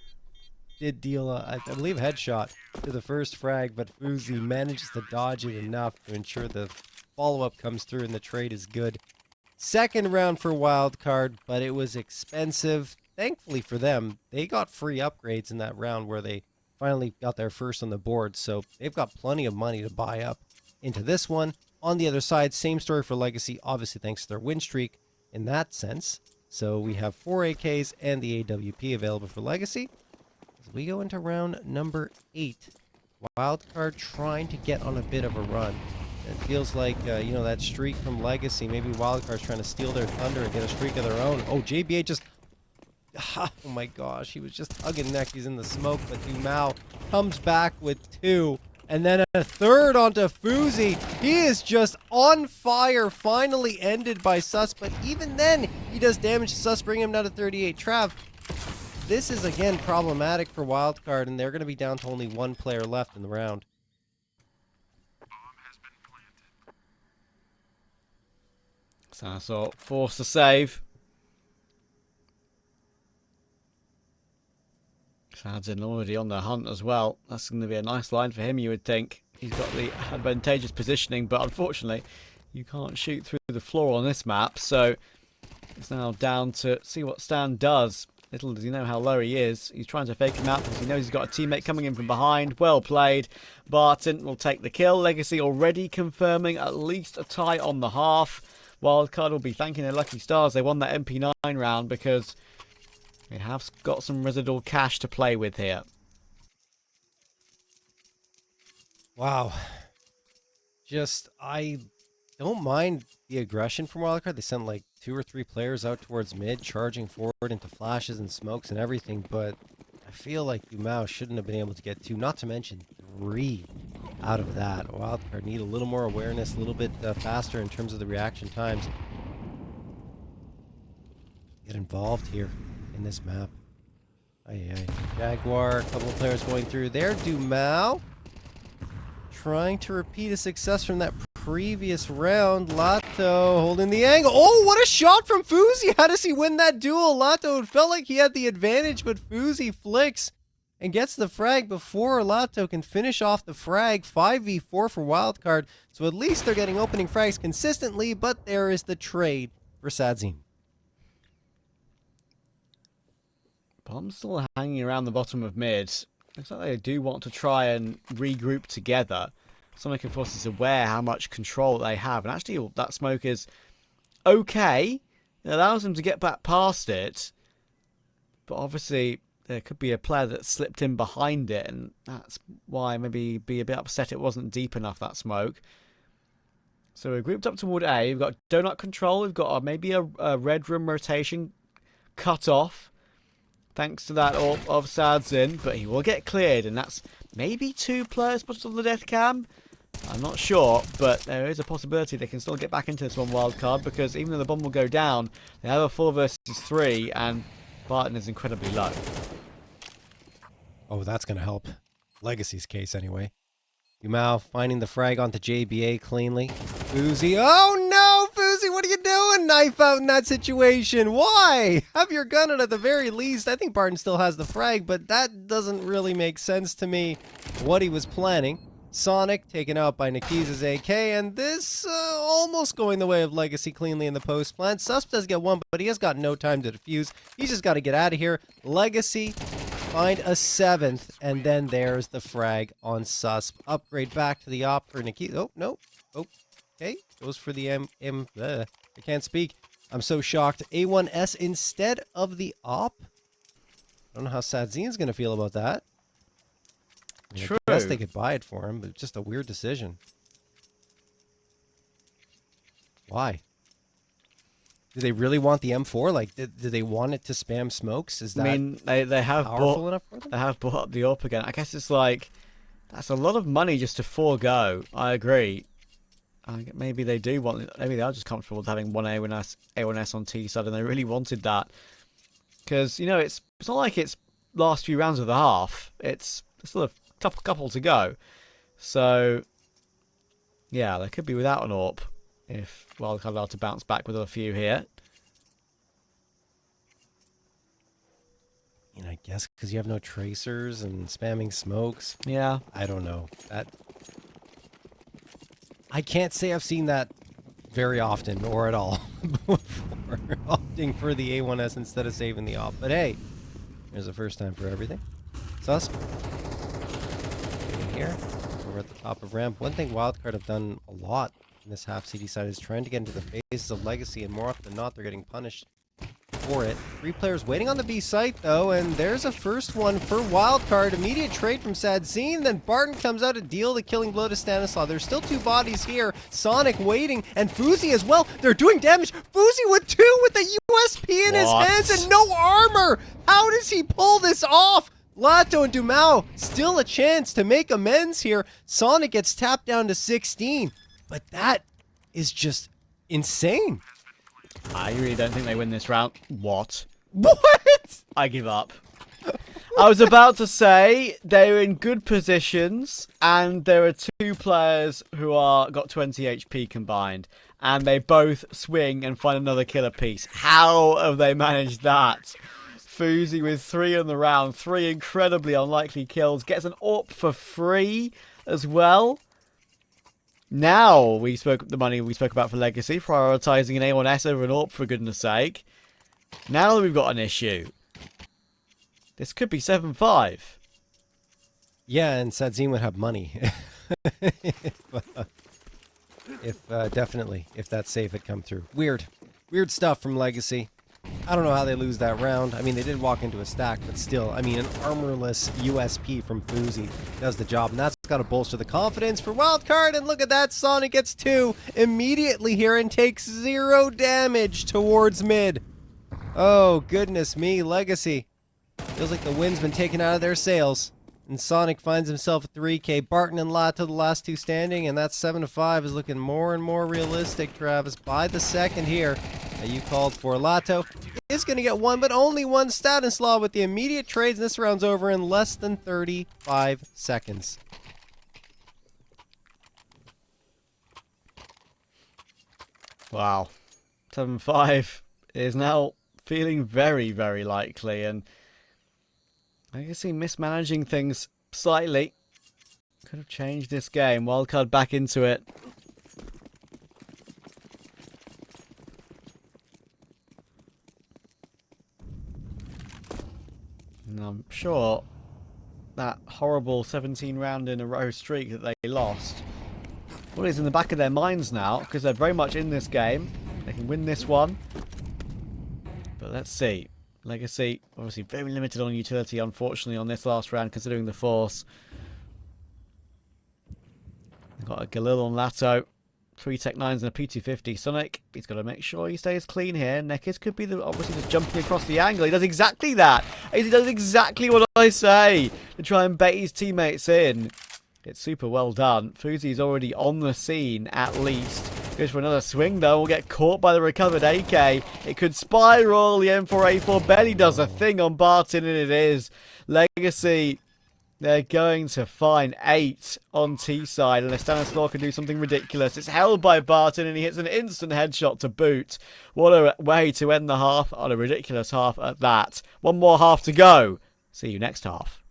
did deal, I believe, a headshot to the first frag, but Fuzi manages to dodge it enough to ensure the follow-up comes through and the trade is good. Second round for Wildcard, but it was expensive. Thankfully for them, they got free upgrades in that round where they finally got their first on the board, so they've got plenty of money to buy up into this one. On the other side, same story for Legacy, obviously thanks to their win streak in that sense. So we have 4 AKs and the AWP available for Legacy. As we go into round number 8, Wildcard trying to get on a bit of a run. It feels like, you know, that streak from Legacy, maybe Wildcard's trying to steal their thunder and get a streak of their own. Oh, JBA just... Oh my gosh, he was just hugging neck. He's in the smoke, but Dumao comes back with 2. And then a third onto Fuzi. He is just on fire. Finally ended by Sus. But even then, he does damage to Sus, bringing him down to 38. Trav, this is again problematic for Wildcard, and they're going to be down to only 1 player left in the round. So forced to save. Sadzin already on the hunt as well. That's going to be a nice line for him, you would think. He's got the advantageous positioning, but unfortunately, you can't shoot through the floor on this map. So it's now down to see what Stan does. Little does he know how low he is. He's trying to fake him out because he knows he's got a teammate coming in from behind. Well played. Barton will take the kill. Legacy already confirming at least a tie on the half. Wildcard will be thanking their lucky stars. They won that MP9 round because they have got some residual cash to play with here. Wow. Just, I don't mind the aggression from Wildcard. They sent like 2 or 3 players out towards mid, charging forward into flashes and smokes and everything, but I feel like Dumao shouldn't have been able to get 2, not to mention 3 out of that. Wildcard need a little more awareness, a little bit faster in terms of the reaction times. Get involved here in this map. Jaguar, a couple of players going through there. Dumao trying to repeat a success from that previous round. Lato holding the angle. Oh, what a shot from Fuzi! How does he win that duel? Lato, it felt like he had the advantage, but Fuzi flicks and gets the frag before Lato can finish off the frag. 5v4 for Wildcard, so at least they're getting opening frags consistently, but there is the trade for Sadzine. Bomb's still hanging around the bottom of mid. Looks like they do want to try and regroup together. Sonic of course is aware how much control they have, and actually that smoke is okay. It allows them to get back past it, but obviously there could be a player that slipped in behind it, and that's why maybe be a bit upset it wasn't deep enough, that smoke. So we're grouped up toward A. We've got donut control. We've got maybe a red room rotation cut off, thanks to that AWP of Sadzin, but he will get cleared, and that's maybe 2 players put on the death cam. I'm not sure, but there is a possibility they can still get back into this one wild card, because even though the bomb will go down, they have a 4 versus 3, and Barton is incredibly low. Oh, that's going to help. Legacy's case, anyway. Yumao finding the frag onto JBA cleanly. Fuzi. Oh, no! Fuzi, what are you doing? Knife out in that situation. Why? Have your gun out at the very least. I think Barton still has the frag, but that doesn't really make sense to me what he was planning. Sonic taken out by Nikiz's AK, and this almost going the way of Legacy cleanly in the post plant. Sus does get one, but he has got no time to defuse. He's just got to get out of here. Legacy find a 7th, and then there's the frag on Sus. Upgrade back to the op for Nikiz. Oh, no. Oh, okay. Goes for the I can't speak. I'm so shocked. A1S instead of the op. I don't know how Sadzin's going to feel about that. True. I guess they could buy it for him, but it's just a weird decision. Why? Do they really want the M4? Like, do they want it to spam smokes? Is that I mean, they have powerful enough for them? They have bought up the AWP again. I guess it's like, that's a lot of money just to forego. I agree. Maybe they do want. Maybe they are just comfortable with having one A1S on T side, and they really wanted that. Because, you know, it's not like it's last few rounds of the half. It's still a couple to go. So, yeah, they could be without an AWP if Wildcard allowed to bounce back with a few here. You know, I guess because you have no tracers and spamming smokes. Yeah. I don't know. I can't say I've seen that very often or at all before, opting for the A1S instead of saving the op. But hey, there's a first time for everything. Sus. Here, we're at the top of ramp. One thing Wildcard have done a lot in this half CD side is trying to get into the phases of Legacy, and more often than not, they're getting punished for it. 3 players waiting on the B site, though, and there's a first one for Wildcard. Immediate trade from Sadzine, then Barton comes out to deal the killing blow to Stanislaw. There's still 2 bodies here. Sonic waiting, and Fuzi as well. They're doing damage. Fuzi with 2 with the USP in his hands and no armor. How does he pull this off? Lato and Dumao still a chance to make amends here. Sonic gets tapped down to 16, but that is just insane. I really don't think they win this round. What? What? I give up. I was about to say they're in good positions, and there are 2 players who got 20 HP combined, and they both swing and find another killer piece. How have they managed that? Fuzi with 3 in the round, 3 incredibly unlikely kills, gets an AWP for free as well. Now we spoke the money we spoke about for Legacy, prioritizing an A1S over an AWP for goodness sake. Now that we've got an issue, this could be 7-5. Yeah, and Sadzine would have money. Definitely, if that save had come through. Weird stuff from Legacy. I don't know how they lose that round. I mean, they did walk into a stack, but still, I mean, an armorless USP from Fuzi does the job, and that's got to bolster the confidence for Wildcard. And look at that, Sonic gets 2 immediately here and takes 0 damage towards mid. Oh, goodness me, Legacy. Feels like the wind's been taken out of their sails. And Sonic finds himself at 3K. Barton and Lato, the last 2 standing, and that 7-5 is looking more and more realistic, Travis, by the second here that you called for. Lato is going to get 1, but only 1. Stanislaw with the immediate trades, and this round's over in less than 35 seconds. Wow. 7-5 is now feeling very, very likely, and I can see mismanaging things slightly. Could have changed this game. Wildcard back into it. And I'm sure that horrible 17 round in a row streak that they lost, well, is in the back of their minds now, because they're very much in this game. They can win this one. But let's see. Legacy, obviously very limited on utility, unfortunately, on this last round, considering the force. They've got a Galil on Lato, 3 Tech 9s and a P250. Sonic, he's got to make sure he stays clean here. Nekis could be obviously just jumping across the angle. He does exactly that. He does exactly what I say to try and bait his teammates in. It's super well done. Fuzi's already on the scene, at least. Goes for another swing, though. Will get caught by the recovered AK. It could spiral. The M4A4 barely does a thing on Barton, and it is. Legacy, they're going to find 8 on T-side, unless Stanislaw can do something ridiculous. It's held by Barton, and he hits an instant headshot to boot. What a way to end the half on a ridiculous half at that. One more half to go. See you next half.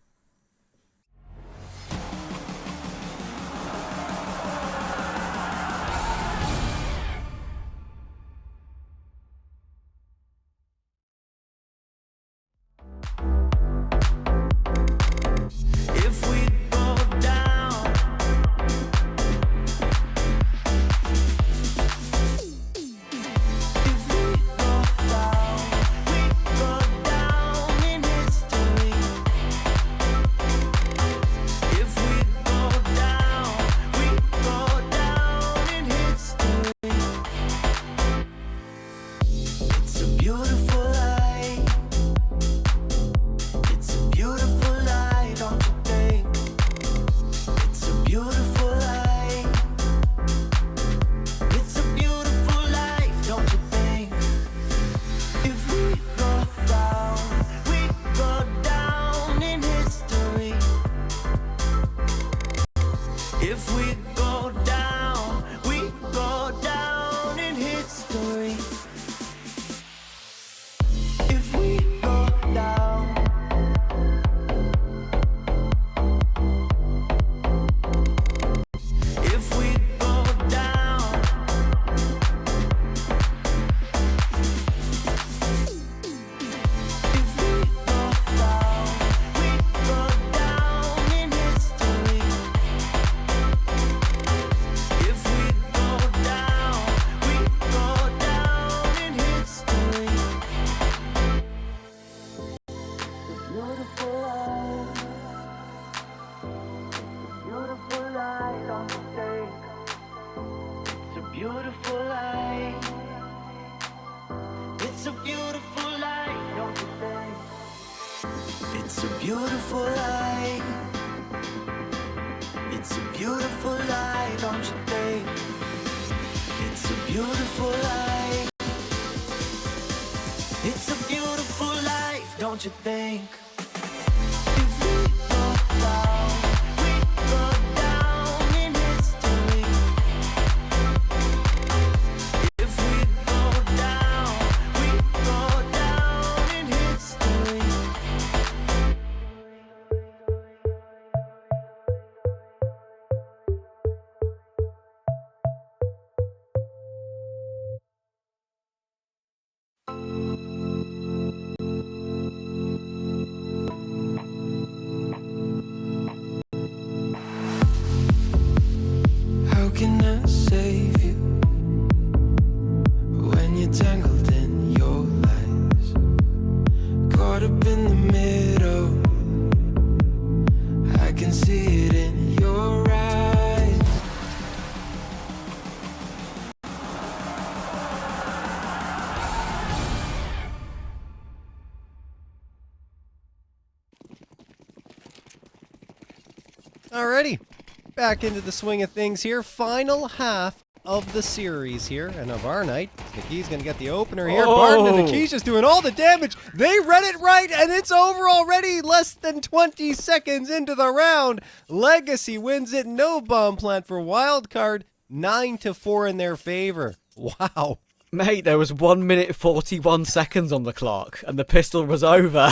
beautiful light. It's a beautiful light, don't you think? It's a beautiful light. It's a beautiful life, don't you think? If we go down, we go down in history. If we go down, we go down in history. How can I save you when you're tangled in your lies? Caught up in the middle, I can see it in your eyes. Alrighty, back into the swing of things here. Final half of the series here and of our night. Niki's gonna get the opener here. Barton and Niki's just doing all the damage. They read it right, and it's over already. Less than 20 seconds into the round. Legacy wins it. No bomb plant for Wildcard. 9-4 in their favor. Wow. Mate, there was 1 minute 41 seconds on the clock, and the pistol was over.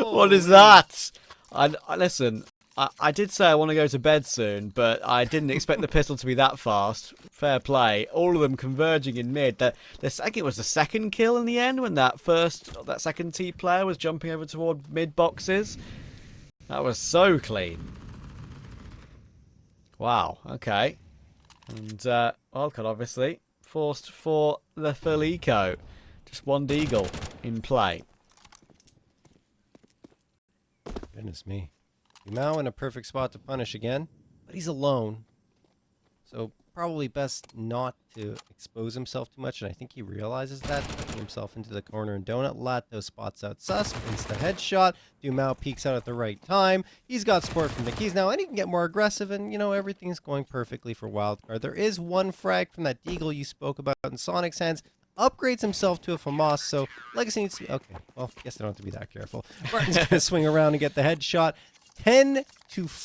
What is that? Listen, I did say I want to go to bed soon, but I didn't expect the pistol to be that fast. Fair play. All of them converging in mid. I think it was the second kill in the end when that second T player was jumping over toward mid boxes. That was so clean. Wow, okay. And Wildcard obviously forced for the full eco. Just one deagle in play. Goodness me. Now in a perfect spot to punish again, but he's alone. So probably best not to expose himself too much, and I think he realizes that, putting himself into the corner and donut. Lato spots out Sus, insta headshot. Dumao peeks out at the right time. He's got support from the keys now, and he can get more aggressive, and, you know, everything's going perfectly for Wildcard. There is one frag from that Deagle you spoke about in Sonic's hands. Upgrades himself to a FAMAS, so Legacy needs to be... Okay, well, I guess I don't have to be that careful. Martin's going to swing around and get the headshot. 10-4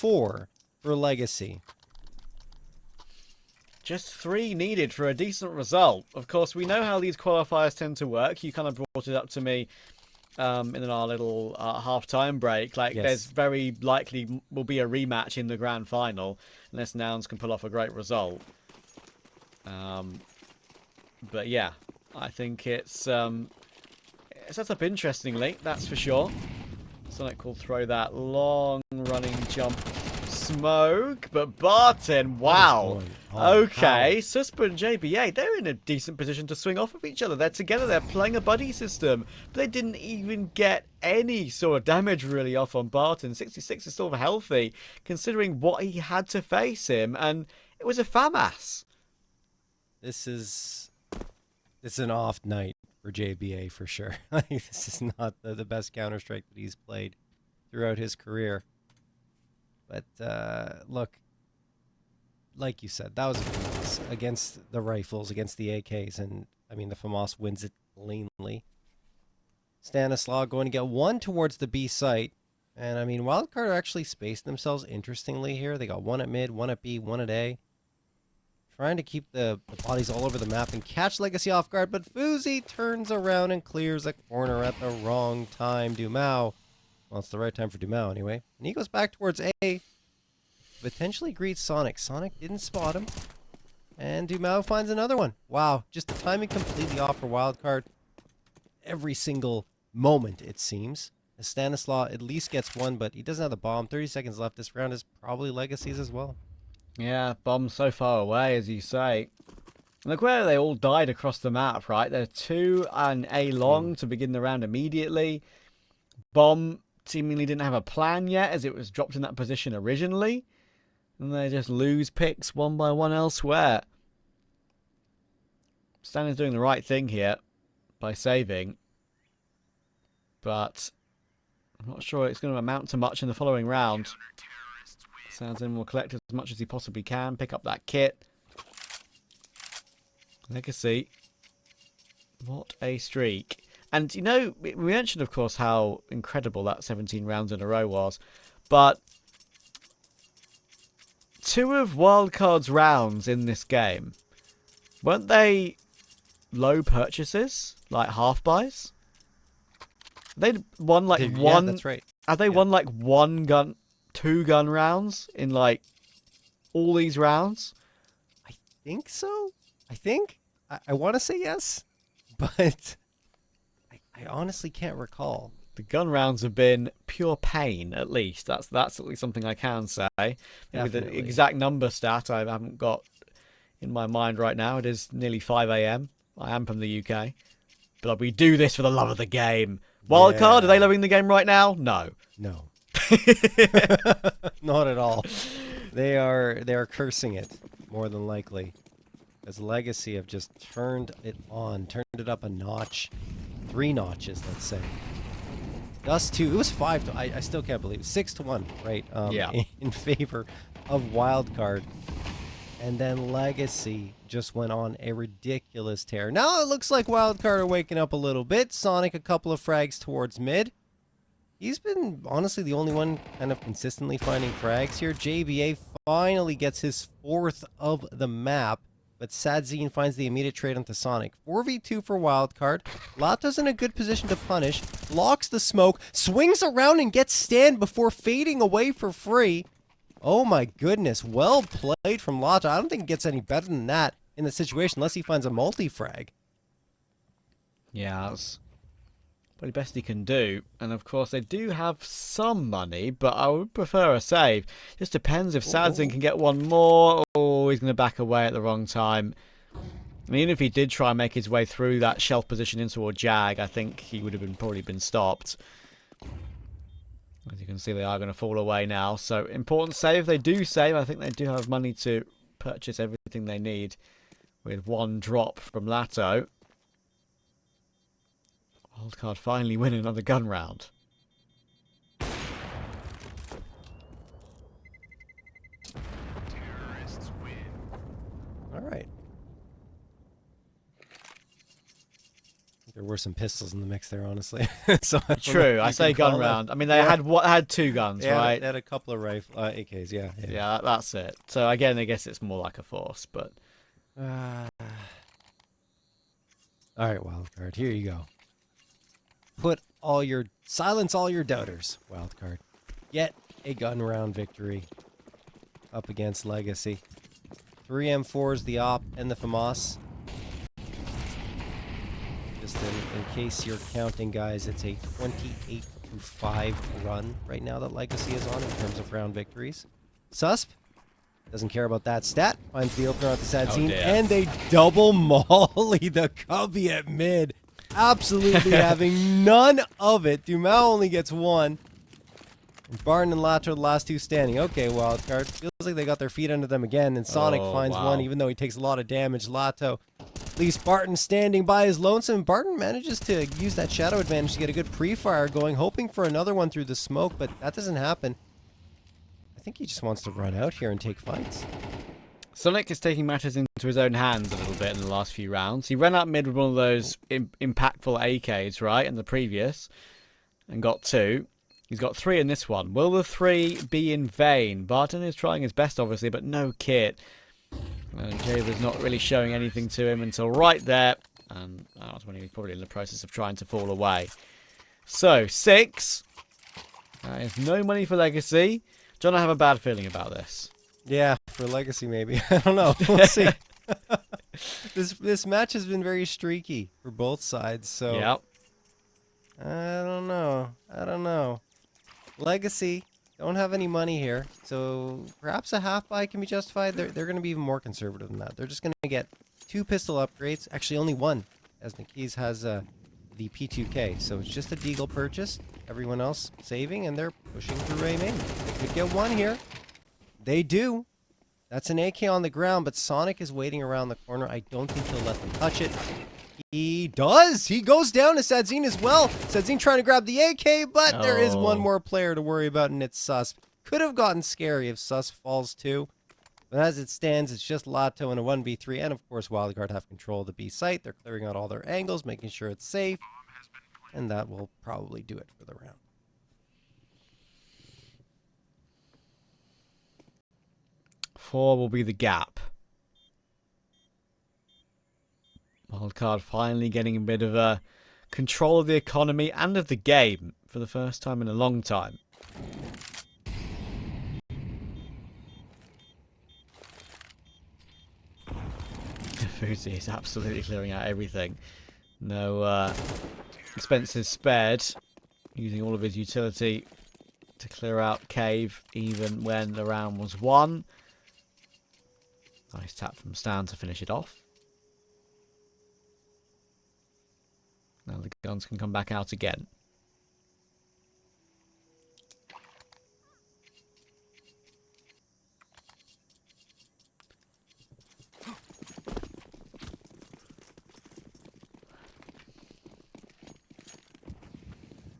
for Legacy. Just 3 needed for a decent result. Of course, we know how these qualifiers tend to work. You kind of brought it up to me in our little half-time break. Like, Yes. there's very likely will be a rematch in the grand final, unless Nouns can pull off a great result. But yeah, I think it's set up interestingly, that's for sure. Sonic will throw that long running jump smoke, but Barton, wow. Okay, Suspa and JBA, they're in a decent position to swing off of each other. They're together, they're playing a buddy system, but they didn't even get any sort of damage really off on Barton. 66 is still healthy, considering what he had to face him, and it was a FAMAS. This is an off night for JBA for sure. This is not the best Counter-Strike that he's played throughout his career. But look, like you said, that was a FAMAS against the rifles, against the AKs, and I mean the FAMAS wins it cleanly. Stanislaw going to get one towards the B site, and I mean Wildcard actually spaced themselves interestingly here. They got one at mid, one at B, one at A. Trying to keep the bodies all over the map and catch Legacy off guard, but Fuzi turns around and clears a corner at the wrong time. Dumao, well, it's the right time for Dumao anyway. And he goes back towards A, potentially greets Sonic. Sonic didn't spot him, and Dumao finds another one. Wow, just the timing completely off for Wildcard. Every single moment, it seems. As Stanislaw at least gets one, but he doesn't have the bomb. 30 seconds left. This round is probably Legacy's as well. Yeah, bomb's so far away, as you say. Look where they all died across the map, right? They're 2 and A long to begin the round immediately. Bomb seemingly didn't have a plan yet, as it was dropped in that position originally. And they just lose picks one by one elsewhere. Stan is doing the right thing here by saving. But I'm not sure it's going to amount to much in the following round. Sandsman will collect as much as he possibly can, pick up that kit. Legacy. What a streak. And, you know, we mentioned, of course, how incredible that 17 rounds in a row was. But 2 of Wildcard's rounds in this game, weren't they low purchases? Like half buys? They'd won like one... Yeah, that's right. Have they won like 2 gun rounds in like all these rounds? I think so. I want to say yes, but I honestly can't recall. The gun rounds have been pure pain, at least. That's at least something I can say. Maybe the Definitely. exact number stat I haven't got in my mind right now. It is nearly 5 a.m. I am from the UK. But we do this for the love of the game. Wildcard, are they loving the game right now? No. No. Not at all. They are cursing it, more than likely. As Legacy have just turned it on, turned it up a notch. 3 notches, let's say. Dust2, it was 5 to, I still can't believe it. 6-1, right? Yeah. In favor of Wildcard. And then Legacy just went on a ridiculous tear. Now it looks like Wildcard are waking up a little bit. Sonic a couple of frags towards mid. He's been, honestly, the only one kind of consistently finding frags here. JBA finally gets his 4th of the map, but Sadzine finds the immediate trade onto Sonic. 4v2 for Wildcard. Lato's in a good position to punish, blocks the smoke, swings around and gets stand before fading away for free. Oh my goodness, well played from Lato. I don't think it gets any better than that in the situation, unless he finds a multi-frag. Yeah, that's probably best he can do. And of course, they do have some money, but I would prefer a save. Just depends if Sadzin can get one more, or he's going to back away at the wrong time. I mean, even if he did try and make his way through that shelf position into a jag, I think he would have probably been stopped. As you can see, they are going to fall away now. So, important save. They do save. I think they do have money to purchase everything they need with one drop from Lato. Wildcard finally win another gun round. All right. There were some pistols in the mix there, honestly. So I don't know True, if I you say can gun call it- round. I mean, they Yeah. had two guns, right? They had a couple of AKs, yeah. Yeah, that's it. So again, I guess it's more like a force, but All right, Wildcard, here you go. Silence all your doubters, Wildcard. Get a gun round victory up against Legacy. 3 M4s, the Op, and the FAMAS. Just in case you're counting, guys, it's a 28-5 run right now that Legacy is on in terms of round victories. Susp doesn't care about that stat. Finds the opener at the sad scene, dear. and they double molly the Cubby at mid. Absolutely having none of it. Dumas only gets one. And Barton and Lato are the last two standing. Okay, Wildcard. Feels like they got their feet under them again, and Sonic Oh, finds wow. one, even though he takes a lot of damage. Lato leaves Barton standing by his lonesome. Barton manages to use that shadow advantage to get a good pre-fire going, hoping for another one through the smoke, but that doesn't happen. I think he just wants to run out here and take fights. Sonic is taking matters into his own hands a little bit in the last few rounds. He ran out mid with one of those impactful AKs, right, in the previous, and got 2. He's got 3 in this one. Will the 3 be in vain? Barton is trying his best, obviously, but no kit. And Javer's not really showing anything to him until right there. And that was when he was probably in the process of trying to fall away. So, 6. That is no money for Legacy. John, I have a bad feeling about this. Yeah, for Legacy maybe. I don't know. We'll see. This match has been very streaky for both sides, so Yep. I don't know. Legacy don't have any money here, so perhaps a half buy can be justified. They're going to be even more conservative than that. They're just going to get 2 pistol upgrades. Actually, only 1, as Nikis has the P2K. So it's just a Deagle purchase. Everyone else saving, and they're pushing through A main. They could get 1 here. They do. That's an AK on the ground, but Sonic is waiting around the corner. I don't think he'll let them touch it. He does. He goes down to Sadzine as well. Sadzine trying to grab the AK, but there is one Oh. more player to worry about, and it's Sus. Could have gotten scary if Sus falls too. But as it stands, it's just Lato in a 1v3, and of course Wildcard have control of the B site. They're clearing out all their angles, making sure it's safe, and that will probably do it for the round. Four will be the gap. Wildcard finally getting a bit of a control of the economy and of the game for the first time in a long time. Fuzi is absolutely clearing out everything. No expenses spared. Using all of his utility to clear out cave even when the round was won. Nice tap from Stan to finish it off. Now the guns can come back out again.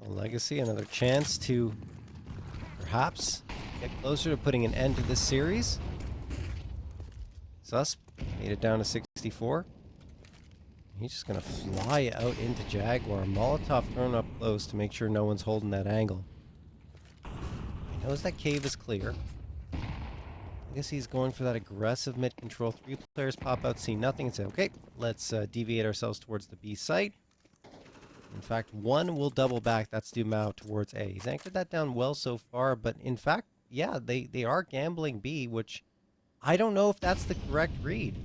Legacy, another chance to perhaps get closer to putting an end to this series. Sus made it down to 64. He's just going to fly out into Jaguar. Molotov thrown up close to make sure no one's holding that angle. He knows that cave is clear. I guess he's going for that aggressive mid control. 3 players pop out, see nothing, and say, okay, let's deviate ourselves towards the B site. In fact, 1 will double back. That's Dumas towards A. He's anchored that down well so far, but in fact, yeah, they are gambling B, which I don't know if that's the correct read.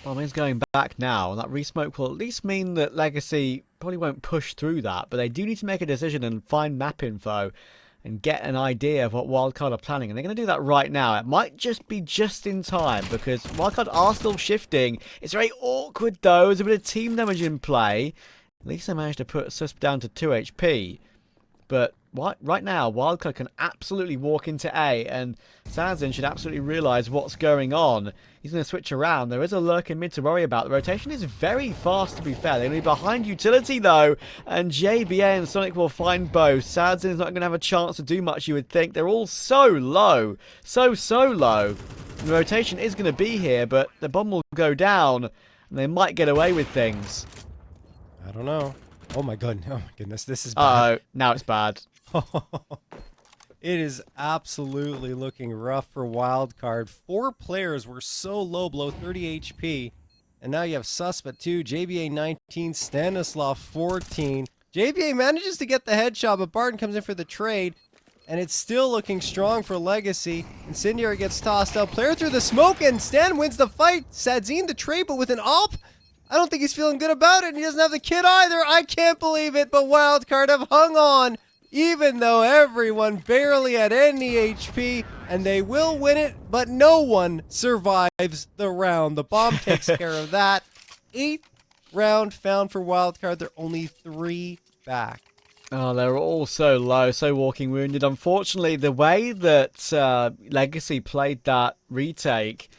Well, he's going back now, and that resmoke will at least mean that Legacy probably won't push through that, but they do need to make a decision and find map info and get an idea of what Wildcard are planning, and they're going to do that right now. It might just be just in time, because Wildcard are still shifting. It's very awkward, though. There's a bit of team damage in play. At least they managed to put Susp down to 2 HP, but right now, Wildcard can absolutely walk into A, and Sazin should absolutely realise what's going on. He's going to switch around. There is a lurk in mid to worry about. The rotation is very fast, to be fair. They're going to be behind utility, though, and JBA and Sonic will find both. Sazin is not going to have a chance to do much, you would think. They're all so low. So low. The rotation is going to be here, but the bomb will go down, and they might get away with things. I don't know. Oh my goodness, this is bad. Uh-oh, now it's bad. It is absolutely looking rough for Wildcard. 4 players were so low, below 30 HP. And now you have Susp at 2, JBA 19, Stanislav 14. JBA manages to get the headshot, but Barton comes in for the trade. And it's still looking strong for Legacy. Incendiary gets tossed out. Player through the smoke, and Stan wins the fight. Sadzine the trade, but with an AWP. I don't think he's feeling good about it, and he doesn't have the kit either. I can't believe it, but Wildcard have hung on, even though everyone barely had any HP, and they will win it, but no one survives the round. The bomb takes care of that. 8th round found for Wildcard. They're only 3 back. Oh, they're all so low, so walking wounded. Unfortunately, the way that Legacy played that retake,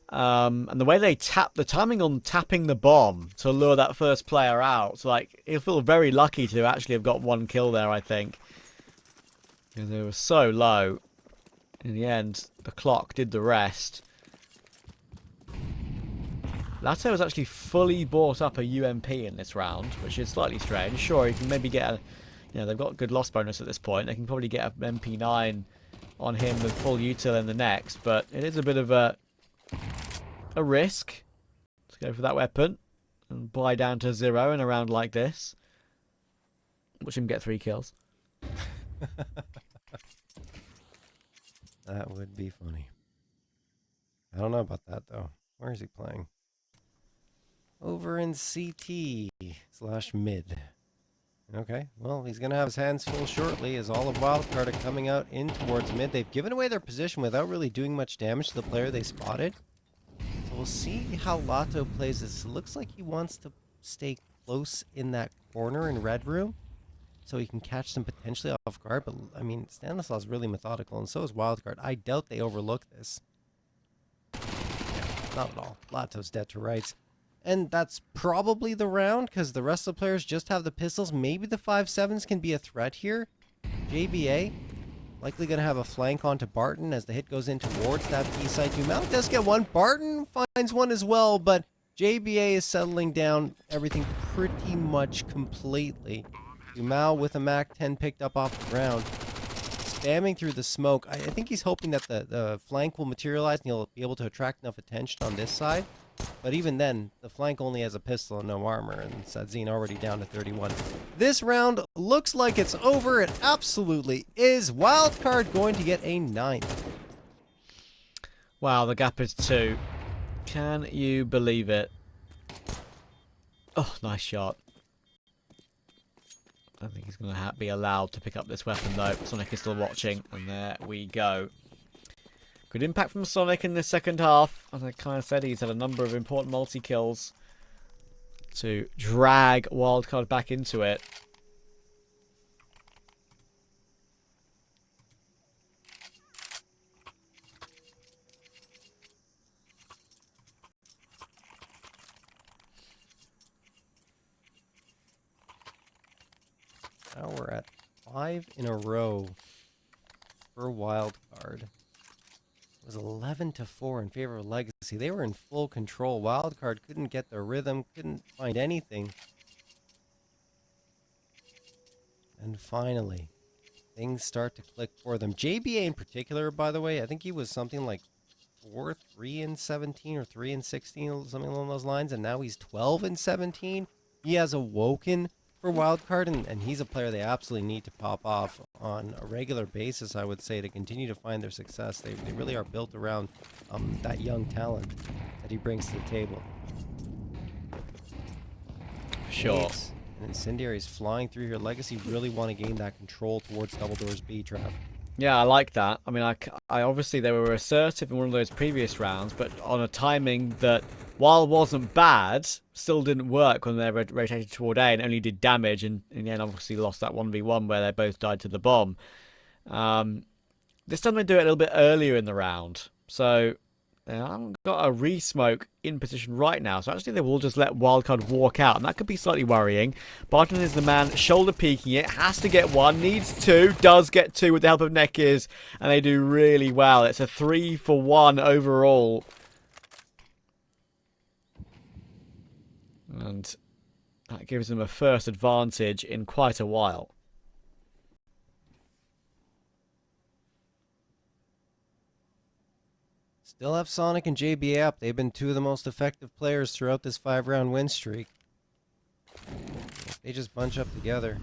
and the way they tapped, the timing on tapping the bomb to lure that first player out, like, he'll feel very lucky to actually have got 1 kill there, I think. Because they were so low. In the end, the clock did the rest. Lato has actually fully bought up a UMP in this round, which is slightly strange. Sure, you can maybe get a... You know, they've got a good loss bonus at this point. They can probably get an MP9 on him with full util in the next, but it is a bit of a risk to go for that weapon and buy down to 0 in a round like this. Watch him get 3 kills. That would be funny. I don't know about that, though. Where is he playing? Over in CT/mid. Okay, well, he's going to have his hands full shortly as all of Wildcard are coming out in towards mid. They've given away their position without really doing much damage to the player they spotted. So we'll see how Lato plays this. It looks like he wants to stay close in that corner in red room so he can catch them potentially off guard. But, I mean, Stanislav's really methodical, and so is Wildcard. I doubt they overlook this. Yeah, not at all. Lato's dead to rights. And that's probably the round, because the rest of the players just have the pistols. Maybe the 5.7s can be a threat here. JBA likely going to have a flank onto Barton as the hit goes in towards that B site. Dumal does get one. Barton finds one as well, but JBA is settling down everything pretty much completely. Dumal with a Mac 10 picked up off the ground. Spamming through the smoke. I think he's hoping that the flank will materialize and he'll be able to attract enough attention on this side. But even then, the flank only has a pistol and no armor, and Sadzine already down to 31. This round looks like it's over. It absolutely is. Wildcard going to get a 9th. Wow, the gap is 2. Can you believe it? Oh, nice shot. I don't think he's going to be allowed to pick up this weapon, though. Sonic is still watching, and there we go. Good impact from Sonic in the second half. As I kind of said, he's had a number of important multi-kills to drag Wildcard back into it. Now we're at 5 in a row for Wildcard. It was 11-4 in favor of Legacy. They were in full control. Wildcard couldn't get their rhythm, couldn't find anything. And finally, things start to click for them. JBA in particular, by the way, I think he was something like 4-3-17 or 3-16, something along those lines, and now he's 12-17. He has awoken for Wildcard, and he's a player they absolutely need to pop off on a regular basis, I would say, to continue to find their success. They really are built around that young talent that he brings to the table. Sure. And Incendiary's flying through here. Legacy really want to gain that control towards Double Doors B, Trav. Yeah, I like that. I mean, I obviously they were assertive in one of those previous rounds, but on a timing that, while wasn't bad, still didn't work when they rotated toward A and only did damage, and in the end obviously lost that 1v1 where they both died to the bomb. This time they do it a little bit earlier in the round, so they haven't got a re-smoke in position right now, so actually they will just let Wildcard walk out, and that could be slightly worrying. Barton is the man shoulder peeking it, has to get one, needs two, does get two with the help of Nekiz, and they do really well. It's a 3-for-1 overall. And that gives them a first advantage in quite a while. Still have Sonic and JBA up. They've been two of the most effective players throughout this 5-round win streak. They just bunch up together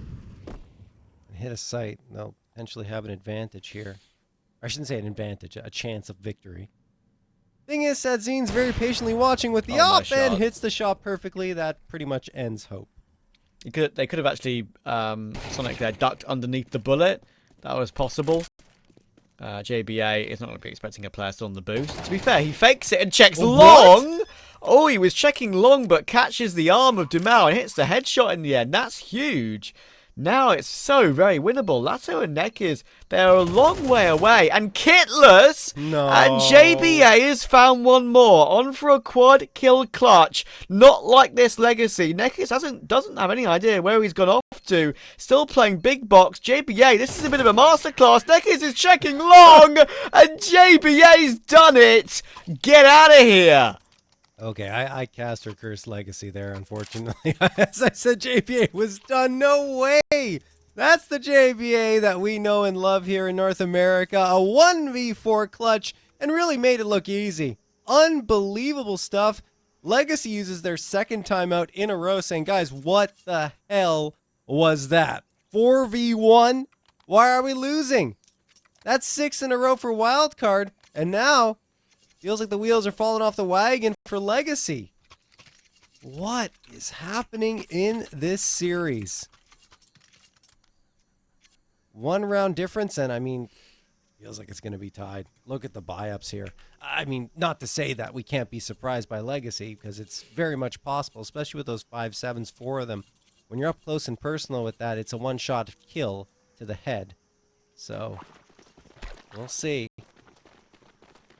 and hit a site, they'll potentially have an advantage here. I shouldn't say an advantage, a chance of victory. Thing is, Sadzin's very patiently watching with the up and hits the shot perfectly. That pretty much ends hope. They could have actually, Sonic there ducked underneath the bullet. That was possible. JBA is not going to be expecting a player still on the boost. To be fair, he fakes it and checks long. What? Oh, he was checking long, but catches the arm of Dumao and hits the headshot in the end. That's huge. Now it's so very winnable. Lato and Nekiz, they're a long way away. And Kitless and JBA has found one more. On for a quad kill clutch. Not like this Legacy. Nekiz doesn't have any idea where he's gone off to. Still playing big box. JBA, this is a bit of a masterclass. Nekiz is checking long. And JBA's done it. Get out of here. Okay, I cast her cursed legacy there, unfortunately. As I said, JBA was done. No way! That's the JBA that we know and love here in North America. A 1v4 clutch, and really made it look easy. Unbelievable stuff. Legacy uses their second timeout in a row, saying, guys, what the hell was that? 4v1? Why are we losing? That's 6 in a row for Wildcard, and now feels like the wheels are falling off the wagon for Legacy. What is happening in this series? 1 round difference, and I mean, feels like it's going to be tied. Look at the buy-ups here. I mean, not to say that we can't be surprised by Legacy, because it's very much possible, especially with those 5-7s, 4 of them. When you're up close and personal with that, it's a one-shot kill to the head. So, we'll see.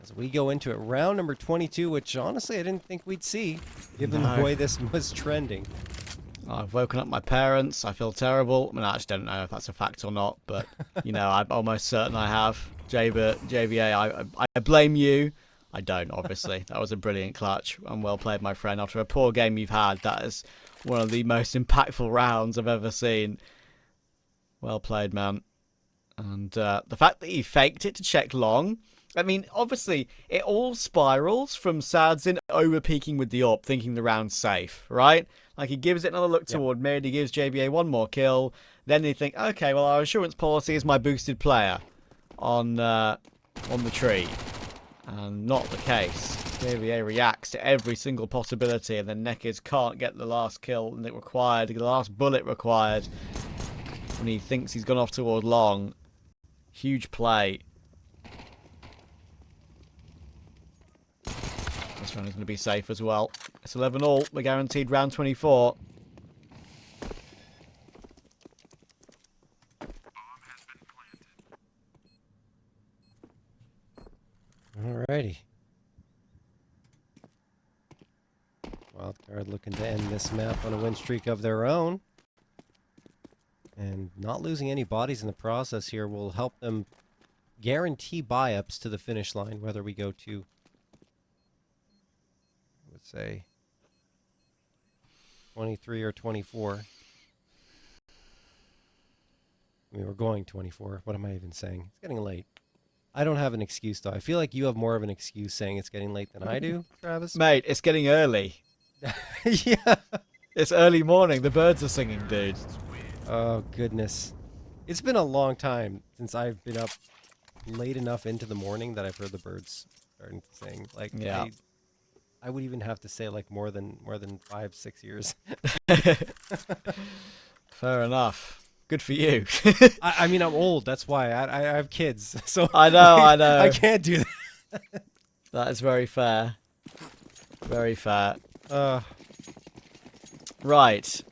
As we go into it, round number 22, which honestly I didn't think we'd see, given the way this was trending. I've woken up my parents. I feel terrible. I mean, I actually don't know if that's a fact or not, but, you know, I'm almost certain I have. JBA, I blame you. I don't, obviously. That was a brilliant clutch, and well played, my friend. After a poor game you've had, that is one of the most impactful rounds I've ever seen. Well played, man. And the fact that he faked it to check long, I mean, obviously, it all spirals from Sadzin over-peaking with the AWP, thinking the round's safe, right? Like, he gives it another look toward mid, he gives JBA one more kill, then they think, okay, well, our assurance policy is my boosted player on the tree. And not the case. JBA reacts to every single possibility, and then Nekiz can't get the last kill and the last bullet required when he thinks he's gone off toward long. Huge play. This round is going to be safe as well. It's 11-all. We're guaranteed round 24. Alrighty. Wildcard looking to end this map on a win streak of their own. And not losing any bodies in the process here will help them guarantee buy-ups to the finish line, whether we go to, I would say, 23 or 24. I mean, we're going 24. What am I even saying? It's getting late. I don't have an excuse, though. I feel like you have more of an excuse saying it's getting late than I do, Travis. Mate, it's getting early. Yeah. It's early morning. The birds are singing, dude. Oh, goodness. It's been a long time since I've been up late enough into the morning that I've heard the birds starting to sing. Like, yeah. I would even have to say, like, more than 5-6 years. Fair enough. Good for you. I mean, I'm old. That's why I have kids. So I know, I know. I can't do that. That is very fair. Very fair. Right.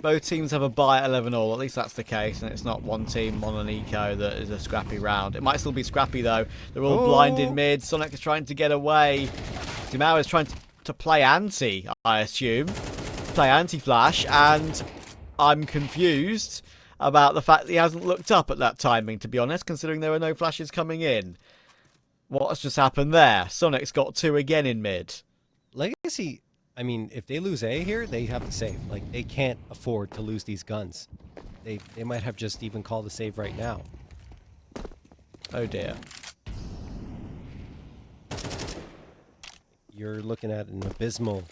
Both teams have a bye at 11 all. At least that's the case, and it's not one team on an eco that is a scrappy round. It might still be scrappy though. They're all blind in mid. Sonic is trying to get away. Dimao is trying to play anti, I assume. Play anti-flash, and I'm confused about the fact that he hasn't looked up at that timing, to be honest, considering there are no flashes coming in. What has just happened there? Sonic's got 2 again in mid. Legacy, I mean, if they lose A here, they have to save. Like, they can't afford to lose these guns. They might have just even called a save right now. Oh dear. You're looking at an abysmal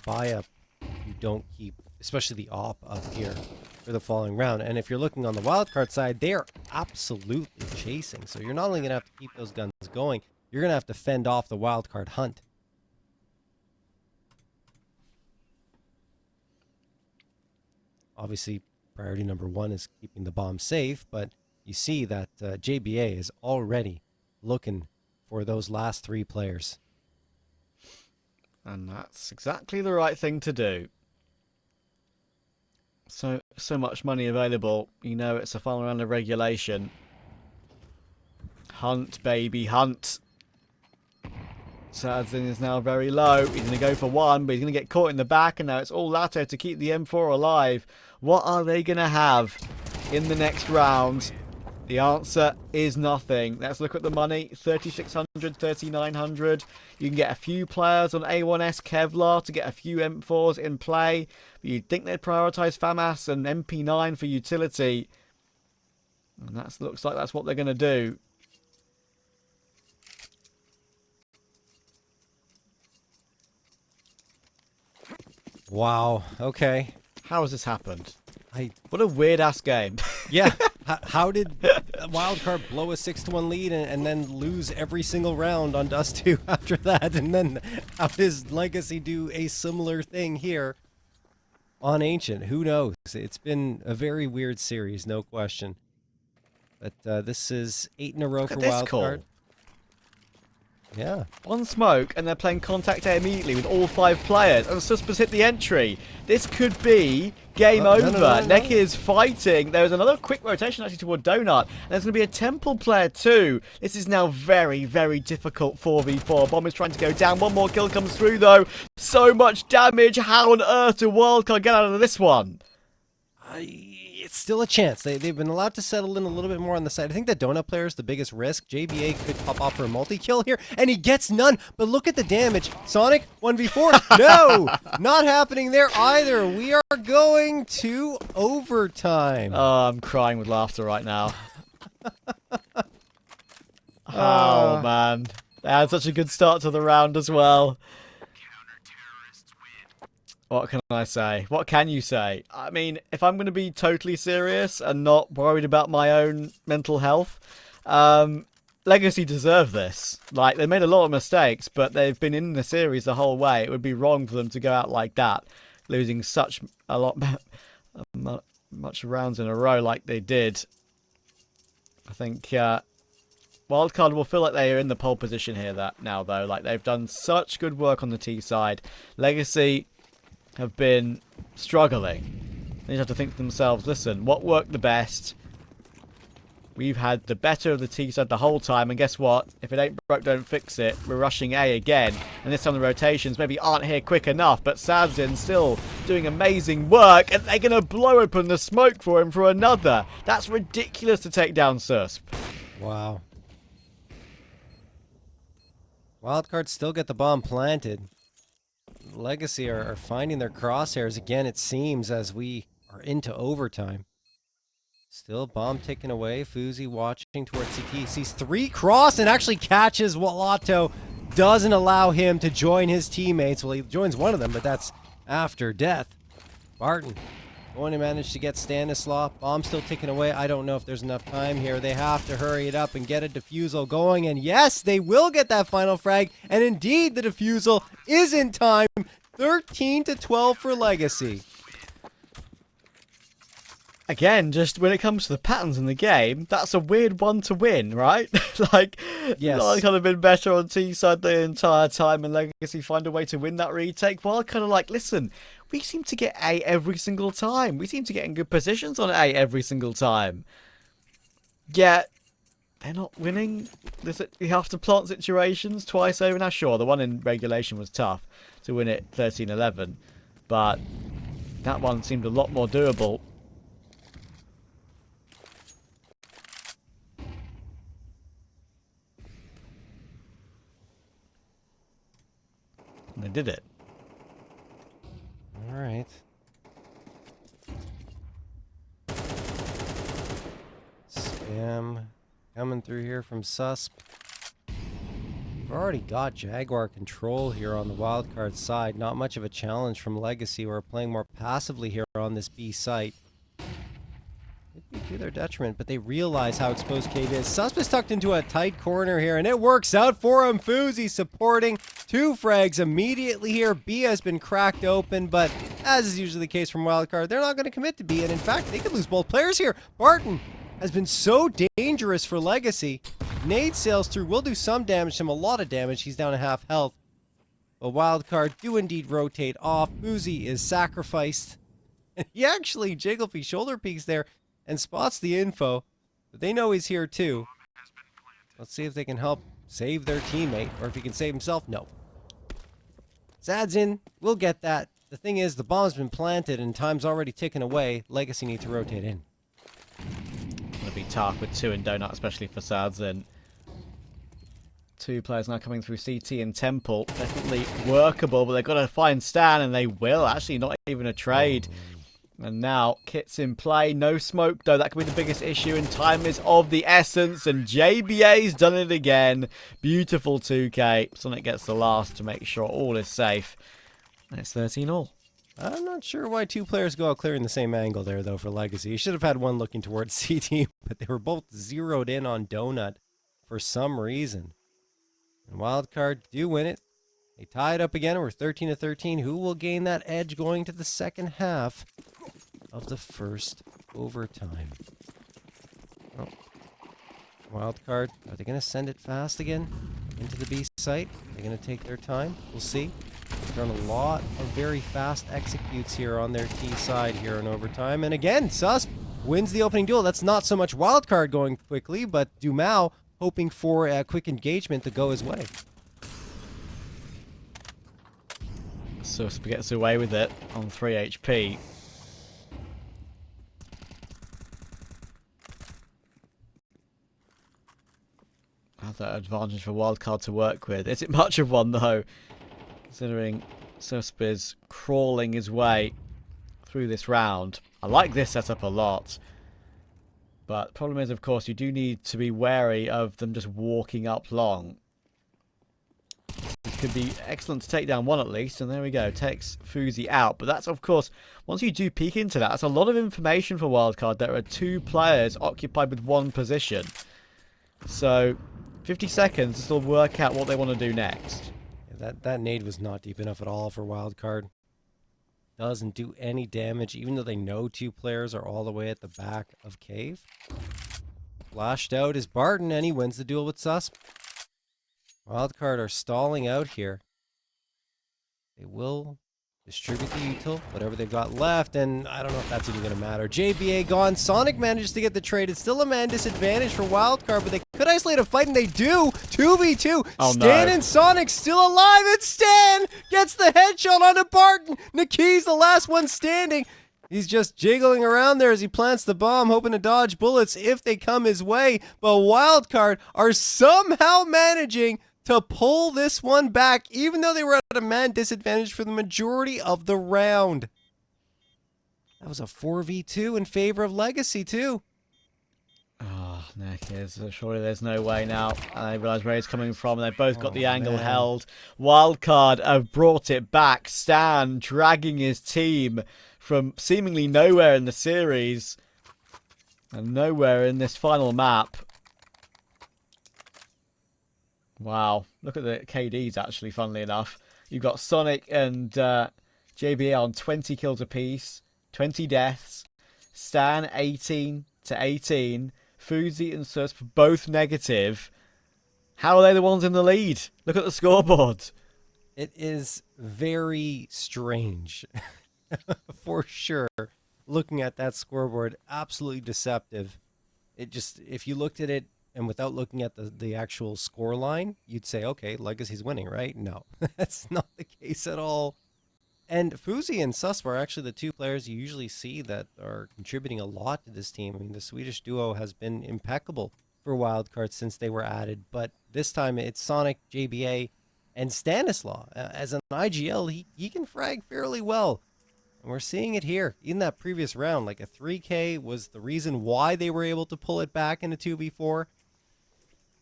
buy-up. You don't keep, especially the op up here for the following round. And if you're looking on the wildcard side, they are absolutely chasing. So you're not only going to have to keep those guns going, you're going to have to fend off the wildcard hunt. Obviously, priority number 1 is keeping the bomb safe, but you see that JBA is already looking for those last 3 players. And that's exactly the right thing to do. So much money available. You know it's a final round of regulation. Hunt, baby, hunt. Sadzin is now very low. He's going to go for 1, but he's going to get caught in the back, and now it's all Lato to keep the M4 alive. What are they going to have in the next round? The answer is nothing. Let's look at the money. 3,600, 3,900. You can get a few players on A1S Kevlar to get a few M4s in play. But you'd think they'd prioritise FAMAS and MP9 for utility. And that looks like that's what they're going to do. Wow. Okay. How has this happened? I What a weird-ass game. Yeah. How did Wildcard blow a 6-1 lead and then lose every single round on Dust2 after that? And then how does Legacy do a similar thing here on Ancient? Who knows? It's been a very weird series, no question. But this is 8 in a row for Wildcard. Call. Yeah. 1 smoke, and they're playing contact A immediately with all 5 players. And Suspus hit the entry. This could be game over. No. Neki is fighting. There's another quick rotation actually toward Donut. And there's going to be a Temple player too. This is now very, very difficult 4v4. Bomb is trying to go down. 1 more kill comes through though. So much damage. How on earth do Wildcard get out of this one? It's still a chance. They've been allowed to settle in a little bit more on the side. I think the Donut player is the biggest risk. JBA could pop off for a multi-kill here, and he gets none. But look at the damage. Sonic, 1v4. No, not happening there either. We are going to overtime. Oh, I'm crying with laughter right now. Oh, man. They had such a good start to the round as well. What can I say? What can you say? I mean, if I'm going to be totally serious and not worried about my own mental health, Legacy deserve this. Like, they made a lot of mistakes, but they've been in the series the whole way. It would be wrong for them to go out like that, losing such a lot, much rounds in a row like they did. I think Wildcard will feel like they are in the pole position here now, though. Like, they've done such good work on the T side. Legacy have been struggling. They just have to think to themselves, listen, what worked the best? We've had the better of the T side the whole time, and guess what? If it ain't broke, don't fix it. We're rushing A again, and this time the rotations maybe aren't here quick enough, but Sadzin still doing amazing work, and they're going to blow open the smoke for him for another. That's ridiculous to take down Susp. Wow. Wildcard still get the bomb planted. Legacy are finding their crosshairs again, it seems, as we are into overtime. Still bomb taken away. Fuzi watching towards CT. He sees 3 cross and actually catches Walato. Doesn't allow him to join his teammates. Well, he joins one of them, but that's after death. Barton going to manage to get Stanislaw. Bomb still taken away. I don't know if there's enough time here. They have to hurry it up and get a defusal going. And yes, they will get that final frag. And indeed, the defusal is in time. 13-12 for Legacy. again, just when it comes to the patterns in the game, that's a weird one to win, right? Like, Yes. I could have been better on T-side the entire time and Legacy find a way to win that retake. Well, kind of like, listen, we seem to get A every single time. We seem to get in good positions on A every single time. Yet, they're not winning. You have to plant situations twice over. Now, sure, the one in regulation was tough to win it 13-11, but that one seemed a lot more doable. And they did it. All right. Spam coming through here from Susp. We've already got Jaguar control here on the wildcard side. Not much of a challenge from Legacy. We're playing more passively here on this B site. Could be to their detriment, but they realize how exposed Cave is. Susp is tucked into a tight corner here, and it works out for him. Fuzi supporting 2 frags immediately here. B has been cracked open, but as is usually the case from wildcard, they're not going to commit to B, and in fact, they could lose both players here. Barton has been so dangerous for Legacy. Nade sails through, will do some damage to him, a lot of damage. He's down to half health. But wildcard do indeed rotate off. Fuzi is sacrificed. He actually Jigglypuff shoulder peeks there and spots the info, but they know he's here too. Let's see if they can help save their teammate, or if he can save himself. No. Zad's in. We'll get that. The thing is, the bomb's been planted and time's already ticking away. Legacy need to rotate in. Gonna be tough with 2 in Donut, especially for Sadzin. 2 players now coming through CT and Temple. Definitely workable, but they've got to find Stan, and they will. Actually, not even a trade. And now, Kit's in play. No smoke, though. That could be the biggest issue, and time is of the essence. And JBA's done it again. Beautiful 2K. Sonic gets the last to make sure all is safe. And it's 13-all. I'm not sure why 2 players go out clearing the same angle there, though, for Legacy. You should have had one looking towards CT, but they were both zeroed in on Donut for some reason. And Wildcard do win it. They tie it up again. We're 13-13. Who will gain that edge going to the second half of the first overtime? Oh. Wildcard, are they going to send it fast again into the B site? They're going to take their time. We'll see. They've done a lot of very fast executes here on their T side here in overtime. And again, Susp wins the opening duel. That's not so much Wildcard going quickly, but Dumao hoping for a quick engagement to go his way. So gets away with it on 3 HP. Have that advantage for Wildcard to work with. Is it much of one, though? Considering Susp is crawling his way through this round. I like this setup a lot. But the problem is, of course, you do need to be wary of them just walking up long. This could be excellent to take down one at least, and there we go, takes Fuzi out. But that's, of course, once you do peek into that, that's a lot of information for Wildcard. There are 2 players occupied with 1 position. So, 50 seconds to still work out what they want to do next. Yeah, that nade was not deep enough at all for Wildcard. Doesn't do any damage, even though they know 2 players are all the way at the back of Cave. Flashed out is Barton, and he wins the duel with Susp. Wildcard are stalling out here. They will distribute the util, whatever they've got left, and I don't know if that's even going to matter. JBA gone. Sonic manages to get the trade. It's still a man disadvantage for Wildcard, but they could isolate a fight, and they do. 2v2. Oh, Stan no. and Sonic still alive, and Stan gets the headshot onto Barton. Niki's the last one standing. He's just jiggling around there as he plants the bomb, hoping to dodge bullets if they come his way. But Wildcard are somehow managing to pull this one back, even though they were at a man disadvantage for the majority of the round. That was a 4v2 in favor of Legacy, too. Oh, Nick, surely there's no way now. I realise where he's coming from, and they've both got the angle man. held. Wildcard have brought it back. Stan dragging his team from seemingly nowhere in the series and nowhere in this final map. Wow, look at the KDs actually, funnily enough. You've got Sonic and JBA on 20 kills apiece, 20 deaths. Stan 18-18. Fuzi and Sus both negative. How are they the ones in the lead? Look at the scoreboard. It is very strange, for sure. Looking at that scoreboard, absolutely deceptive. It just, if you looked at it and without looking at the actual score line, you'd say, okay, Legacy's winning, right? No, that's not the case at all. And Fuzi and Sus are actually the two players you usually see that are contributing a lot to this team. I mean, the Swedish duo has been impeccable for Wildcard since they were added, but this time it's Sonic, JBA, and Stanislaw. As an IGL, he can frag fairly well. And we're seeing it here. In that previous round, like a 3K was the reason why they were able to pull it back into 2v4.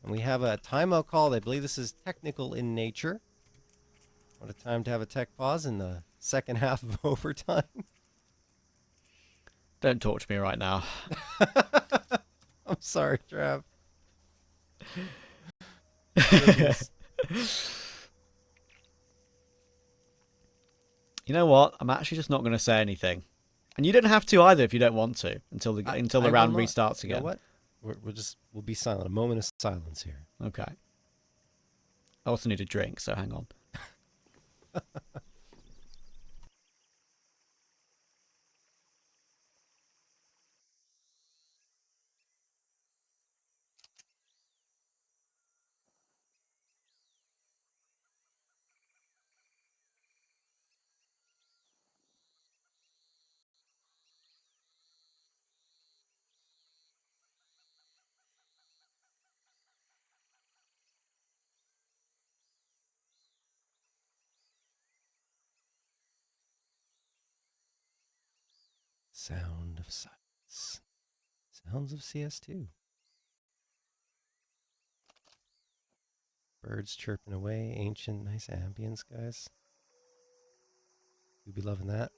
And we have a timeout call. I believe this is technical in nature. What a time to have a tech pause in the second half of overtime. Don't talk to me right now. I'm sorry, Trav. Goodness. You know what? I'm actually just not going to say anything. And you don't have to either if you don't want to until the I round will not. restarts You know again. what? We'll be silent. A moment of silence here. Okay. I also need a drink, so hang on. Sound of silence. Sounds of CS2. Birds chirping away. Ancient, nice ambience, guys. You'll be loving that.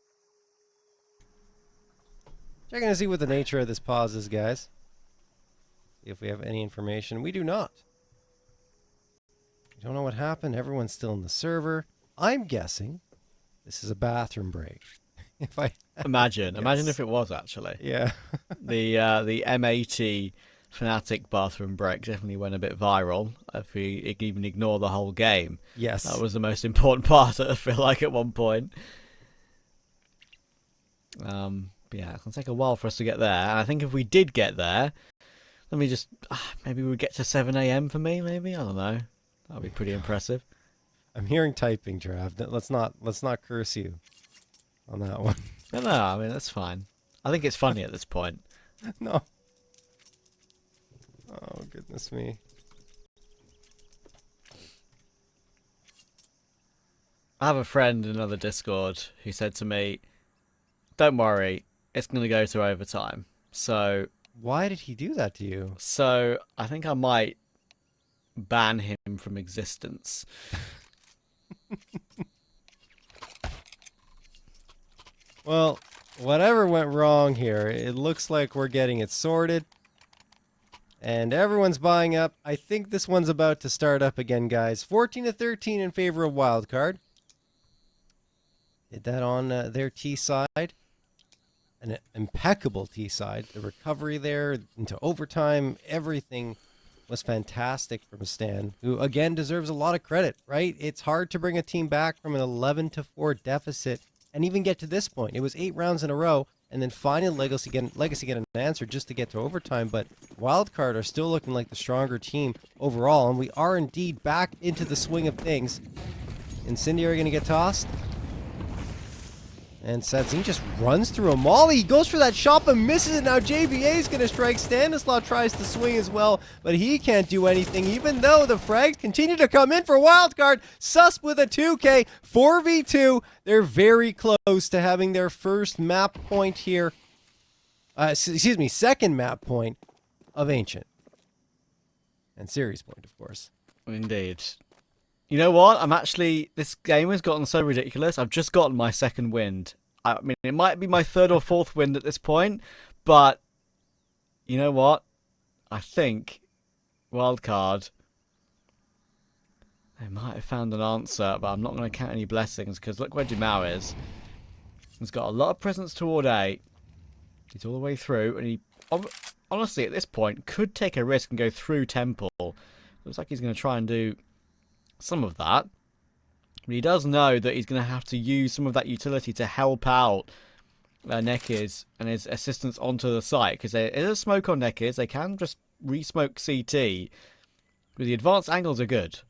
Checking to see what the nature of this pause is, guys. See if we have any information. We do not. We don't know what happened. Everyone's still in the server. I'm guessing this is a bathroom break. If I Imagine Yes. if it was actually. Yeah. The M80 Fnatic bathroom break definitely went a bit viral. If we even ignore the whole game, Yes. that was the most important part. I feel like at one point. But yeah, it's gonna take a while for us to get there. And I think if we did get there, let me just maybe we would get to 7 a.m. for me. Maybe I don't know. That'd be pretty impressive. I'm hearing typing, Trav. Let's not curse you on that one. No, I mean that's fine. I think it's funny at this point. No. Oh, goodness me. I have a friend in another Discord who said to me, "Don't worry, it's going to go to overtime." So Why did he do that to you? I think I might ban him from existence. Well, whatever went wrong here, it looks like we're getting it sorted. And everyone's buying up. I think this one's about to start up again, guys. 14-13 in favor of Wildcard. Did that on their T side. An impeccable T side. The recovery there into overtime, everything was fantastic from Stan, who again deserves a lot of credit, right? It's hard to bring a team back from an 11-4 deficit and even get to this point. It was 8 rounds in a row, and then finally Legacy get an answer just to get to overtime. But Wildcard are still looking like the stronger team overall, and we are indeed back into the swing of things. Incendiary going to get tossed. And Sadzine just runs through a molly. He goes for that shot but misses it. Now JBA is going to strike. Stanislaw tries to swing as well, but he can't do anything even though the frags continue to come in for Wildcard. Sus with a 2K, 4v2. They're very close to having their first map point here. Excuse me, second map point of Ancient. And series point, of course. Indeed. You know what? This game has gotten so ridiculous. I've just gotten my second wind. I mean, it might be my third or fourth wind at this point, but you know what? I think Wildcard, they might have found an answer, but I'm not going to count any blessings because look where Jamau is. He's got a lot of presence toward A. He's all the way through, and he honestly at this point could take a risk and go through Temple. Looks like he's going to try and do some of that. But he does know that he's going to have to use some of that utility to help out Nekiz and his assistants onto the site, because there is a smoke on Nekiz. They can just re-smoke CT, but the advanced angles are good.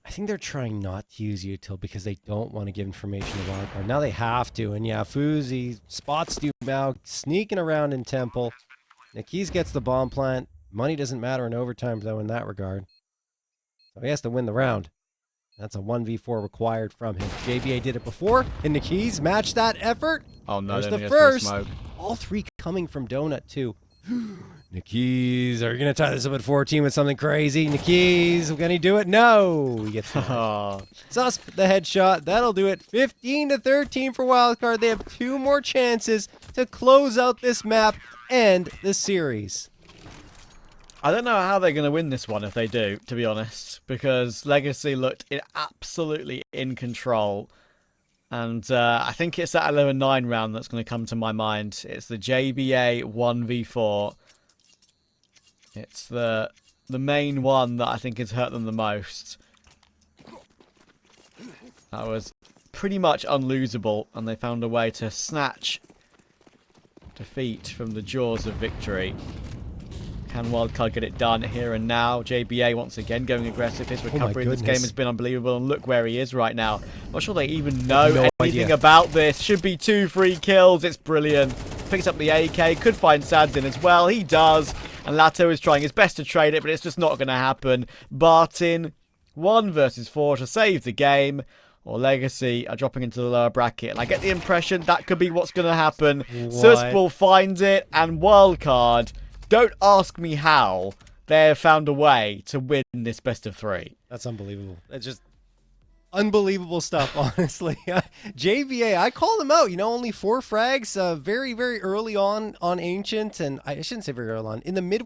I think they're trying not to use util because they don't want to give information to Wildcard. Now they have to, and yeah, Fuzi spots Dumao sneaking around in Temple. Nekiz gets the bomb plant. Money doesn't matter in overtime, though, in that regard. So he has to win the round. That's a 1v4 required from him. JBA did it before, and Nekiz matched that effort. Oh no, There's they're the gonna go for first. smoke. All three coming from Donut, too. Nekiz, are you going to tie this up at 14 with something crazy? Nekiz, can he do it? No! He gets Oh, Susp the headshot. That'll do it. 15-13 for Wildcard. They have 2 more chances to close out this map and the series. I don't know how they're going to win this one if they do, to be honest, because Legacy looked absolutely in control. And I think it's that 11-9 round that's going to come to my mind. It's the JBA 1v4. It's the main one that I think has hurt them the most. That was pretty much unlosable, and they found a way to snatch defeat from the jaws of victory. Can Wildcard get it done here and now? JBA once again going aggressive. His recovery in this game has been unbelievable, and look where he is right now. Not sure they even know anything about this. Should be 2 free kills. It's brilliant. Picks up the AK. Could find Sads in as well. He does. And Lato is trying his best to trade it, but it's just not going to happen. Bartin, 1 versus 4 to save the game. Or Legacy are dropping into the lower bracket. And I get the impression that could be what's going to happen. Sus will find it, and Wildcard, don't ask me how, they have found a way to win this best of 3. That's unbelievable. That's just unbelievable stuff, honestly. JVA, I called him out. You know, only 4 frags very, very early on Ancient. And I shouldn't say very early on. In the mid